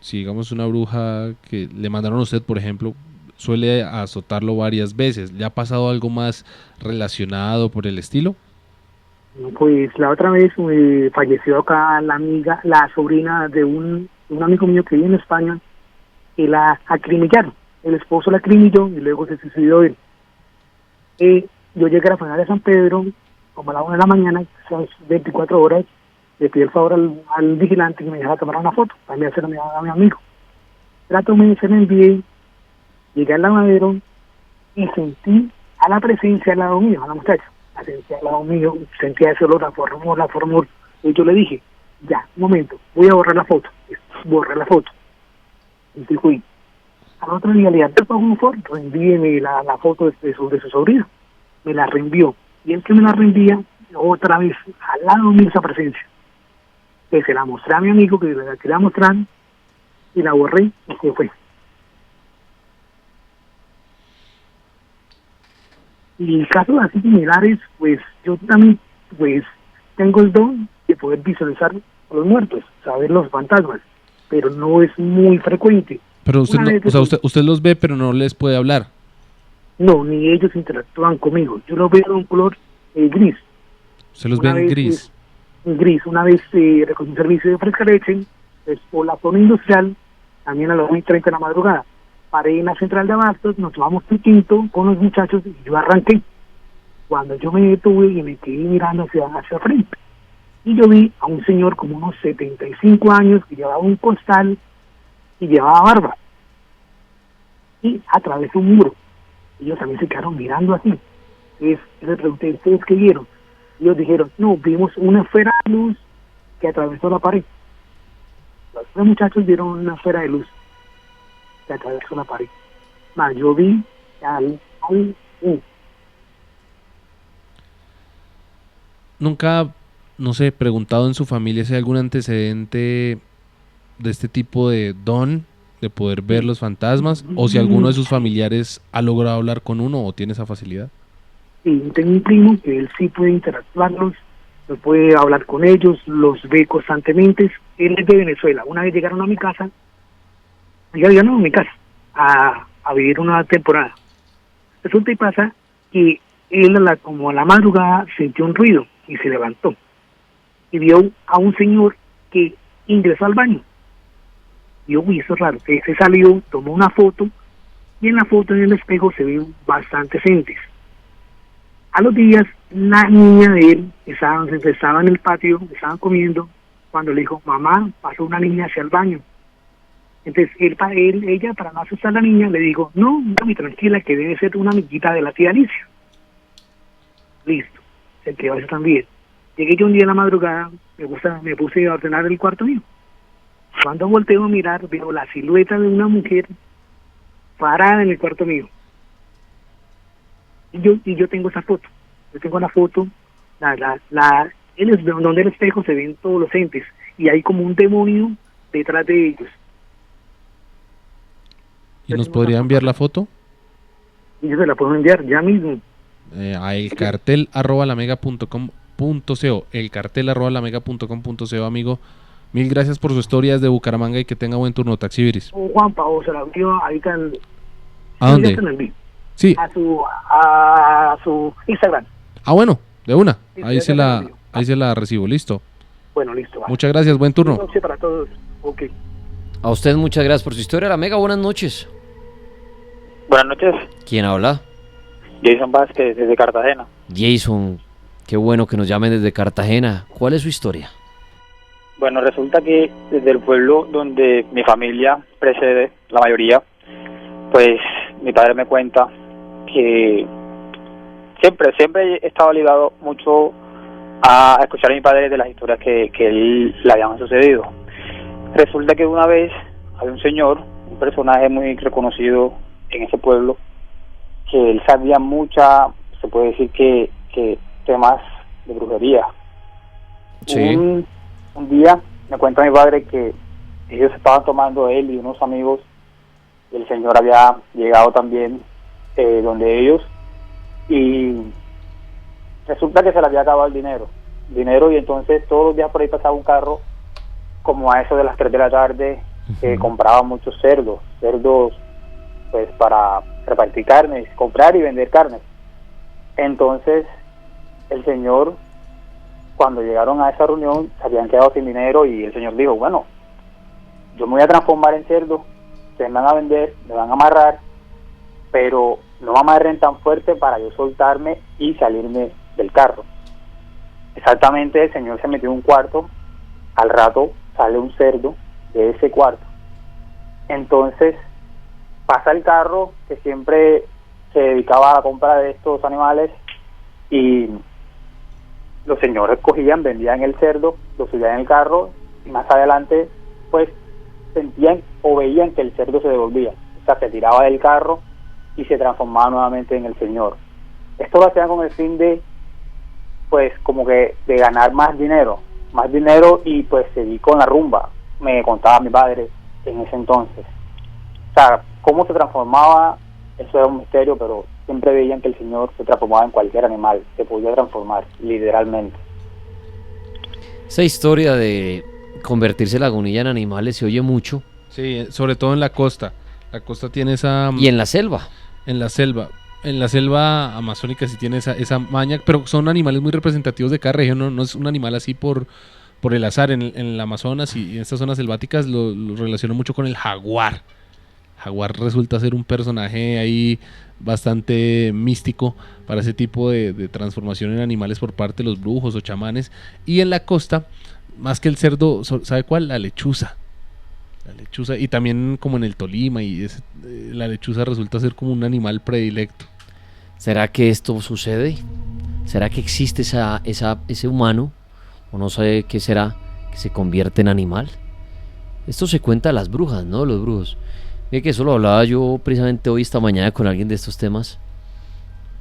B: si digamos una bruja que le mandaron a usted, por ejemplo, suele azotarlo varias veces. ¿Le ha pasado algo más relacionado por el estilo?
I: Pues la otra vez falleció acá la sobrina de un amigo mío que vive en España, y la acrimillaron. El esposo la acrimilló y luego se suicidó él. Yo llegué a la funeral de San Pedro como a la 1 de la mañana, son 24 horas, le pedí el favor al vigilante que me dejara tomar una foto para enviársela a mi amigo. La tomé, se la envié, llegué al lavadero y sentí a la presencia al lado mío, a la muchacha. La sentí al lado mío, sentía ese olor, la formol. Y yo le dije, ya, un momento, voy a borrar la foto. Borré la foto. Y fui. Al otro día le dije, por favor, reenvíeme la foto de su sobrina. Me la reenvió. Y el que me la reenvía, otra vez, al lado mío esa presencia. Que se la mostré a mi amigo, que la quería mostrar, y la borré y se fue. Y casos así similares, pues yo también pues tengo el don de poder visualizar
C: los muertos, saber los fantasmas, pero no es muy frecuente.
B: Pero usted, usted los ve, pero no les puede hablar.
C: No, ni ellos interactúan conmigo. Yo los veo de un color gris.
B: ¿Se los ve en gris?
C: Gris. Una vez recogí un servicio de fresca leche, pues, por la zona industrial, también a las 1:30 de la madrugada. Paré en la central de abastos, nos tomamos un tinto con los muchachos y yo arranqué. Cuando yo me detuve y me quedé mirando hacia frente, y yo vi a un señor como unos 75 años que llevaba un costal y llevaba barba. Y atravesó un muro. Ellos también se quedaron mirando así. Entonces, yo les pregunté, ¿ustedes qué vieron? Y ellos dijeron, no, vimos una esfera de luz que atravesó la pared. Los tres muchachos vieron una esfera de luz que atravesó la pared. Más, yo vi
B: Nunca, no sé, preguntado en su familia si hay algún antecedente de este tipo de don, de poder ver los fantasmas, o si alguno de sus familiares ha logrado hablar con uno o tiene esa facilidad.
C: Sí, tengo un primo que él sí puede interactuarlos, no puede hablar con ellos, los ve constantemente. Él es de Venezuela. Una vez llegaron a mi casa, a vivir una temporada. Resulta y pasa que él como a la madrugada sintió un ruido y se levantó y vio a un señor que ingresó al baño. Vio, eso es raro, que se salió, tomó una foto y en la foto en el espejo se ven bastantes entes. A los días, la niña de él estaba en el patio, estaban comiendo, cuando le dijo, mamá, pasó una niña hacia el baño. Entonces ella, para no asustar a la niña, le dijo, no, mami, tranquila, que debe ser una amiguita de la tía Alicia. Listo, se quedó eso también. Llegué yo un día en la madrugada, me puse a ordenar el cuarto mío. Cuando volteo a mirar, veo la silueta de una mujer parada en el cuarto mío. Y yo tengo esa foto. Yo tengo la foto, donde el espejo se ven todos los entes y hay como un demonio detrás de ellos.
B: ¿Y nos podría enviar la foto?
C: Y yo se la puedo enviar ya mismo.
B: A elcartel@lamega.com.co, elcartel@lamega.com.co, amigo. Mil gracias por su historia desde Bucaramanga y que tenga buen turno, Taxi Iris.
C: Juanpa, o se la envío ahorita
B: ¿A dónde? Sí.
C: A su Instagram.
B: Ah, bueno, de una. Sí, ahí se la recibo, listo.
C: Bueno, listo. Va.
B: Muchas gracias, buen turno.
C: Buenas noches para todos. Okay.
A: A usted muchas gracias por su historia, la Mega, buenas noches.
V: Buenas noches.
A: ¿Quién habla?
V: Jason Vázquez, desde Cartagena.
A: Jason, qué bueno que nos llamen desde Cartagena. ¿Cuál es su historia?
V: Bueno, resulta que desde el pueblo donde mi familia precede, la mayoría, pues mi padre me cuenta que siempre he estado ligado mucho a escuchar a mi padre de las historias que él le habían sucedido. Resulta que una vez había un señor, un personaje muy reconocido en ese pueblo, que él sabía se puede decir que temas de brujería.
A: Sí.
V: Un día me cuenta mi padre que ellos estaban tomando, él y unos amigos, y el señor había llegado también donde ellos, y resulta que se le había acabado el dinero, y entonces todos los días por ahí pasaba un carro como a eso de las 3 de la tarde, que compraba muchos cerdos pues para repartir carnes, comprar y vender carnes. Entonces el señor, cuando llegaron a esa reunión, se habían quedado sin dinero y el señor dijo, bueno, yo me voy a transformar en cerdo, ustedes me van a vender, me van a amarrar, pero no me amarren tan fuerte para yo soltarme y salirme del carro. Exactamente, el señor se metió en un cuarto, al rato sale un cerdo de ese cuarto. Entonces pasa el carro que siempre se dedicaba a la compra de estos animales y los señores cogían, vendían el cerdo, lo subían en el carro y más adelante pues sentían o veían que el cerdo se devolvía, o sea, se tiraba del carro y se transformaba nuevamente en el señor. Esto lo hacían con el fin de pues como que de ganar más dinero y pues seguir con la rumba, me contaba mi padre en ese entonces. O sea, cómo se transformaba, eso era un misterio, pero siempre veían que el señor se transformaba en cualquier animal, se podía transformar, literalmente.
A: Esa historia de convertirse Lagunilla en animales se oye mucho.
B: Sí, sobre todo en la costa. La costa tiene esa...
A: Y en la selva.
B: En la selva. En la selva amazónica sí tiene esa maña, pero son animales muy representativos de cada región, no es un animal así por el azar. En el Amazonas y en estas zonas selváticas lo relaciono mucho con el jaguar. Jaguar resulta ser un personaje ahí bastante místico para ese tipo de transformación en animales por parte de los brujos o chamanes. Y en la costa, más que el cerdo, ¿sabe cuál? La lechuza. La lechuza, y también como en el Tolima, la lechuza resulta ser como un animal predilecto.
A: ¿Será que esto sucede? ¿Será que existe ese humano, o no sé qué será, que se convierte en animal? Esto se cuenta a las brujas, ¿no? Los brujos. Mira que eso lo hablaba yo precisamente hoy, esta mañana, con alguien de estos temas,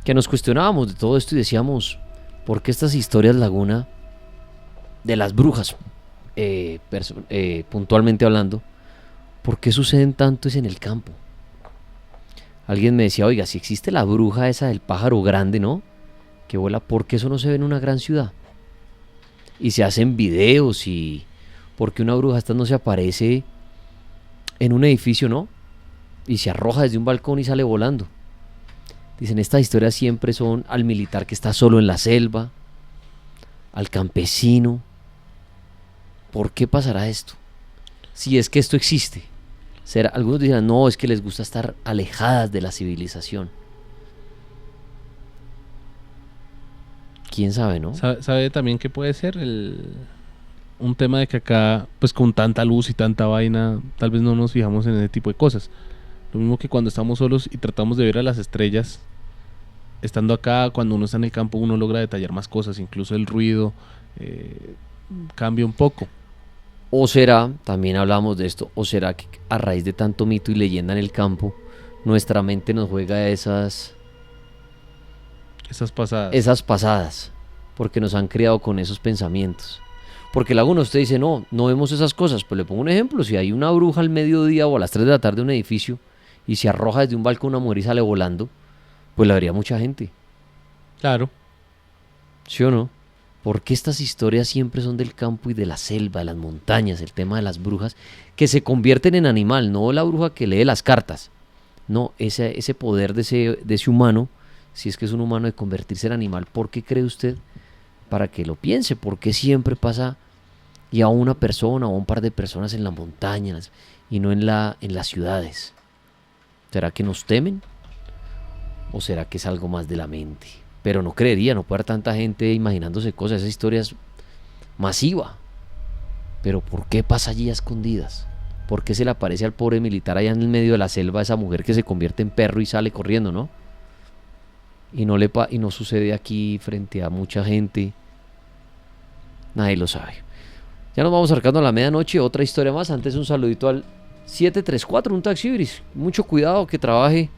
A: que nos cuestionábamos de todo esto y decíamos, ¿por qué estas historias, Laguna, de las brujas, puntualmente hablando, por qué suceden tanto es en el campo? Alguien me decía, oiga, si existe la bruja esa del pájaro grande, ¿no? Que vuela, ¿por qué eso no se ve en una gran ciudad? Y se hacen videos y... ¿por qué una bruja esta no se aparece en un edificio, no? Y se arroja desde un balcón y sale volando. Dicen, estas historias siempre son al militar que está solo en la selva, al campesino. ¿Por qué pasará esto? Si es que esto existe. Algunos dirán, no, es que les gusta estar alejadas de la civilización. ¿Quién sabe, no?
B: ¿Sabe también qué puede ser? Un tema de que acá, pues con tanta luz y tanta vaina, tal vez no nos fijamos en ese tipo de cosas. Lo mismo que cuando estamos solos y tratamos de ver a las estrellas, estando acá, cuando uno está en el campo, uno logra detallar más cosas, incluso el ruido cambia un poco.
A: O será, también hablamos de esto, o será que a raíz de tanto mito y leyenda en el campo, nuestra mente nos juega esas pasadas, porque nos han criado con esos pensamientos. Porque Laguna, usted dice, no vemos esas cosas, pues le pongo un ejemplo, si hay una bruja al mediodía o a las 3 de la tarde en un edificio y se arroja desde un balcón una mujer y sale volando, pues la vería mucha gente.
B: Claro.
A: ¿Sí o no? ¿Por qué estas historias siempre son del campo y de la selva, de las montañas, el tema de las brujas, que se convierten en animal? No la bruja que lee las cartas, no, ese poder de ese humano, si es que es un humano, de convertirse en animal. ¿Por qué cree usted? Para que lo piense, ¿por qué siempre pasa y a una persona o a un par de personas en las montañas y no en las ciudades? ¿Será que nos temen? ¿O será que es algo más de la mente? Pero no creería, no puede haber tanta gente imaginándose cosas, esa historia es masiva. Pero ¿por qué pasa allí a escondidas? ¿Por qué se le aparece al pobre militar allá en el medio de la selva esa mujer que se convierte en perro y sale corriendo, no? Y no sucede aquí frente a mucha gente. Nadie lo sabe. Ya nos vamos acercando a la medianoche. Otra historia más. Antes un saludito al 734, un taxibris. Mucho cuidado, que trabaje.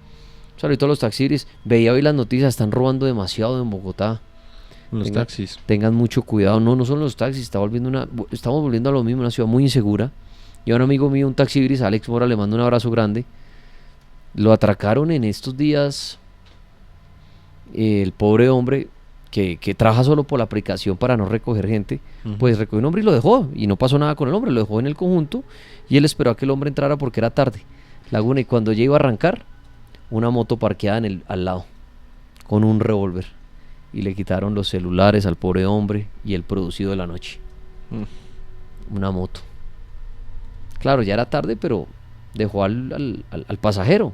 A: Un saludito a los taxibris. Veía hoy las noticias, están robando demasiado en Bogotá.
B: Los taxis.
A: Tengan mucho cuidado. No son los taxis. Estamos volviendo a lo mismo, una ciudad muy insegura. Y a un amigo mío, un taxibris, Alex Mora, le mando un abrazo grande. Lo atracaron en estos días. El pobre hombre que trabaja solo por la aplicación para no recoger gente, pues recogió un hombre y lo dejó, y no pasó nada con el hombre, lo dejó en el conjunto y él esperó a que el hombre entrara porque era tarde, Laguna, y cuando ya iba a arrancar, una moto parqueada al lado con un revólver, y le quitaron los celulares al pobre hombre y el producido de la noche. Una moto, claro, ya era tarde, pero dejó al pasajero,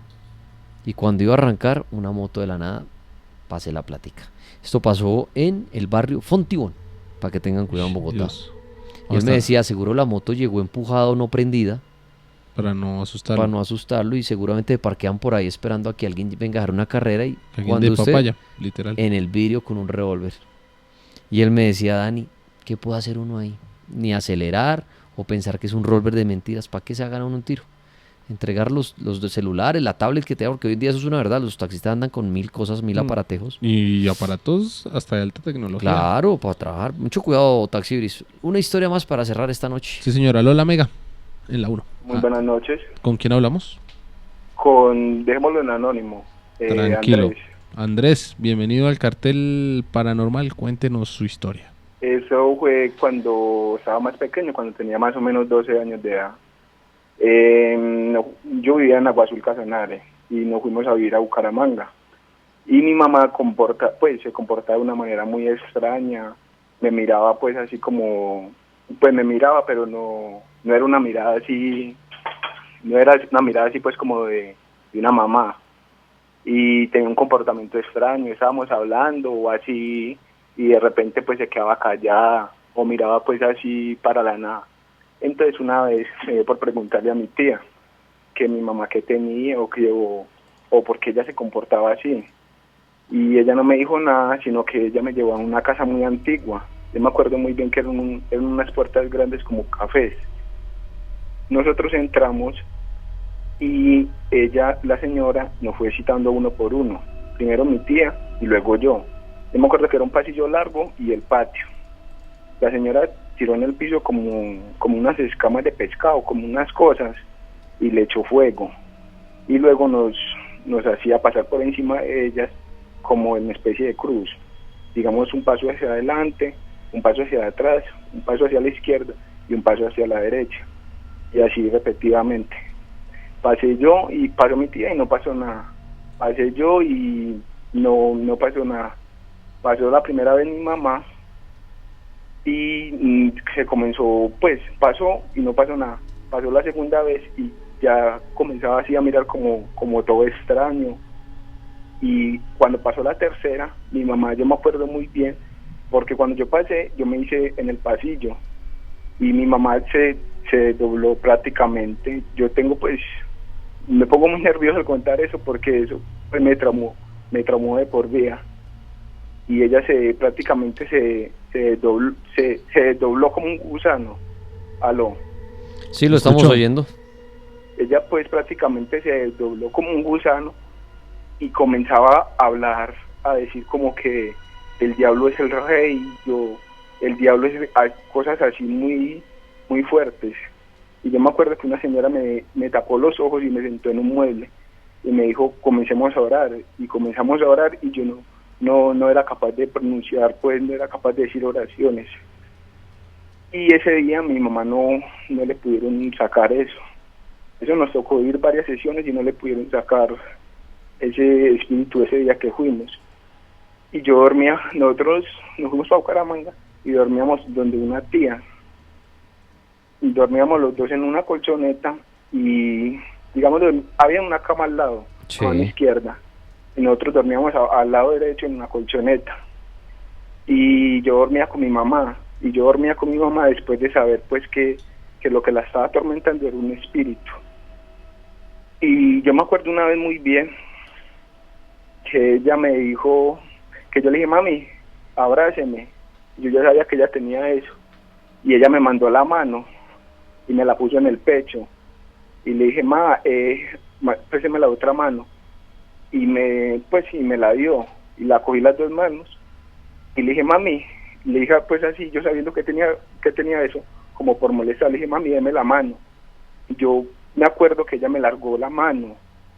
A: y cuando iba a arrancar, una moto de la nada. Pase la plática. Esto pasó en el barrio Fontibón, para que tengan cuidado en Bogotá. Y él me decía, seguro la moto llegó empujada o no prendida.
B: Para no asustarlo.
A: Y seguramente parquean por ahí esperando a que alguien venga a dar una carrera. Y
B: cuando usted, papaya, literal.
A: En el vidrio con un revólver. Y él me decía, Dani, ¿qué puede hacer uno ahí? Ni acelerar o pensar que es un revólver de mentiras. ¿Para qué se hagan un tiro? Entregar los de celulares, la tablet que te da, porque hoy en día eso es una verdad, los taxistas andan con 1000 cosas, 1000 aparatejos.
B: Y aparatos hasta de alta tecnología.
A: Claro, para trabajar. Mucho cuidado, taxibris. Una historia más para cerrar esta noche.
B: Sí, señora. Lola Mega, en la 1.
E: Muy buenas noches.
B: ¿Con quién hablamos?
E: Dejémoslo en anónimo.
B: Tranquilo. Andrés, bienvenido al Cartel Paranormal. Cuéntenos su historia.
E: Eso fue cuando estaba más pequeño, cuando tenía más o menos 12 años de edad. Yo vivía en Agua Azul Casanare y nos fuimos a vivir a Bucaramanga. Y mi mamá se comportaba de una manera muy extraña. Me miraba pues así como, pues me miraba, pero no era una mirada así, no era una mirada así pues como de una mamá. Y tenía un comportamiento extraño, estábamos hablando o así, y de repente pues se quedaba callada o miraba pues así para la nada. Entonces una vez me dio por preguntarle a mi tía que mi mamá qué tenía o por qué ella se comportaba así. Y ella no me dijo nada, sino que ella me llevó a una casa muy antigua. Yo me acuerdo muy bien que eran unas puertas grandes como cafés. Nosotros entramos y ella, la señora, nos fue citando uno por uno. Primero mi tía y luego yo. Yo me acuerdo que era un pasillo largo y el patio. La señora tiró en el piso como unas escamas de pescado, como unas cosas, y le echó fuego. Y luego nos hacía pasar por encima de ellas como en una especie de cruz. Digamos, un paso hacia adelante, un paso hacia atrás, un paso hacia la izquierda y un paso hacia la derecha. Y así repetidamente. Pasé yo y pasó mi tía y no pasó nada. Pasé yo y no pasó nada. Pasó la primera vez mi mamá y se comenzó, pues pasó y no pasó nada. Pasó la segunda vez y ya comenzaba así a mirar como todo extraño. Y cuando pasó la tercera, mi mamá, yo me acuerdo muy bien, porque cuando yo pasé, yo me hice en el pasillo y mi mamá se dobló prácticamente. Yo tengo pues, me pongo muy nervioso al contar eso porque eso pues, me traumó de por vida. Y ella prácticamente se desdobló como un gusano. ¿Aló?
A: Sí, lo estamos oyendo.
E: Ella pues prácticamente se desdobló como un gusano y comenzaba a hablar, a decir como que el diablo es el rey, el diablo es cosas así muy, muy fuertes. Y yo me acuerdo que una señora me tapó los ojos y me sentó en un mueble y me dijo, comencemos a orar. Y comenzamos a orar y yo no era capaz de pronunciar, pues no era capaz de decir oraciones. Y ese día mi mamá no le pudieron sacar eso. Eso nos tocó ir varias sesiones y no le pudieron sacar ese espíritu ese día que fuimos. Y yo dormía, nosotros nos fuimos para Bucaramanga y dormíamos donde una tía. Y dormíamos los dos en una colchoneta y, digamos, había una cama al lado,
A: sí,
E: a la izquierda. Y nosotros dormíamos al lado derecho en una colchoneta. Y yo dormía con mi mamá. Y yo dormía con mi mamá después de saber pues que lo que la estaba atormentando era un espíritu. Y yo me acuerdo una vez muy bien que ella me dijo, que yo le dije, mami, abráceme. Yo ya sabía que ella tenía eso. Y ella me mandó la mano y me la puso en el pecho. Y le dije, présteme la otra mano. Y me la dio. Y la cogí las dos manos. Y le dije, mami, le dije pues así, yo sabiendo que tenía eso, como por molestar, le dije, mami, deme la mano. Y yo me acuerdo que ella me largó la mano,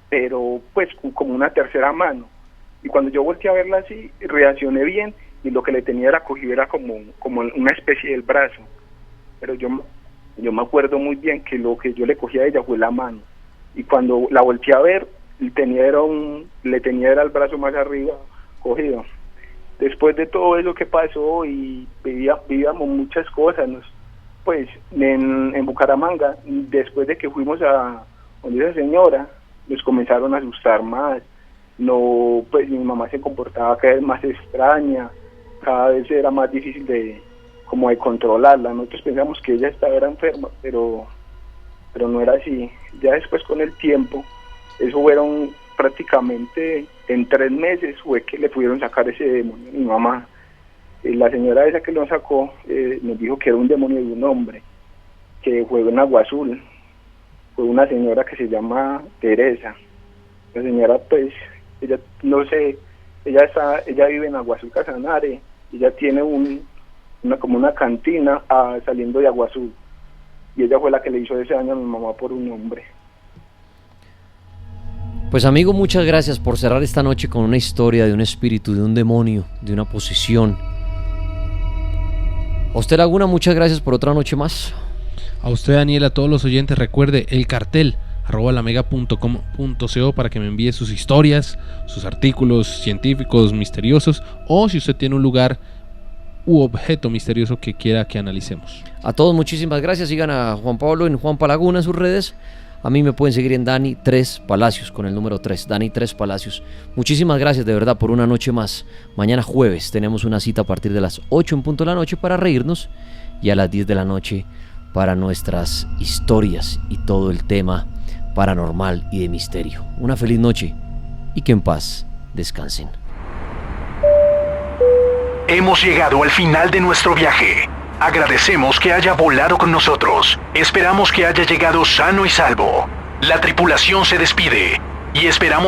E: pero pues como una tercera mano. Y cuando yo volteé a verla así, reaccioné bien, y lo que le tenía era cogido, era como una especie del brazo. Pero yo me acuerdo muy bien que lo que yo le cogí a ella fue la mano. Y cuando la volteé a ver, le tenía el brazo más arriba cogido. Después de todo eso que pasó y vivíamos muchas cosas, pues en Bucaramanga, después de que fuimos a donde esa señora, nos comenzaron a asustar más. Pues mi mamá se comportaba cada vez más extraña, cada vez era más difícil de controlarla. Nosotros pensamos que ella era enferma, pero no era así. Ya después, con el tiempo, eso fueron prácticamente en 3 meses fue que le pudieron sacar ese demonio a mi mamá. La señora esa que lo sacó nos dijo que era un demonio de un hombre, que fue en Agua Azul. Fue una señora que se llama Teresa. La señora, pues, ella no sé, ella vive en Agua Azul Casanare. Ella tiene como una cantina saliendo de Agua Azul. Y ella fue la que le hizo ese daño a mi mamá por un hombre.
A: Pues amigo, muchas gracias por cerrar esta noche con una historia de un espíritu, de un demonio, de una posesión. A usted, Laguna, muchas gracias por otra noche más.
B: A usted, Daniel, a todos los oyentes, recuerde el cartel @lamega.com.co para que me envíe sus historias, sus artículos científicos misteriosos, o si usted tiene un lugar u objeto misterioso que quiera que analicemos.
A: A todos muchísimas gracias. Sigan a Juan Pablo en Juanpa Laguna en sus redes. A mí me pueden seguir en Dani 3 Palacios con el número 3, Dani 3 Palacios. Muchísimas gracias de verdad por una noche más. Mañana jueves tenemos una cita a partir de las 8 en punto de la noche para reírnos, y a las 10 de la noche para nuestras historias y todo el tema paranormal y de misterio. Una feliz noche y que en paz descansen.
K: Hemos llegado al final de nuestro viaje. Agradecemos que haya volado con nosotros. Esperamos que haya llegado sano y salvo. La tripulación se despide y esperamos